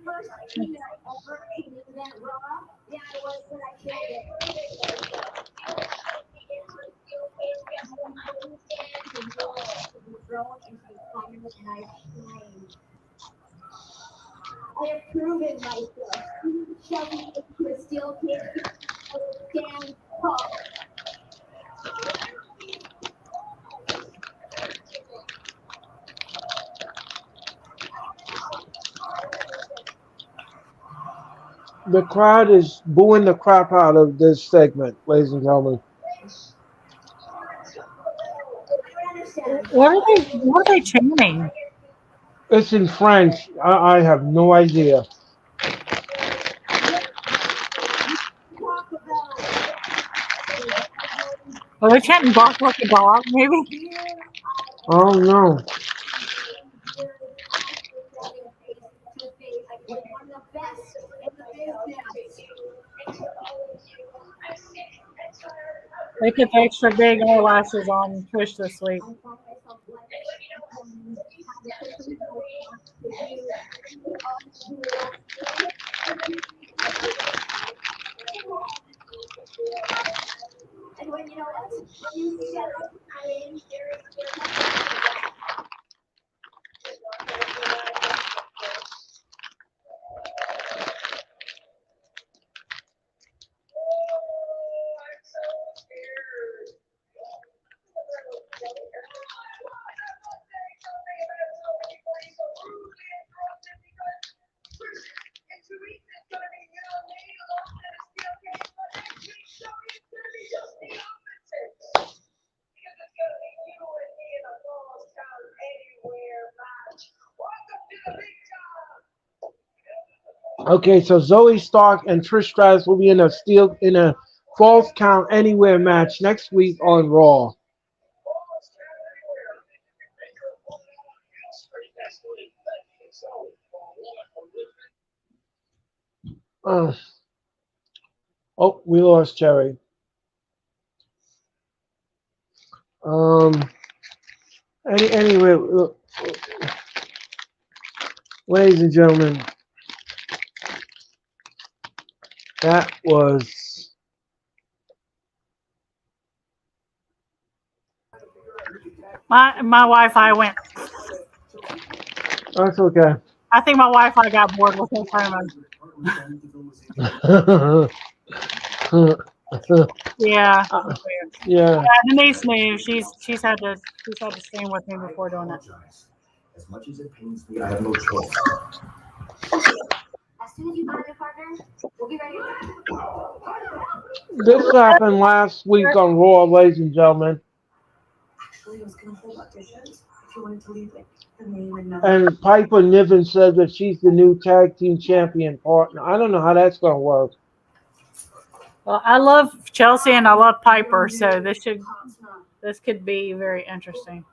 First team ever in that Raw. Yeah, I was, but I killed him. Thrown into the fire with knife flame. I have proven myself. Shoving into a steel cage. Stand tall. The crowd is booing the crap out of this segment, ladies and gentlemen. What are they chanting? It's in French. I have no idea. Are they chanting "bark like a dog"? Maybe. Oh no. They put the extra big eyelashes on Trish this week. And when you know what? You said Okay, so Zoe Stark and Trish Stratus will be in a false count anywhere match next week on Raw. Oh, we lost Cherry. Anyway, look, ladies and gentlemen, that was My Wi-Fi went. that's okay. I think my Wi-Fi got bored with her promo. Yeah. Yeah. Denise knew. She's had to stand with me before doing it. As much as it pains me, I have no choice. as soon as you find your partner, we'll be ready. This happened last week on Raw, ladies and gentlemen. Actually, I was gonna hold auditions if you wanted to leave like the name and number. And Piper Niven said that she's the new tag team champion partner. I don't know how that's going to work. Well, I love Chelsea and I love Piper, so this could be very interesting.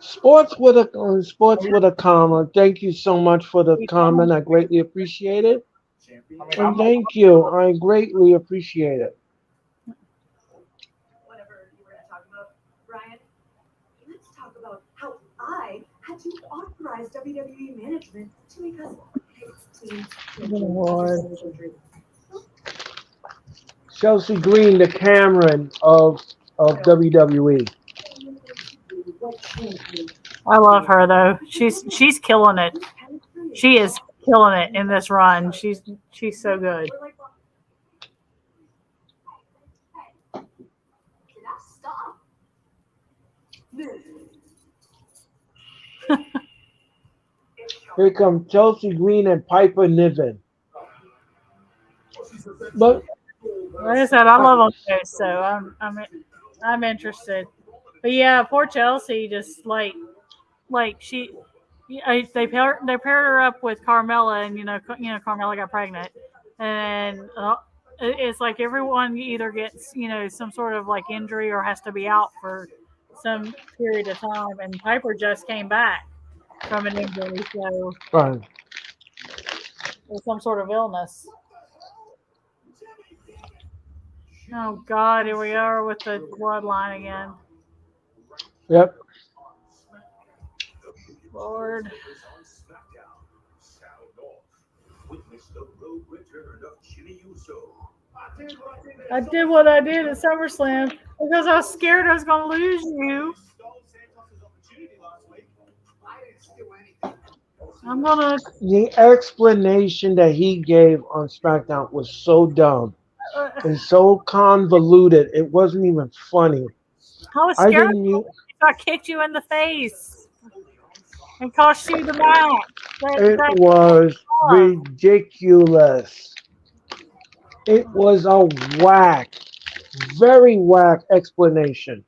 Sports with a comma. Thank you so much for the comment. I greatly appreciate it. And thank you. I greatly appreciate it. Whatever you were gonna talk about, Brian. Let's talk about how I had to authorize WWE management to make us team. Chelsea Green, the Cameron of WWE. I love her though. She's killing it. She is killing it in this run. She's so good. Did I stop? Here come Chelsea Green and Piper Niven. But Like I said, I love all those, so I'm interested. But yeah, poor Chelsea, just like she, they paired her up with Carmella, and Carmella got pregnant, and it's like everyone either gets some sort of like injury or has to be out for some period of time, and Piper just came back from an injury, so right. or some sort of illness. Oh God, here we are with the bloodline again. Yep. Lord. I did what I did at SummerSlam because I was scared I was going to lose you. I'm going to. The explanation that he gave on SmackDown was so dumb and so convoluted. It wasn't even funny. I was I scared didn't. if I kicked you in the face and cost you the match. It That was ridiculous. It was a whack, very whack explanation.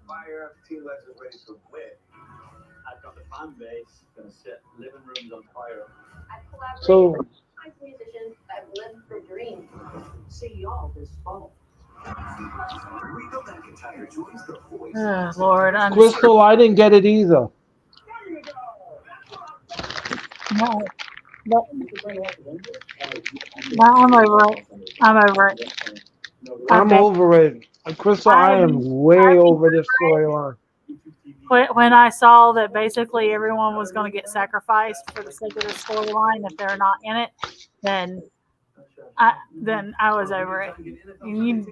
Fire up team legends ready to win. I've got the fan base gonna set living rooms on fire. So, musicians that live the dream. See y'all this fall. oh, Lord, I'm Crystal, I didn't get it either. no, I'm over it. I'm over it. I'm over it. Crystal, I am way over this storyline. When I saw that basically everyone was going to get sacrificed for the sake of the storyline, if they're not in it, then I was over it. You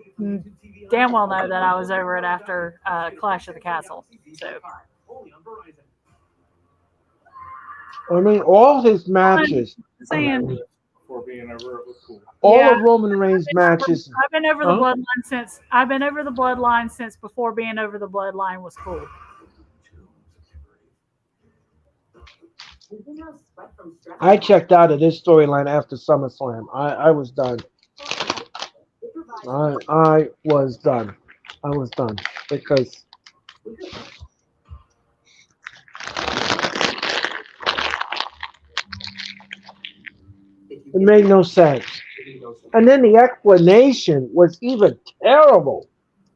damn well know that I was over it after Clash of the Castle. So I mean, all his matches, saying For being over, it was cool. all Yeah. of Roman Reigns' matches. I've been over the bloodline since before being over the bloodline was cool. I checked out of this storyline after SummerSlam. I was done. I was done. I was done because it made no sense. And then the explanation was even terrible.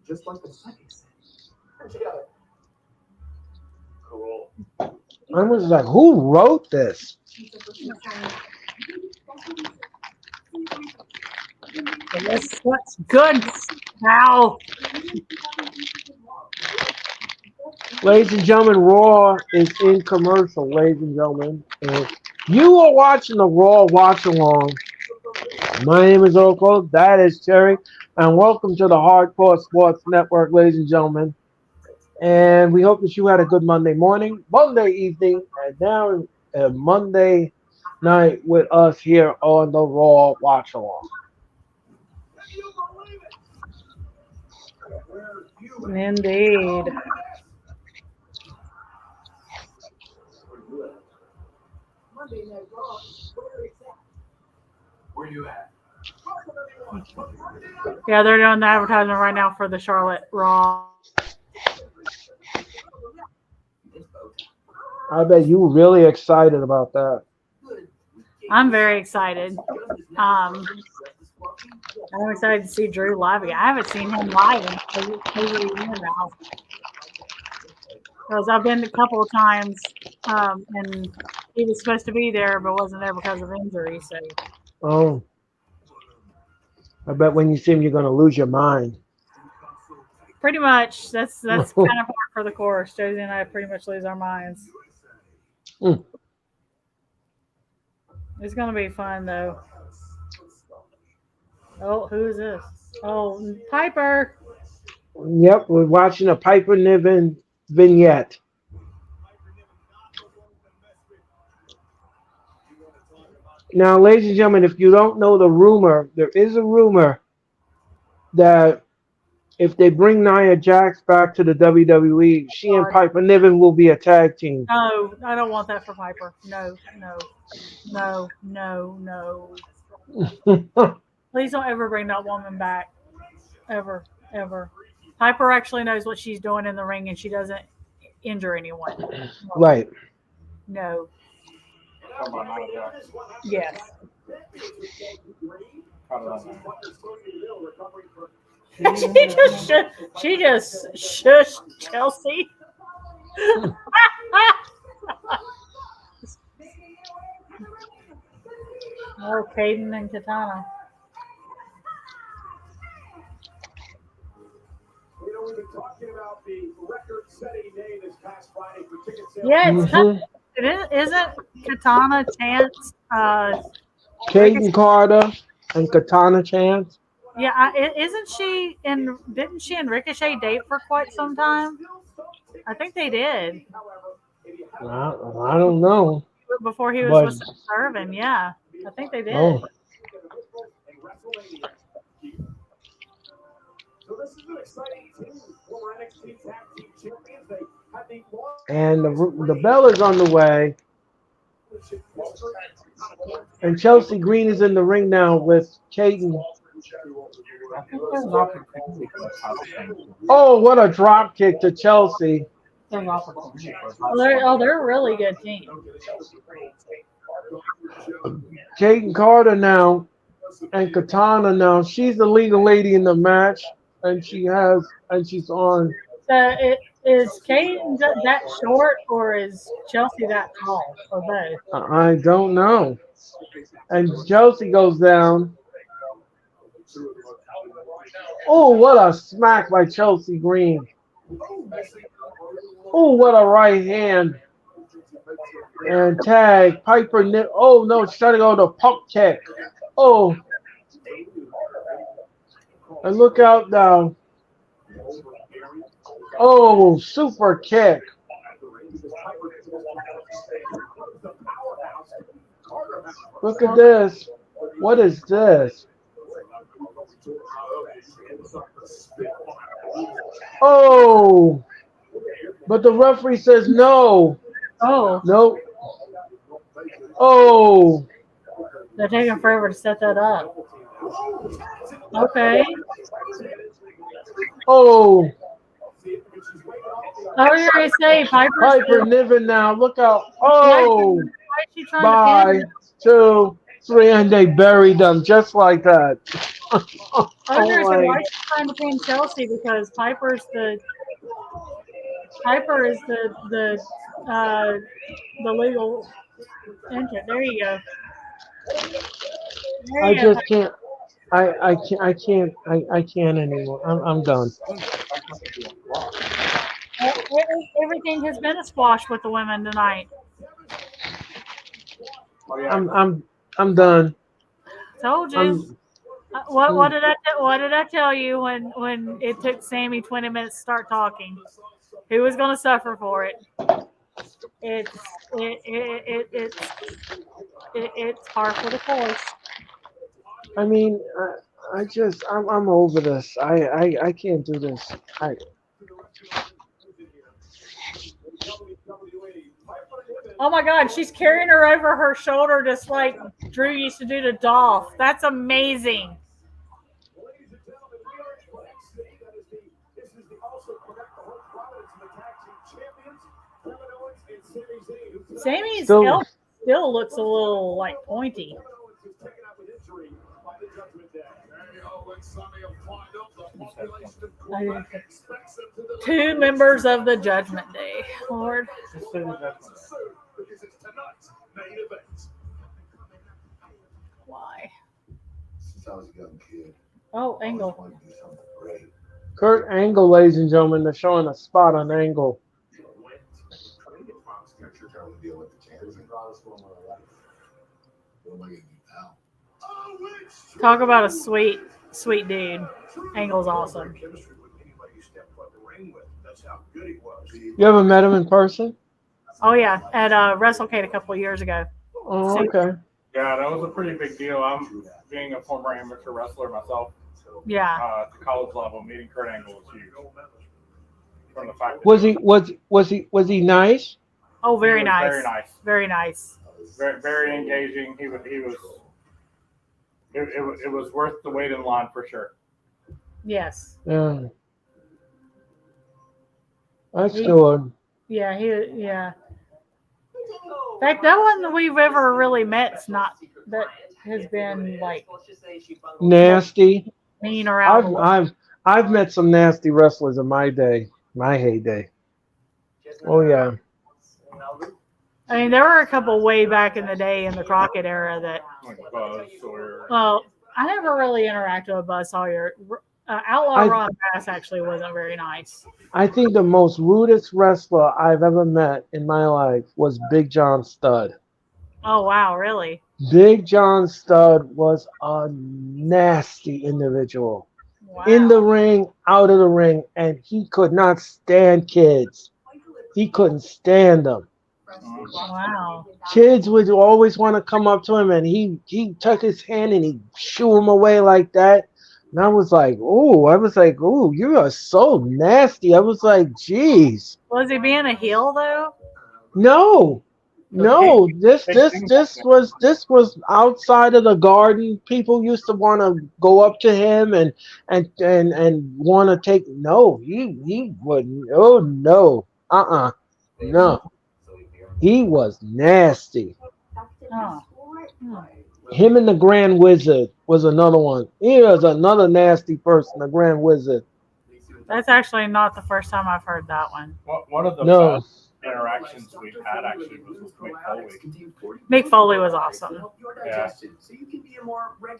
Just like the second set. Cool. I was like, who wrote this? What's good now? Ladies and gentlemen, Raw is in commercial, ladies and gentlemen. And you are watching the Raw Watch Along. My name is Earl. That is Terry. And welcome to the Hardcore Sports Network, ladies and gentlemen. And we hope that you had a good Monday morning, Monday evening, and now Monday night with us here on the Raw Watch Along. Indeed. Where you at? Yeah, they're doing the advertisement right now for the Charlotte Raw. I bet you were really excited about that. I'm very excited. I'm excited to see Drew live again. I haven't seen him live in over a year now. Because I've been a couple of times, and he was supposed to be there, but wasn't there because of injury. So. Oh. I bet when you see him, you're going to lose your mind. Pretty much. That's kind of part for the course. Josie and I pretty much lose our minds. Mm. It's going to be fun, though. Oh, who is this? Oh, Piper. Yep, we're watching a Piper Niven vignette. Now, ladies and gentlemen, if you don't know the rumor, there is a rumor that if they bring Nia Jax back to the WWE, she and Piper Niven will be a tag team. No, I don't want that for Piper. No, no, no, no, no. Please don't ever bring that woman back. Ever, ever. Piper actually knows what she's doing in the ring and she doesn't injure anyone. Right. No. Talking about Nia Jax. Yes. Probably not that. she just shushed Chelsea. Oh, Caden and Katana. We've been talking about the record-setting day this past Friday for ticket sales. Yeah, it's kind of, isn't Katana Chance Caden Carter and Katana Chance. Yeah, isn't she in? Didn't she and Ricochet date for quite some time? I think they did I don't know. before he was But- with Serving. Yeah, I think they did. Oh. So this is an exciting team. Former NXT Tag Team Champions. They had the And the bell is on the way. And Chelsea Green is in the ring now with Caden. I think there's an opportunity for a title change. Oh, what a drop kick to Chelsea. There's an opportunity for a title Oh, they're a really good team. Caden Carter now and Katana now. She's the legal lady in the match, and she's on. Is Caden that short or is Chelsea that tall or both? I don't know. And Chelsea goes down. Oh, what a smack by Chelsea Green. Oh, what a right hand. And tag. Piper. Oh, no, she's trying to go to pump kick. Oh. And look out now. Oh, super kick. Look at this. What is this? Oh. But the referee says no. Oh. Nope. Oh. They're taking forever to set that up. Okay. Oh. I was going to say Piper Niven now. Look out. Oh. Why is she trying Bye. to pin 2, 3, and they buried them just like that. I was going to say, why is she trying to pin Chelsea? Because Piper is the legal entrant. There you go. There I you go. just can't. I can't anymore. I'm done. Everything has been a squash with the women tonight. I'm done. Told you. What did I tell you when it took Sammy 20 minutes to start talking? Who was going to suffer for it? It's par for the course. I mean, I'm over this. I can't do this. Oh my God, she's carrying her over her shoulder just like Drew used to do to Dolph. That's amazing. Sammy's elbow still looks a little like pointy. Two members of the Judgment Day, Lord. Why? Since I was a young kid. Oh, Angle. Kurt Angle, ladies and gentlemen, they're showing a spot on Angle. Talk about a sweet dude. Angle's awesome. You ever met him in person? Oh yeah, at WrestleCade a couple of years ago. Oh, okay. Yeah, that was a pretty big deal. I'm being a former amateur wrestler myself. Yeah. At the college level, meeting Kurt Angle was huge. From the fact that Was he nice? Oh, very was nice. very nice. Very nice. Very engaging. He was. It was worth the wait in line for sure. Yes. Yeah. That's He- good. Yeah. Yeah. In fact, no one that we've ever really met's not that has been like Nasty. mean or out of the way. I've met some nasty wrestlers in my day, my heyday. Oh yeah. I mean, there were a couple way back in the day in the Crockett era that. Like Buzz or. Well, I never really interacted with Buzz Sawyer. Outlaw I- Ron Bass actually wasn't very nice. I think the most rudest wrestler I've ever met in my life was Big John Studd. Oh wow, really? Big John Studd was a nasty individual. Wow. In the ring, out of the ring, and he could not stand kids. He couldn't stand them. Wow. Kids would always want to come up to him, and he took his hand and he shoo him away like that. And I was like, "Oh, you are so nasty." I was like, "Geez, Was he being a heel though? no, no." This was outside of the garden. People used to want to go up to him and want to take. No, he wouldn't. Oh no, no. He was nasty. Oh. Him and the Grand Wizard was another one. He was another nasty person, the Grand Wizard. That's actually not the first time I've heard that one. One of the No. best interactions we've had actually was with Mick Foley. Mick Foley was awesome. Yeah.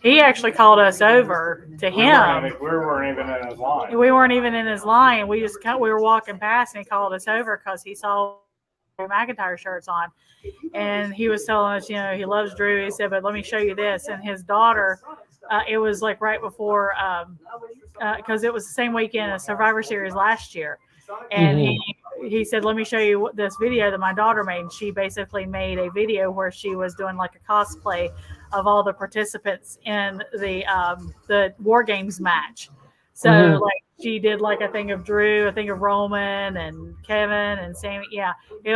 He actually called us over to We him. weren't even in his line. We weren't even in his line. We were walking past and he called us over because he saw McIntyre shirts on, and he was telling us, he loves Drew. He said, but let me show you this. And his daughter, it was like right before, because it was the same weekend as Survivor Series last year, and he said, let me show you this video that my daughter made. And she basically made a video where she was doing like a cosplay of all the participants in the War Games match. So like she did like a thing of Drew, a thing of Roman and Kevin and Sammy. Yeah, he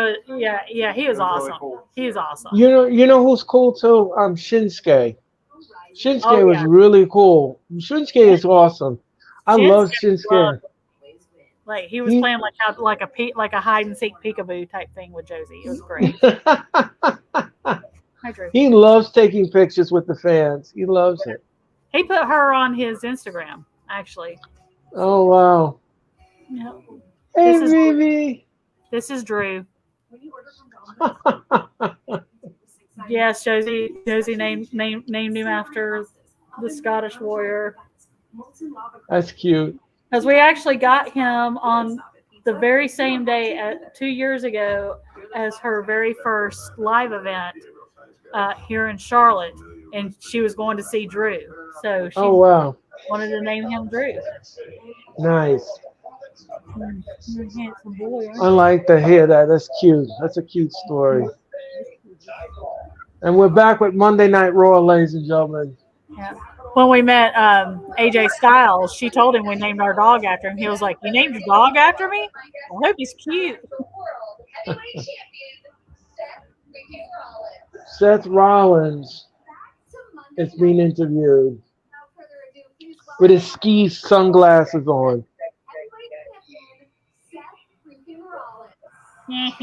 was awesome. Really cool. He was awesome. You know who's cool too? Shinsuke. Shinsuke was really cool. Shinsuke is awesome. I love Shinsuke. Like he was playing like a hide and seek peekaboo type thing with Josie. It was great. Hi, Drew. He loves taking pictures with the fans. He loves it. He put her on his Instagram, actually. Oh wow. Yeah. Hey, Vivi. This is Drew. Yes, Josie named him after the Scottish warrior. That's cute. Because we actually got him on the very same day 2 years ago as her very first live event here in Charlotte, and she was going to see Drew. So she wanted to name him Drew. Nice. You're a handsome boy. I like to hear that. That's cute. That's a cute story. And we're back with Monday Night Raw, ladies and gentlemen. Yeah. When we met AJ Styles, she told him we named our dog after him. He was like, "You named your dog after me? I hope he's cute." Seth Rollins is being interviewed with his ski sunglasses on. He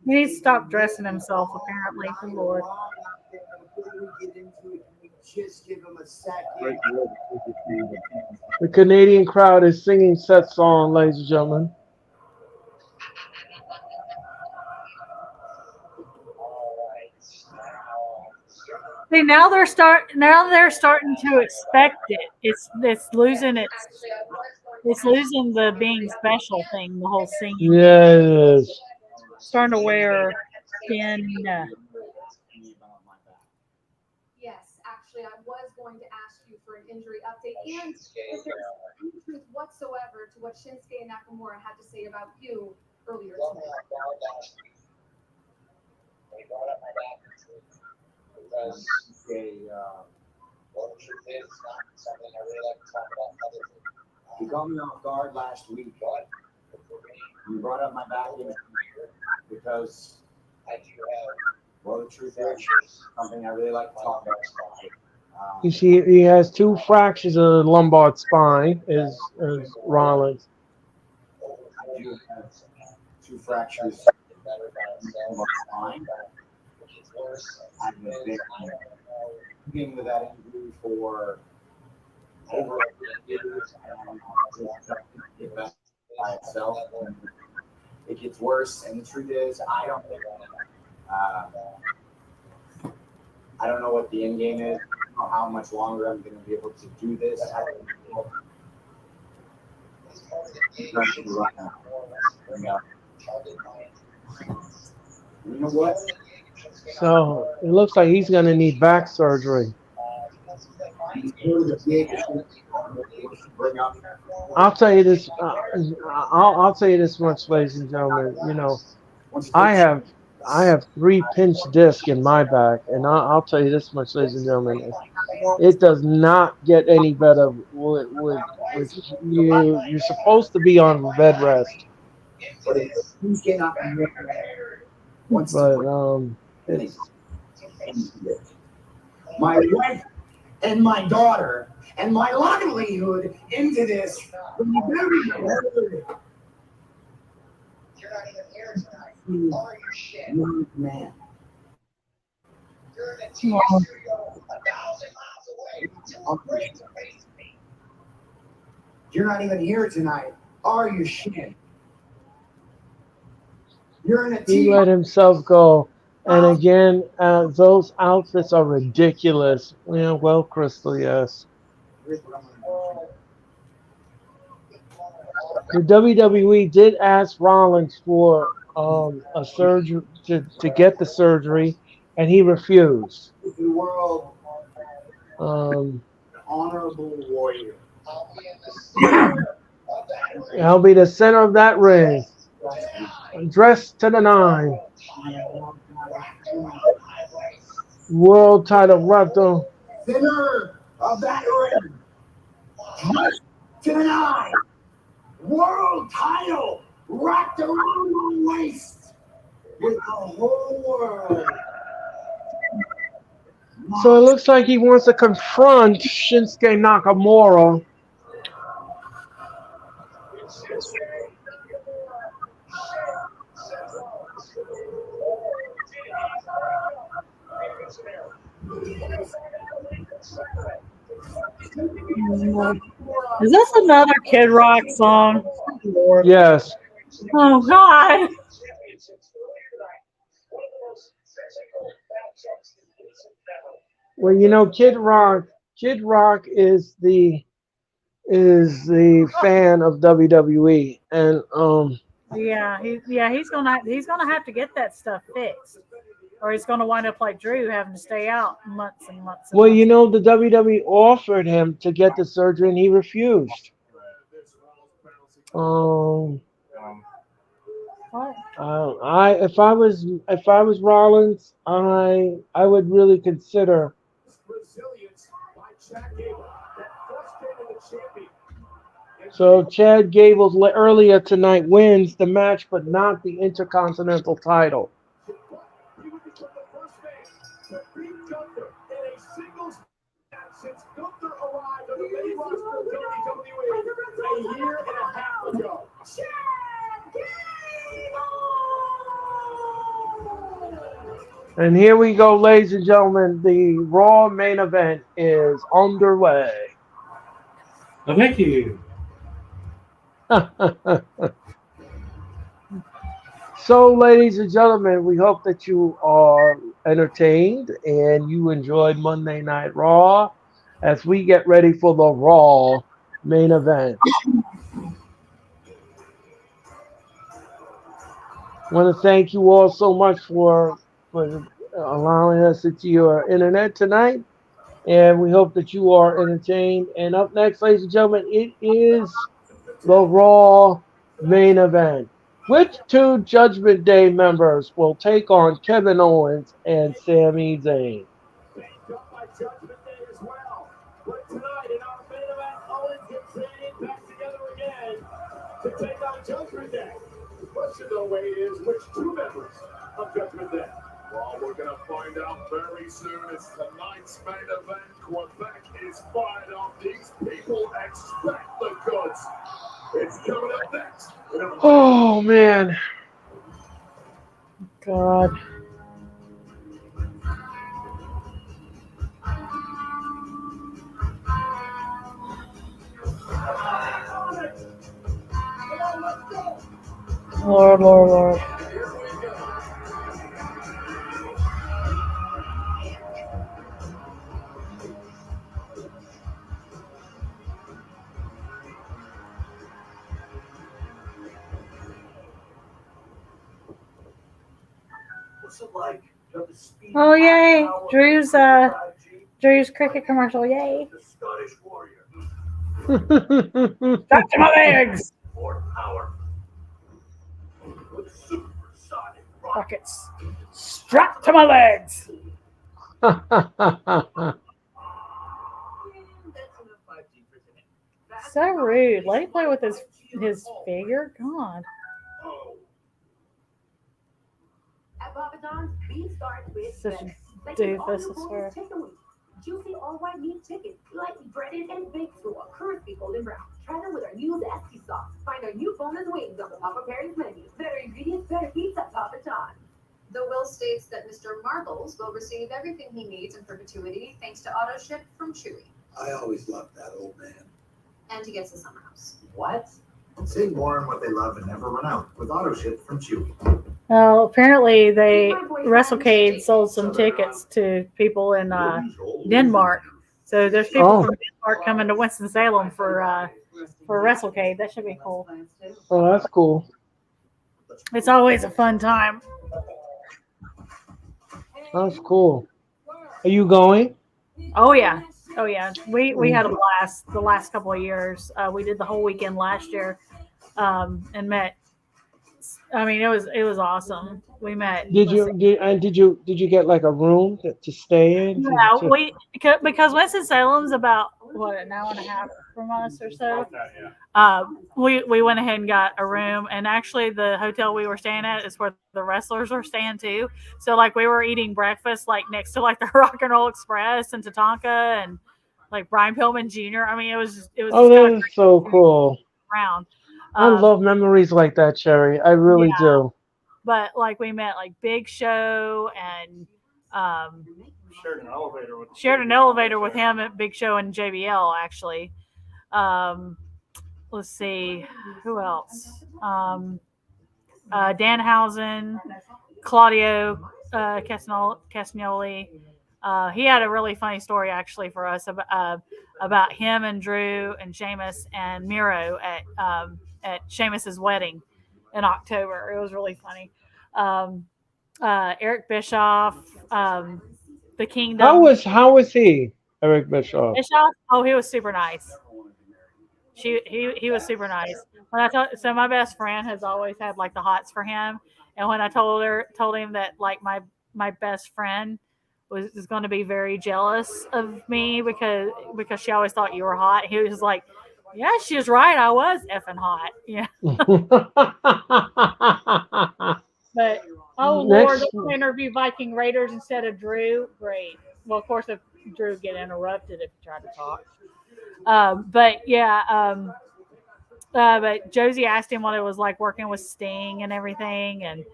needs to stop dressing himself, apparently. Good Lord. The Canadian crowd is singing Seth's song, ladies and gentlemen. See, now they're starting to expect it. It's losing the being special thing, the whole singing. Yes. Starting to wear skin. Yes, actually, I was going to ask you for an injury update and if there's injury truth whatsoever to what Shinsuke Nakamura had to say about you earlier tonight. They brought up my back because well, the truth is, it's not something I really like to talk about publicly. You caught me off guard last week, but you brought up my back because I do have, well, the truth is something I really like to talk about. You see, he has 2 fractures of the lumbar spine, is Rollins. I do have 2 fractures in my spine. I've been dealing with that injury for over a year, and it doesn't get better by itself. It gets worse, and the truth is, I don't know what the end game is. I don't know how much longer I'm going to be able to do this. I don't know. You know what? So it looks like he's going to need back surgery. I'll tell you this. I'll tell you this much, ladies and gentlemen. You know, I have 3 pinch discs in my back, and I'll tell you this much, ladies and gentlemen. It does not get any better with you. You're supposed to be on bed rest, but it's. My wife and my daughter and my livelihood into this. You're not even here tonight. All your shit. Man. You're in a TV studio 1,000 miles away. Too afraid to face me. You're not even here tonight. Are you shit? You're in a He TV. let himself go. And again, those outfits are ridiculous. Yeah, well, Crystal, yes. The WWE did ask Rollins for a surgery to get the surgery, and he refused. The world honorable warrior. I'll be the center of that ring, dressed to the 9. World title wrestler. Center of that ring. Dressed to the 9. World title wrapped around my waist with the whole world. So it looks like he wants to confront Shinsuke Nakamura. Is this another Kid Rock song? Yes. Oh God! Well, you know, Kid Rock is the fan of WWE, and he's gonna have to get that stuff fixed, or he's gonna wind up like Drew, having to stay out months and months. Well, you know, the WWE offered him to get the surgery, and he refused. What? If I was Rollins, I would really consider. So Chad Gable earlier tonight wins the match, but not the Intercontinental title. Since Gunther arrived on the main roster of WWE a year and a half ago. And here we go, ladies and gentlemen. The Raw main event is underway. Thank you. So, ladies and gentlemen, we hope that you are entertained and you enjoyed Monday Night Raw as we get ready for the Raw main event. I want to thank you all so much for allowing us into your internet tonight. And we hope that you are entertained. And up next, ladies and gentlemen, it is the Raw main event. Which two Judgment Day members will take on Kevin Owens and Sami Zayn? Got by Judgment Day as well. But tonight in our main event, Owens gets Zayn back together again to take on Judgment Day. The question though, Wade, is which two members of Judgment Day? Well, we're going to find out very soon. It's tonight's main event. Quebec is fired up. These people expect the goods. It's coming up next. Oh, man. God. Lord, Lord, Lord. What's it like? You have the speed Oh of yay! power, Drew's cricket commercial. Yay! the Scottish warrior. Back to my legs. More power. With supersonic Rockets. Strapped to my legs. That's enough 5G for today. So rude. Let him play with his figure. God. At Papa John's, we start with Such a Like an doofus, I all-new swear. boneless chicken wings. Juicy all-white meat chicken, lightly breaded and baked to a crispy golden brown. Try them with our new zesty sauce. Find our new boneless wings on the Papa Pairings menu. Better ingredients, better pizza, Papa John. The will states that Mr. Marbles will receive everything he needs in perpetuity thanks to auto ship from Chewy. I always loved that old man. And he gets a summer house. What? Save more on what they love and never run out with auto ship from Chewy. Well, apparently WrestleCade sold some tickets to people in Denmark. So there's people from Denmark coming to Winston-Salem for WrestleCade. That should be cool. Oh, that's cool. It's always a fun time. That's cool. Are you going? Oh yeah. Oh yeah. We had a blast the last couple of years. We did the whole weekend last year, and met. I mean, it was awesome. We met. Did you get like a room to stay in? Yeah, because Winston-Salem's about an hour and a half from us or so. We went ahead and got a room, and actually the hotel we were staying at is where the wrestlers were staying too. So like we were eating breakfast like next to like the Rock and Roll Express and Tatanka and like Brian Pillman Jr. I mean, it was. Oh, that is so cool. Around. I love memories like that, Cherry. I really do. But like we met like Big Show and shared an elevator with him at Big Show and JBL actually. Let's see who else. Danhausen, Claudio Castagnoli. He had a really funny story actually for us about him and Drew and Sheamus and Miro at Sheamus's wedding in October. It was really funny. Eric Bischoff, the Kingdom. How was he, Eric Bischoff? Oh, he was super nice. He was super nice. So my best friend has always had like the hots for him, and when I told him that like my best friend was going to be very jealous of me because she always thought you were hot, he was like, yeah, she was right. I was effing hot. Yeah. But Lord, let's interview Viking Raiders instead of Drew. Great. Well, of course, if Drew would get interrupted if he tried to talk. But Josie asked him what it was like working with Sting and everything, and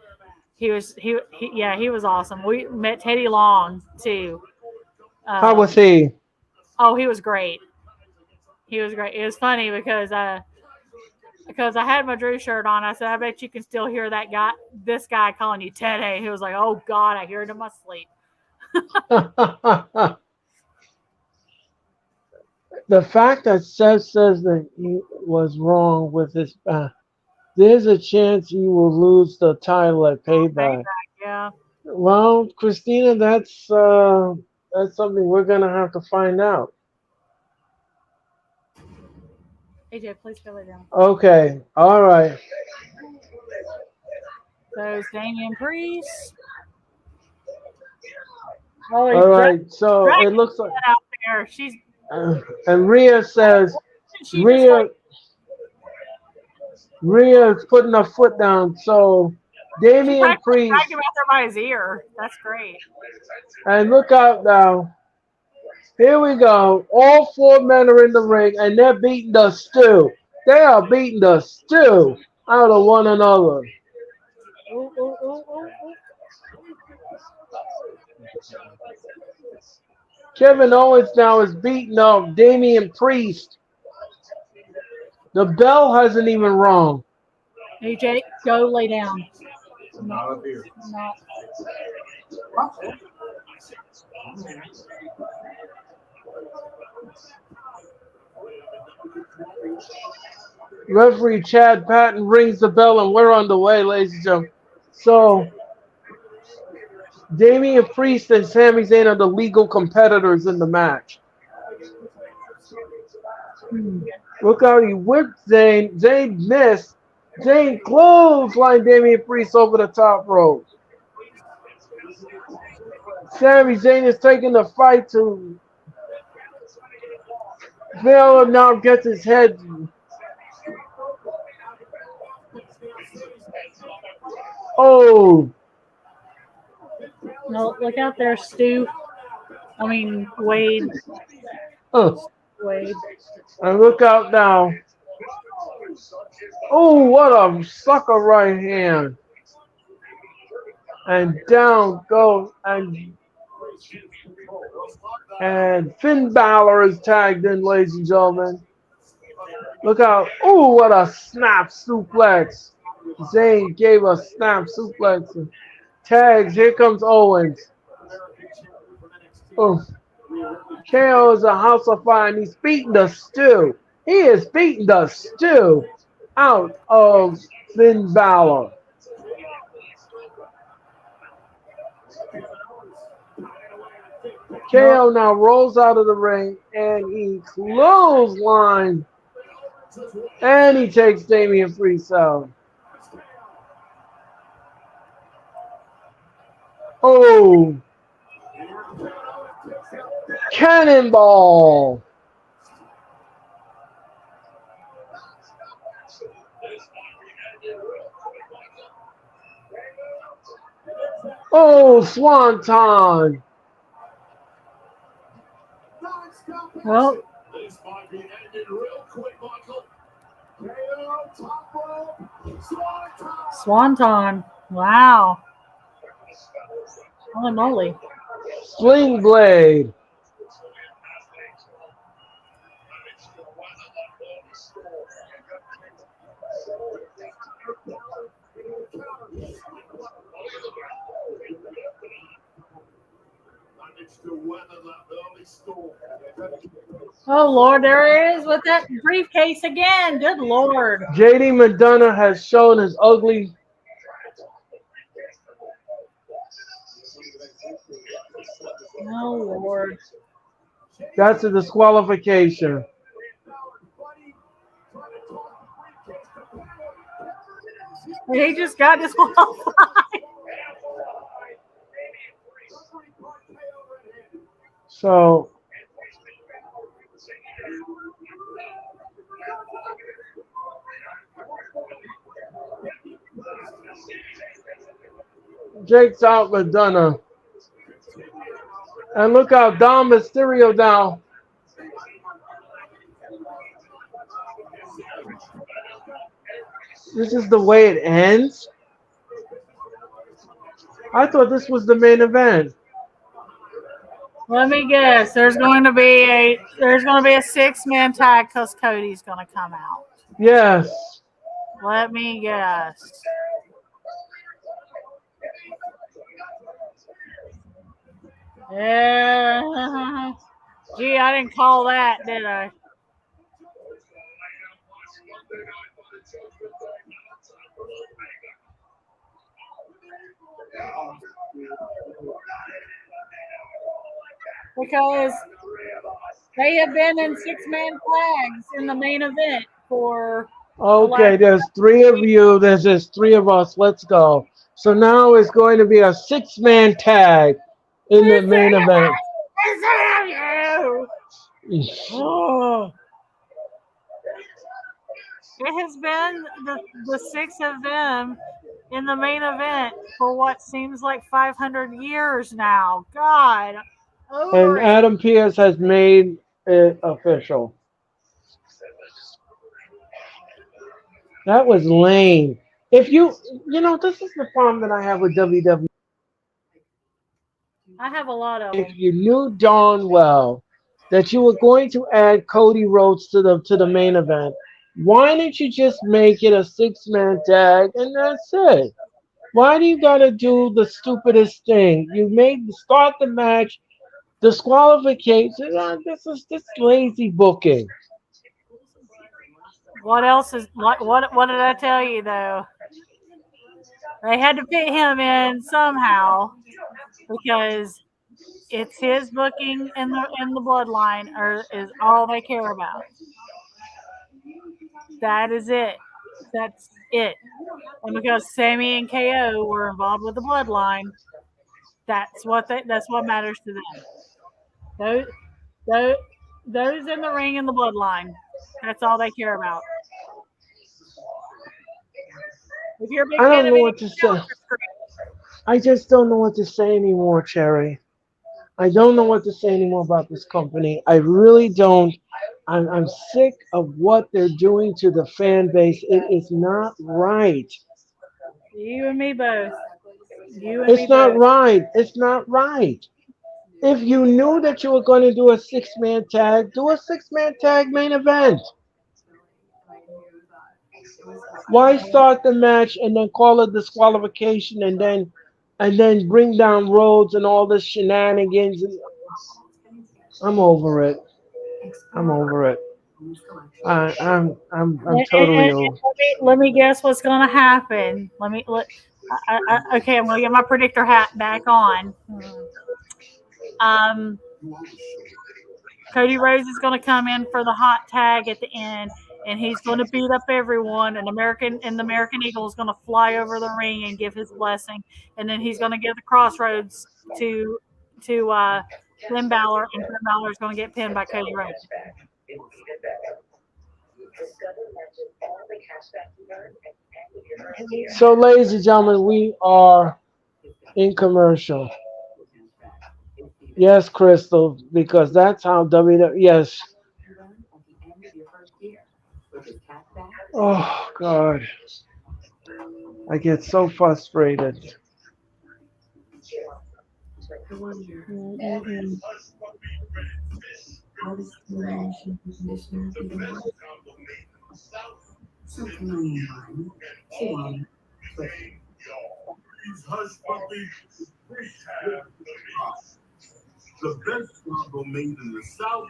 he was awesome. We met Teddy Long too. How was he? Oh, he was great. He was great. It was funny because I had my Drew shirt on. I said, I bet you can still hear this guy calling you Teddy. He was like, oh God, I hear it in my sleep. The fact that Seth says that he was wrong with his there's a chance he will lose the title at Payback. Yeah. Well, Christina, that's That's something we're gonna have to find out. AJ, please go lay down. Okay. All right. So it's Damian Priest. Oh, he's All right. So it dragging looks like, that out there. She's and Rhea says, she just like Rhea is putting her foot down. So she Damian practically Priest, dragged him out there by his ear. That's great. and look out now. Here we go. All four men are in the ring, and they're beating the stew. They are beating the stew out of one another. Ooh, ooh, ooh, ooh, ooh. Kevin Owens now is beating up Damian Priest. The bell hasn't even rung. AJ, go lay down. Not up here. Not. Referee Chad Patton rings the bell, and we're on the way, ladies and gentlemen. So, Damian Priest and Sami Zayn are the legal competitors in the match. Look how he whipped Zayn. Zayn missed. Zayn clotheslined Damian Priest over the top rope. Sami Zayn is taking the fight to Vail now gets his head. Oh, No, look out there, Stu. I mean, Wade. Wade. and look out now. Oh, what a sucker right hand. And down goes and Finn Balor is tagged in, ladies and gentlemen. Look out. Oh, what a snap suplex. Zayn gave a snap suplex. Tags. Here comes Owens. Oh. KO is a house of fire, and he's beating the stew. He is beating the stew out of Finn Balor. KO now rolls out of the ring, and he clothesline, and he takes Damian Priest out. Oh, cannonball. Oh, swanton. Well, This might be ended real quick, Michael. KO, top rope, Swanton. Wow. Holy moly. Sling blade. Oh, Lord, there it is with that briefcase again. Good Lord. JD McDonough has shown his ugly. Oh, Lord. That's a disqualification. He just got disqualified. So Jake's out McDonough. And look how Dom Mysterio now. This is the way it ends? I thought this was the main event. Let me guess. There's going to be a 6-man tag because Cody's going to come out. Yes. Let me guess. Yeah. Gee, I didn't call that, did I? because they have been in 6-man tags in the main event for the Okay, last. there's three of you. There's just three of us. Let's go. So now it's going to be a 6-man tag in the main event. Oh. It has been the 6 of them in the main event for what seems like 500 years now. God, And over it. Adam Pearce has made it official. That was lame. If this is the problem that I have with WWE. I have a lot of If them. you knew darn well that you were going to add Cody Rhodes to the main event, why didn't you just make it a 6-man tag and that's it? Why do you gotta do the stupidest thing? You made start the match, disqualification. This lazy booking. What else is what did I tell you though? They had to fit him in somehow because it's his booking in the bloodline is all they care about. That is it. That's it. And because Sammy and KO were involved with the bloodline, that's what matters to them. Those those, those in the ring and the bloodline. That's all they care about. If you're a big I fan don't of know anything what to say. else, you're screwed. I just don't know what to say anymore, Cherry. I don't know what to say anymore about this company. I really don't. I'm sick of what they're doing to the fan base. It is not right. You and me both. You and me It's not both. right. It's not right. If you knew that you were going to do a 6-man tag, do a 6-man tag main event. Why start the match and then call it disqualification and then bring down Rhodes and all this shenanigans? I'm over it. I'm over it. I'm totally And over. let me guess what's going to happen. Okay, I'm going to get my predictor hat back on. Um, Cody Rhodes is going to come in for the hot tag at the end, and he's going to beat up everyone. And the American Eagle is going to fly over the ring and give his blessing, and then he's going to give the crossroads to Finn Balor, and Finn Balor is going to get pinned by Cody Rhodes. So, ladies and gentlemen, we are in commercial. Yes, Crystal, because that's how WWE. Yes. Oh God, I get so frustrated. Mm-mm. These hush puppies, the best combo made in the South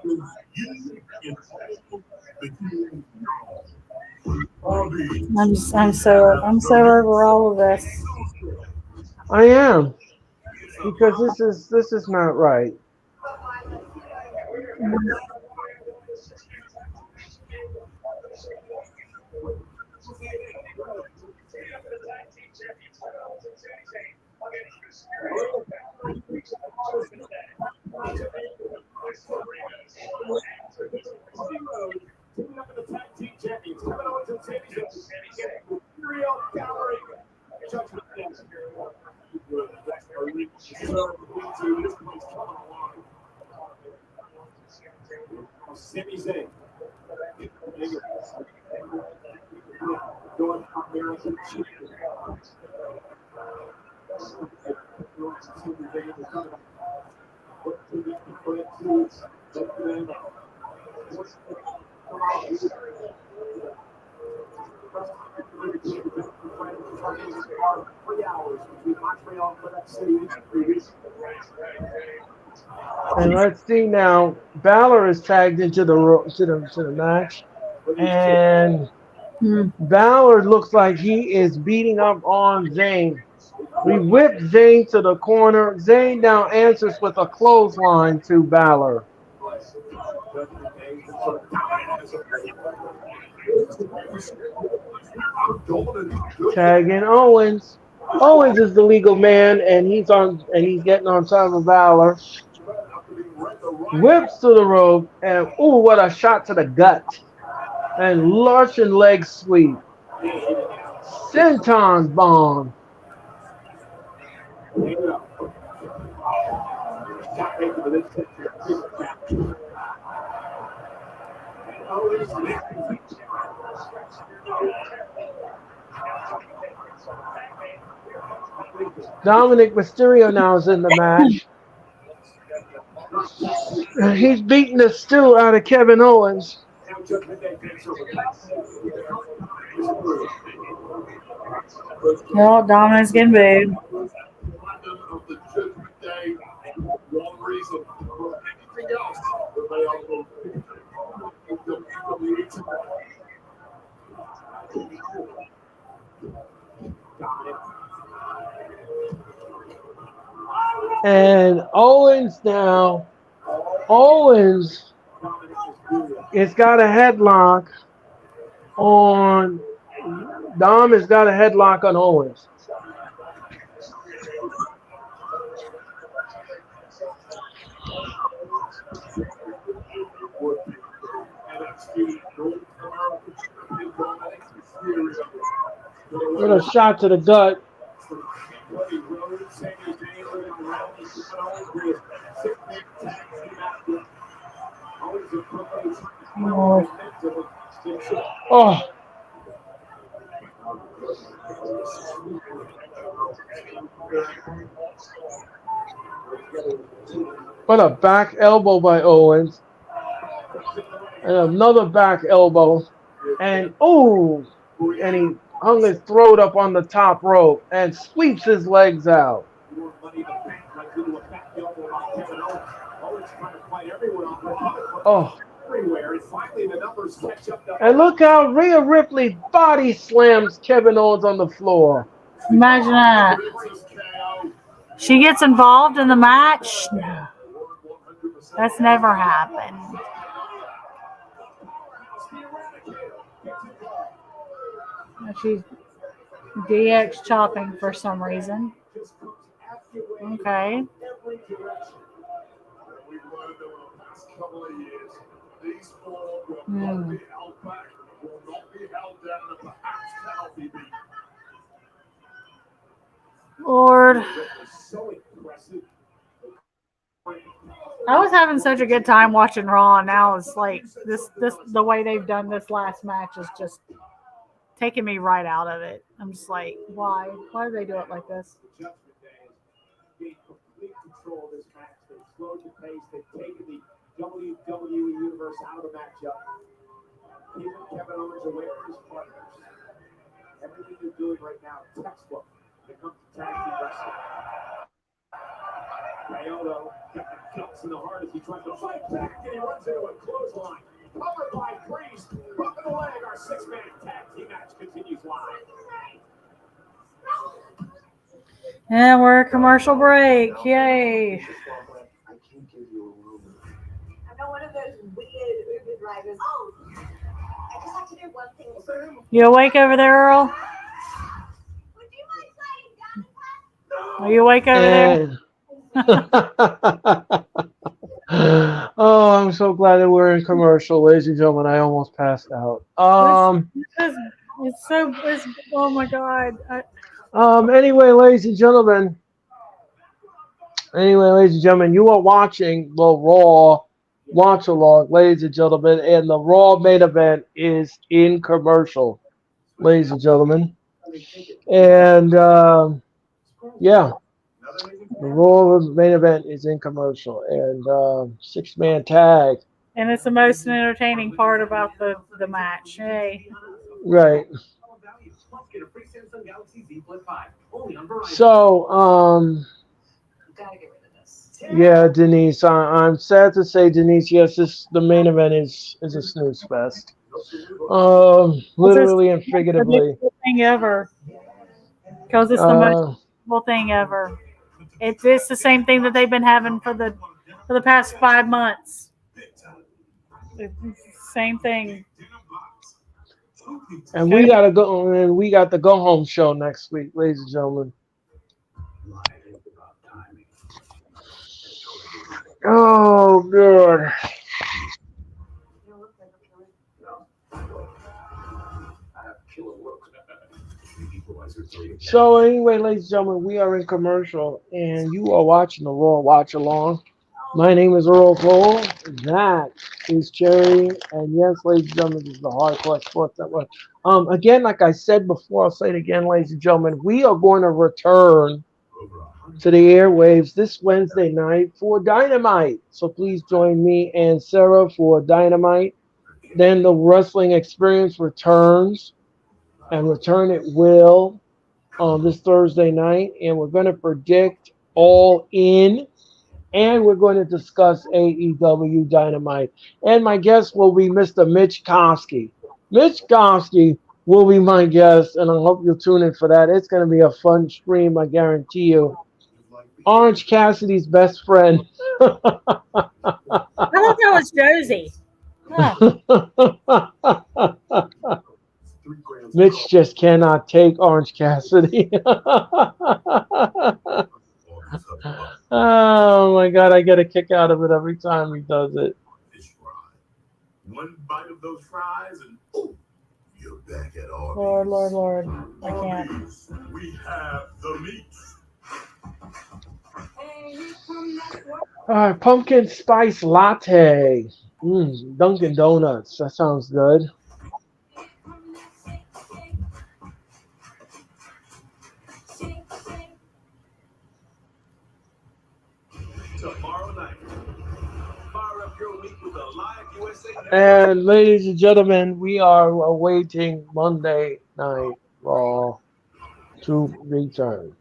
is you and all the I'm so over all of this. I am because this is not right. Teaming up with the tag team champions, Kevin Owens and Sami Zayn. Imperial Gallery. Judgment Day. Sami Zayn. North American champion. And let's see now. Balor is tagged into the match, and Balor looks like he is beating up on Zayn. We whip Zayn to the corner. Zayn now answers with a clothesline to Balor. Tagging Owens. Owens is the legal man, and he's getting on top of Balor. Whips to the rope, and ooh, what a shot to the gut. And Larson leg sweep. Senton bomb. Dominic Mysterio now is in the match. He's beating the stew out of Kevin Owens. Well, Dominic's getting booed. And Owens now. Owens has got a headlock on. Dom has got a headlock on Owens. With a shot to the gut. Oh. What a back elbow by Owens. And another back elbow. And oh, and he hung his throat up on the top rope and sweeps his legs out. Oh. And look how Rhea Ripley body slams Kevin Owens on the floor. Imagine that. She gets involved in the match? No. That's never happened. She's DX chopping for some reason. Okay. Lord. I was having such a good time watching Raw, and now it's like this the way they've done this last match is just taking me right out of it. I'm just like, why? Why do they do it like this? Control this match. They slowed the pace. They've taken the WWE Universe out of the matchup. Keeping Kevin Owens away from his partners. Everything they're doing right now, textbook. When it comes to tag team wrestling. Coyote got the guts in the heart as he tries to fight back, and he runs into a clothesline. Covered by Priest. Up in the leg. Our six-man tag team match continues live. And we're a commercial break. Yay. I know one of those weird Uber drivers. Oh, I just have to do one thing. You awake over there, Earl? Would you mind playing Are you awake over there? Oh, I'm so glad that we're in commercial, ladies and gentlemen. I almost passed out. It's oh my God. Anyway, ladies and gentlemen. You are watching the Raw Watch Along, ladies and gentlemen, and the Raw main event is in commercial, ladies and gentlemen. And yeah, the Raw main event is in commercial, and six-man tag. And it's the most entertaining part about the match. Hey. Right. So, yeah, Denise, I'm sad to say, Denise, yes, the main event is a snooze fest. Literally and figuratively. Thing ever. Because it's the most uncomfortable thing ever. It's the same thing that they've been having for the past 5 months. It's the same thing. And we gotta go. And we got the go home show next week, ladies and gentlemen. Oh, good. So anyway, ladies and gentlemen, we are in commercial, and you are watching the Raw Watch Along. My name is Earl Cole. That is Cherry, and yes, ladies and gentlemen, this is the Hardcore Sports Network. Again, like I said before, I'll say it again, ladies and gentlemen. We are going to return to the airwaves this Wednesday night for Dynamite. So please join me and Sarah for Dynamite. Then the Wrestling Experience returns, and return it will this Thursday night. And we're going to predict All In, and we're going to discuss AEW Dynamite. And my guest will be Mr. Mitch Kofsky. Mitch Kofsky will be my guest, and I hope you'll tune in for that. It's going to be a fun stream, I guarantee you. Orange Cassidy's best friend. I thought that was Josie. Huh. Mitch just cannot take Orange Cassidy. Oh my God, I get a kick out of it every time he does it. One bite of those fries and ooh, you're back at Arby's. Lord. I can't. Arby's, we have the meat. Pumpkin spice latte. Dunkin' Donuts. That sounds good. Tomorrow night, fire up your week with a live USA. And ladies and gentlemen, we are awaiting Monday Night Raw to return.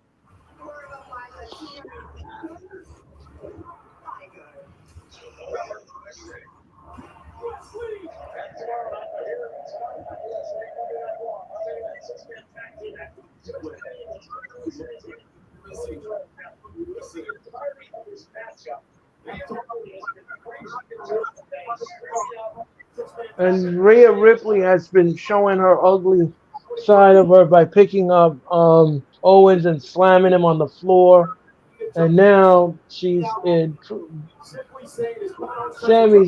And Rhea Ripley has been showing her ugly side of her by picking up Owens and slamming him on the floor. And now she's in Sami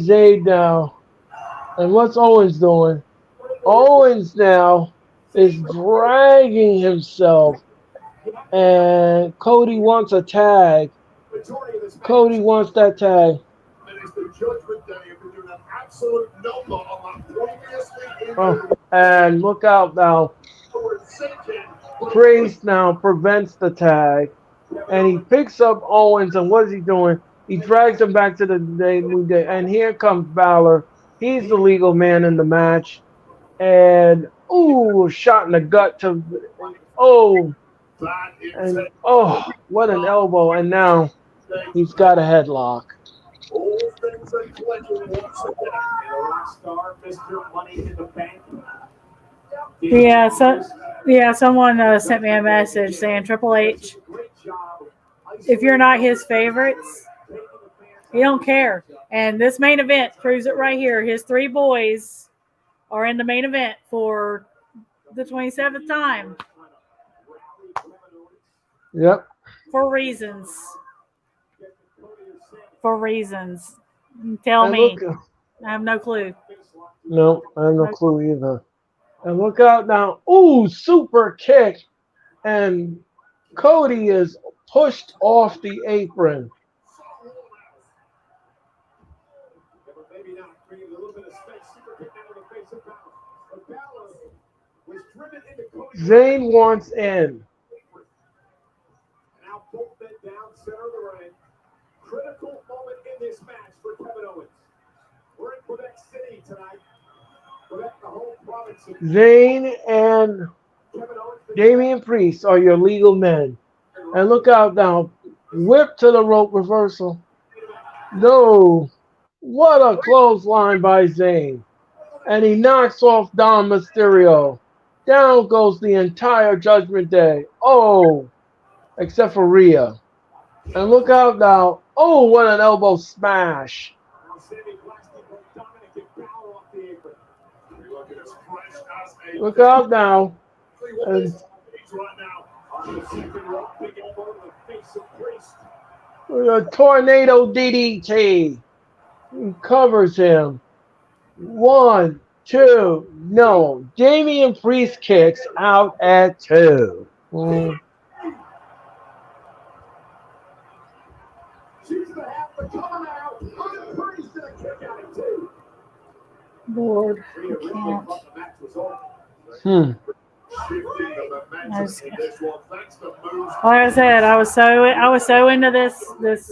Zayn now. And what's Owens doing? Owens now is dragging himself. And Cody wants a tag. Cody wants that tag. And look out now. Priest now prevents the tag. And he picks up Owens. And what is he doing? He drags him back to the day. And here comes Balor. He's the legal man in the match. And, ooh, shot in the gut to, and what an elbow. And now he's got a headlock. Someone sent me a message saying Triple H, if you're not his favorites, he don't care. And this main event proves it right here. His three boys are in the main event for the 27th time. Yep. For reasons. Tell me. I have no clue. No, I have no clue either. And look out now. Ooh, super kick. And Cody is pushed off the apron. Zayn wants in. Now both men down center of the ring. Critical moment in this match for Kevin Owens. We're in Quebec City tonight. Quebec, the whole province. Zayn and Damian Priest are your legal men. And look out now. Whip to the rope reversal. No. What a clothesline by Zayn. And he knocks off Dom Mysterio. Down goes the entire Judgment Day. Oh. except for Rhea. And look out now. Oh, what an elbow smash. Look out now. And a tornado DDT. He covers him. 1, 2, no. Damian Priest kicks out at 2. Lord, I can't. Like I said, I was so into this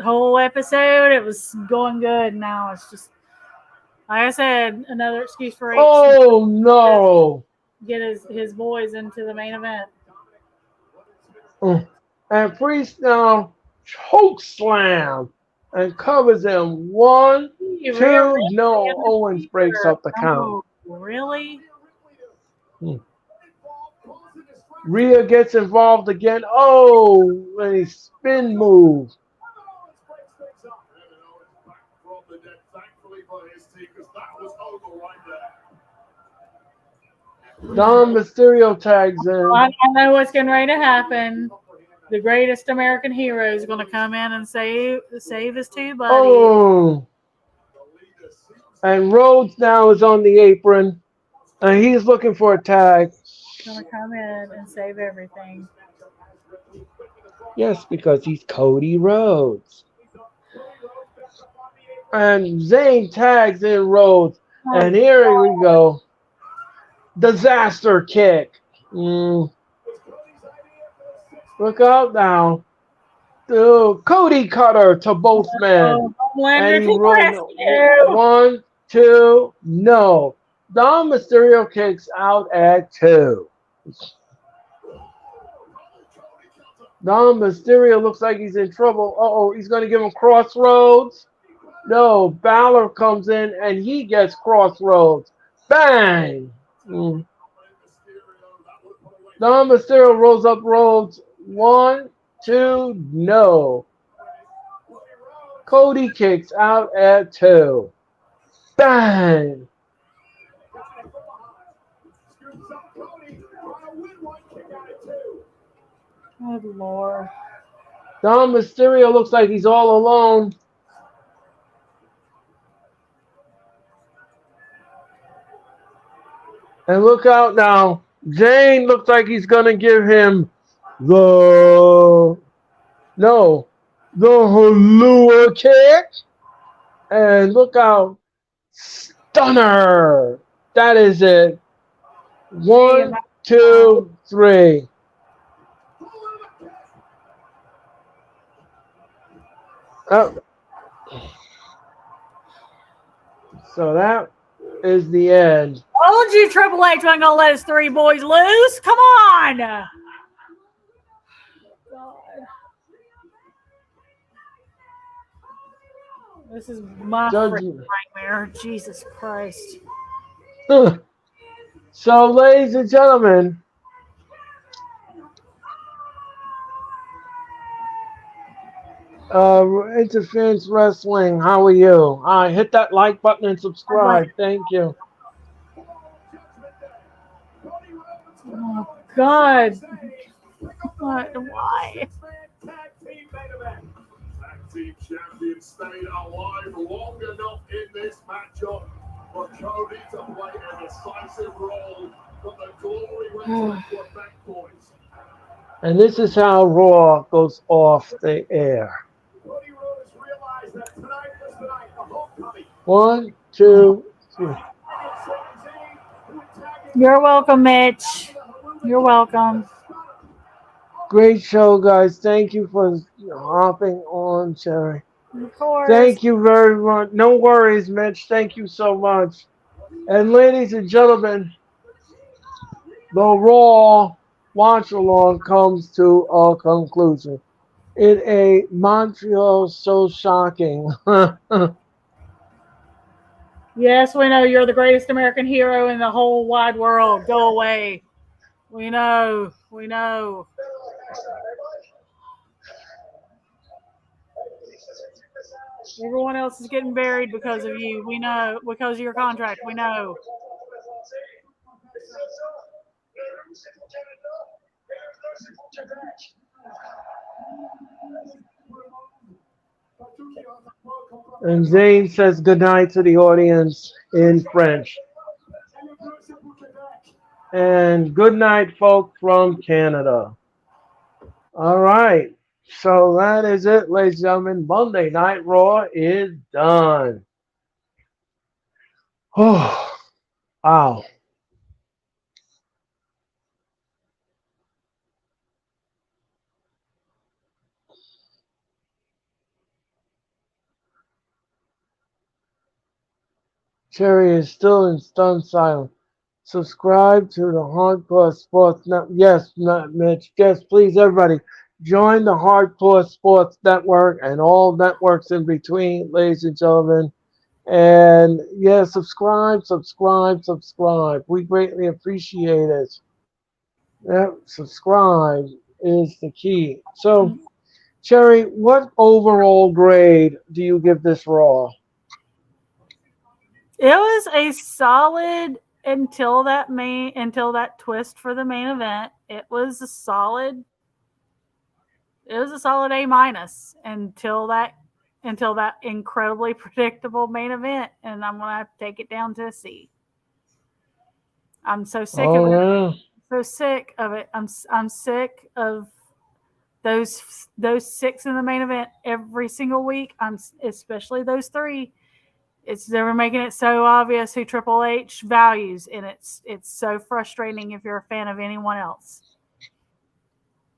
whole episode. It was going good. Now it's just, like I said, another excuse for H. Oh no! Get his boys into the main event. And Priest now choke slam and covers him. 1, 2, Really? no. Owens breaks up the count. Oh, really? Rhea gets involved again. Oh, a spin move. Dom Mysterio tags in. I know what's getting ready to happen. The greatest American hero is going to come in and save his two buddies. Oh. And Rhodes now is on the apron. And he's looking for a tag. Going to come in and save everything. Yes, because he's Cody Rhodes. And Zayn tags in Rhodes. And here we go. Disaster kick. Look out now. Cody cutter to both men. And he runs 1, 2, no. Dom Mysterio kicks out at 2. Dom Mysterio looks like he's in trouble. Uh-oh, he's going to give him crossroads. No, Balor comes in and he gets crossroads. Bang! Dom Mysterio rolls up Rhodes. 1, 2, no. Cody kicks out at 2. Bang! Good Lord. Dom Mysterio looks like he's all alone. And look out now. Zayn looks like he's going to give him the Halua kick. And look out. Stunner. That is it. 1, 2, 3. Oh. So that is the end. Told you Triple H wasn't gonna let his three boys loose. Come on. God. This is my freaking nightmare. Jesus Christ. So, ladies and gentlemen, Interference Wrestling, how are you? Hit that like button and subscribe. Thank you. Oh, God. Why? Team champions stayed alive long enough in this matchup for Cody to play a decisive role for the Glory Wrestling Quebec boys. And this is how Raw goes off the air. Cody Rhodes realized that tonight was the night, the homecoming. 1, 2, 3. You're welcome, Mitch. You're welcome. Great show, guys. Thank you for hopping on, Cherry. Of course. Thank you very much. No worries, Mitch. Thank you so much. And ladies and gentlemen, the Raw watch along comes to a conclusion. In a Montreal so shocking. Yes, we know you're the greatest American hero in the whole wide world. Go away. We know. We know. Everyone else is getting buried because of you. We know, because of your contract. We know. And Zane says goodnight to the audience in French. And good night, folk from Canada. All right. So that is it, ladies and gentlemen. Monday Night Raw is done. Oh, wow. Cherry is still in stunned silence. Subscribe to the Hardcore Sports Network. Yes, not Mitch. Yes, please, everybody. Join the Hardcore Sports Network and all networks in between, ladies and gentlemen. And yeah, subscribe. We greatly appreciate it. Yep, subscribe is the key. So, Cherry, what overall grade do you give this Raw? It was a solid until that twist for the main event. It was a solid A minus until that incredibly predictable main event, and I'm gonna have to take it down to a C. I'm so sick of it. Yeah. So sick of it. I'm sick of those 6 in the main event every single week. Especially those 3. They were making it so obvious who Triple H values, and it's so frustrating if you're a fan of anyone else.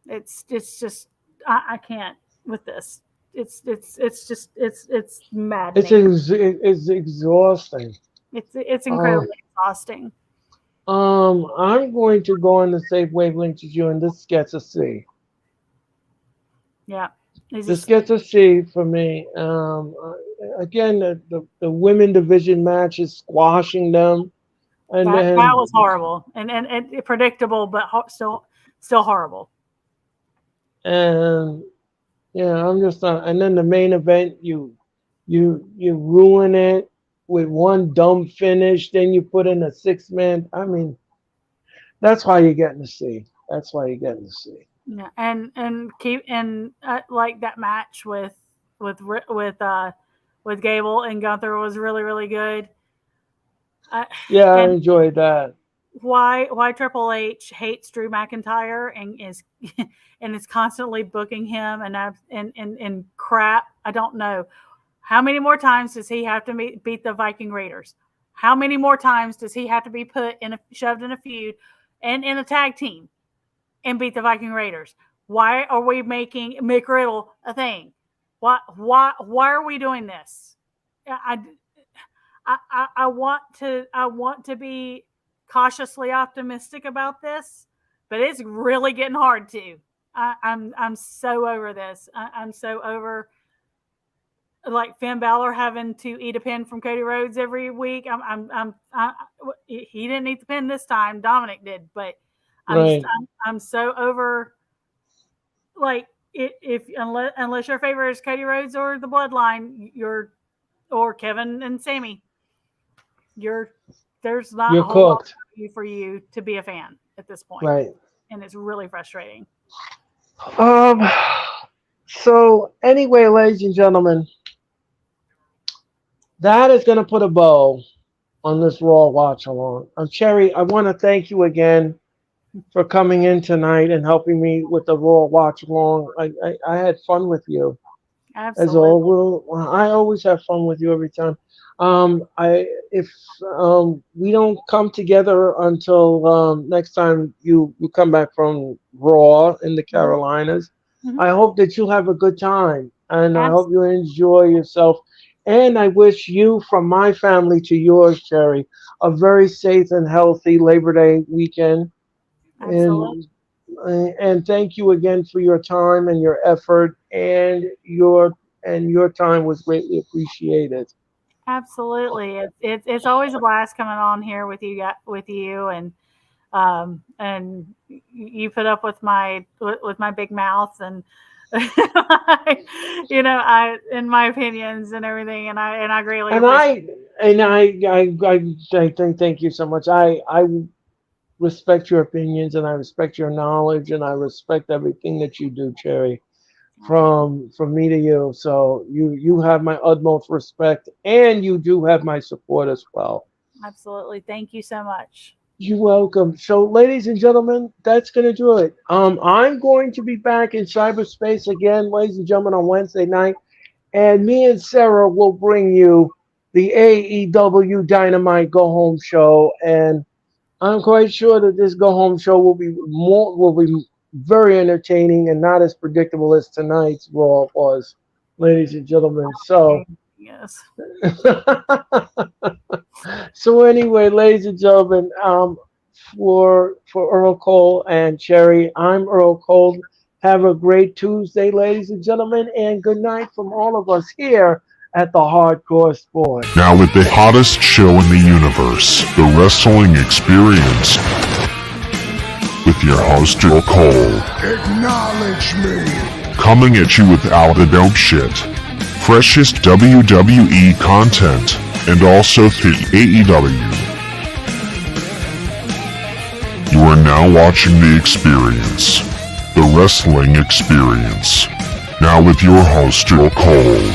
It's just I can't with this. It's maddening. It's exhausting. It's incredibly exhausting. I'm going to go on the safe wavelength to you, and this gets a C. Yeah. This gets a C for me. Again, the women division match is squashing them, and that then was horrible and predictable, but still horrible. and yeah, I'm just not. And then the main event, you ruin it with one dumb finish. Then you put in a 6-man. I mean, that's why you're getting a C. That's why you're getting a C. Yeah, and like that match with Gable and Gunther was really, really good. I enjoyed that. Why Triple H hates Drew McIntyre and is constantly booking him and crap. I don't know. How many more times does he have to beat the Viking Raiders? How many more times does he have to be shoved in a feud and in a tag team and beat the Viking Raiders? Why are we making Mick Riddle a thing? Why are we doing this? I want to be cautiously optimistic about this, but it's really getting hard to. I'm so over this. I'm so over like Finn Balor having to eat a pin from Cody Rhodes every week. He didn't eat the pin this time. Dominic did, but I'm so over. Like unless your favorite is Cody Rhodes or the Bloodline, or Kevin and Sammy, there's not a whole lot for you to be a fan at this point, right? And it's really frustrating. So anyway, ladies and gentlemen, that is going to put a bow on this Raw watch along. Cherry, I want to thank you again for coming in tonight and helping me with the Raw watch along. I had fun with you. Absolutely. As always, I always have fun with you every time. If we don't come together until next time you come back from Raw in the Carolinas, I hope that you have a good time, and I hope you enjoy yourself. And I wish you, from my family to yours, Cherry, a very safe and healthy Labor Day weekend. Absolutely. And thank you again for your time and your effort, and your time was greatly appreciated. Absolutely, it's always a blast coming on here with you, and And you put up with my big mouth and in my opinions and everything, and I greatly And I thank you so much. I respect your opinions and I respect your knowledge and I respect everything that you do, Cherry. From me to you. So you have my utmost respect and you do have my support as well. Absolutely. Thank you so much. You're welcome. So, ladies and gentlemen, that's going to do it. I'm going to be back in cyberspace again, ladies and gentlemen, on Wednesday night. And me and Sarah will bring you the AEW Dynamite Go Home show. And I'm quite sure that this Go Home show will be very entertaining and not as predictable as tonight's Raw was, ladies and gentlemen. So, yes. So anyway, ladies and gentlemen, for Earl Cole and Cherry, I'm Earl Cole. Have a great Tuesday, ladies and gentlemen, and good night from all of us here at the Hardcore Sport. Now with the hottest show in the universe, the Wrestling Experience, with your host Earl Cole. Acknowledge me. Coming at you with all the dope shit, freshest WWE content, and also through AEW. You are now watching The Experience, the Wrestling Experience. Now with your host, Earl Cole.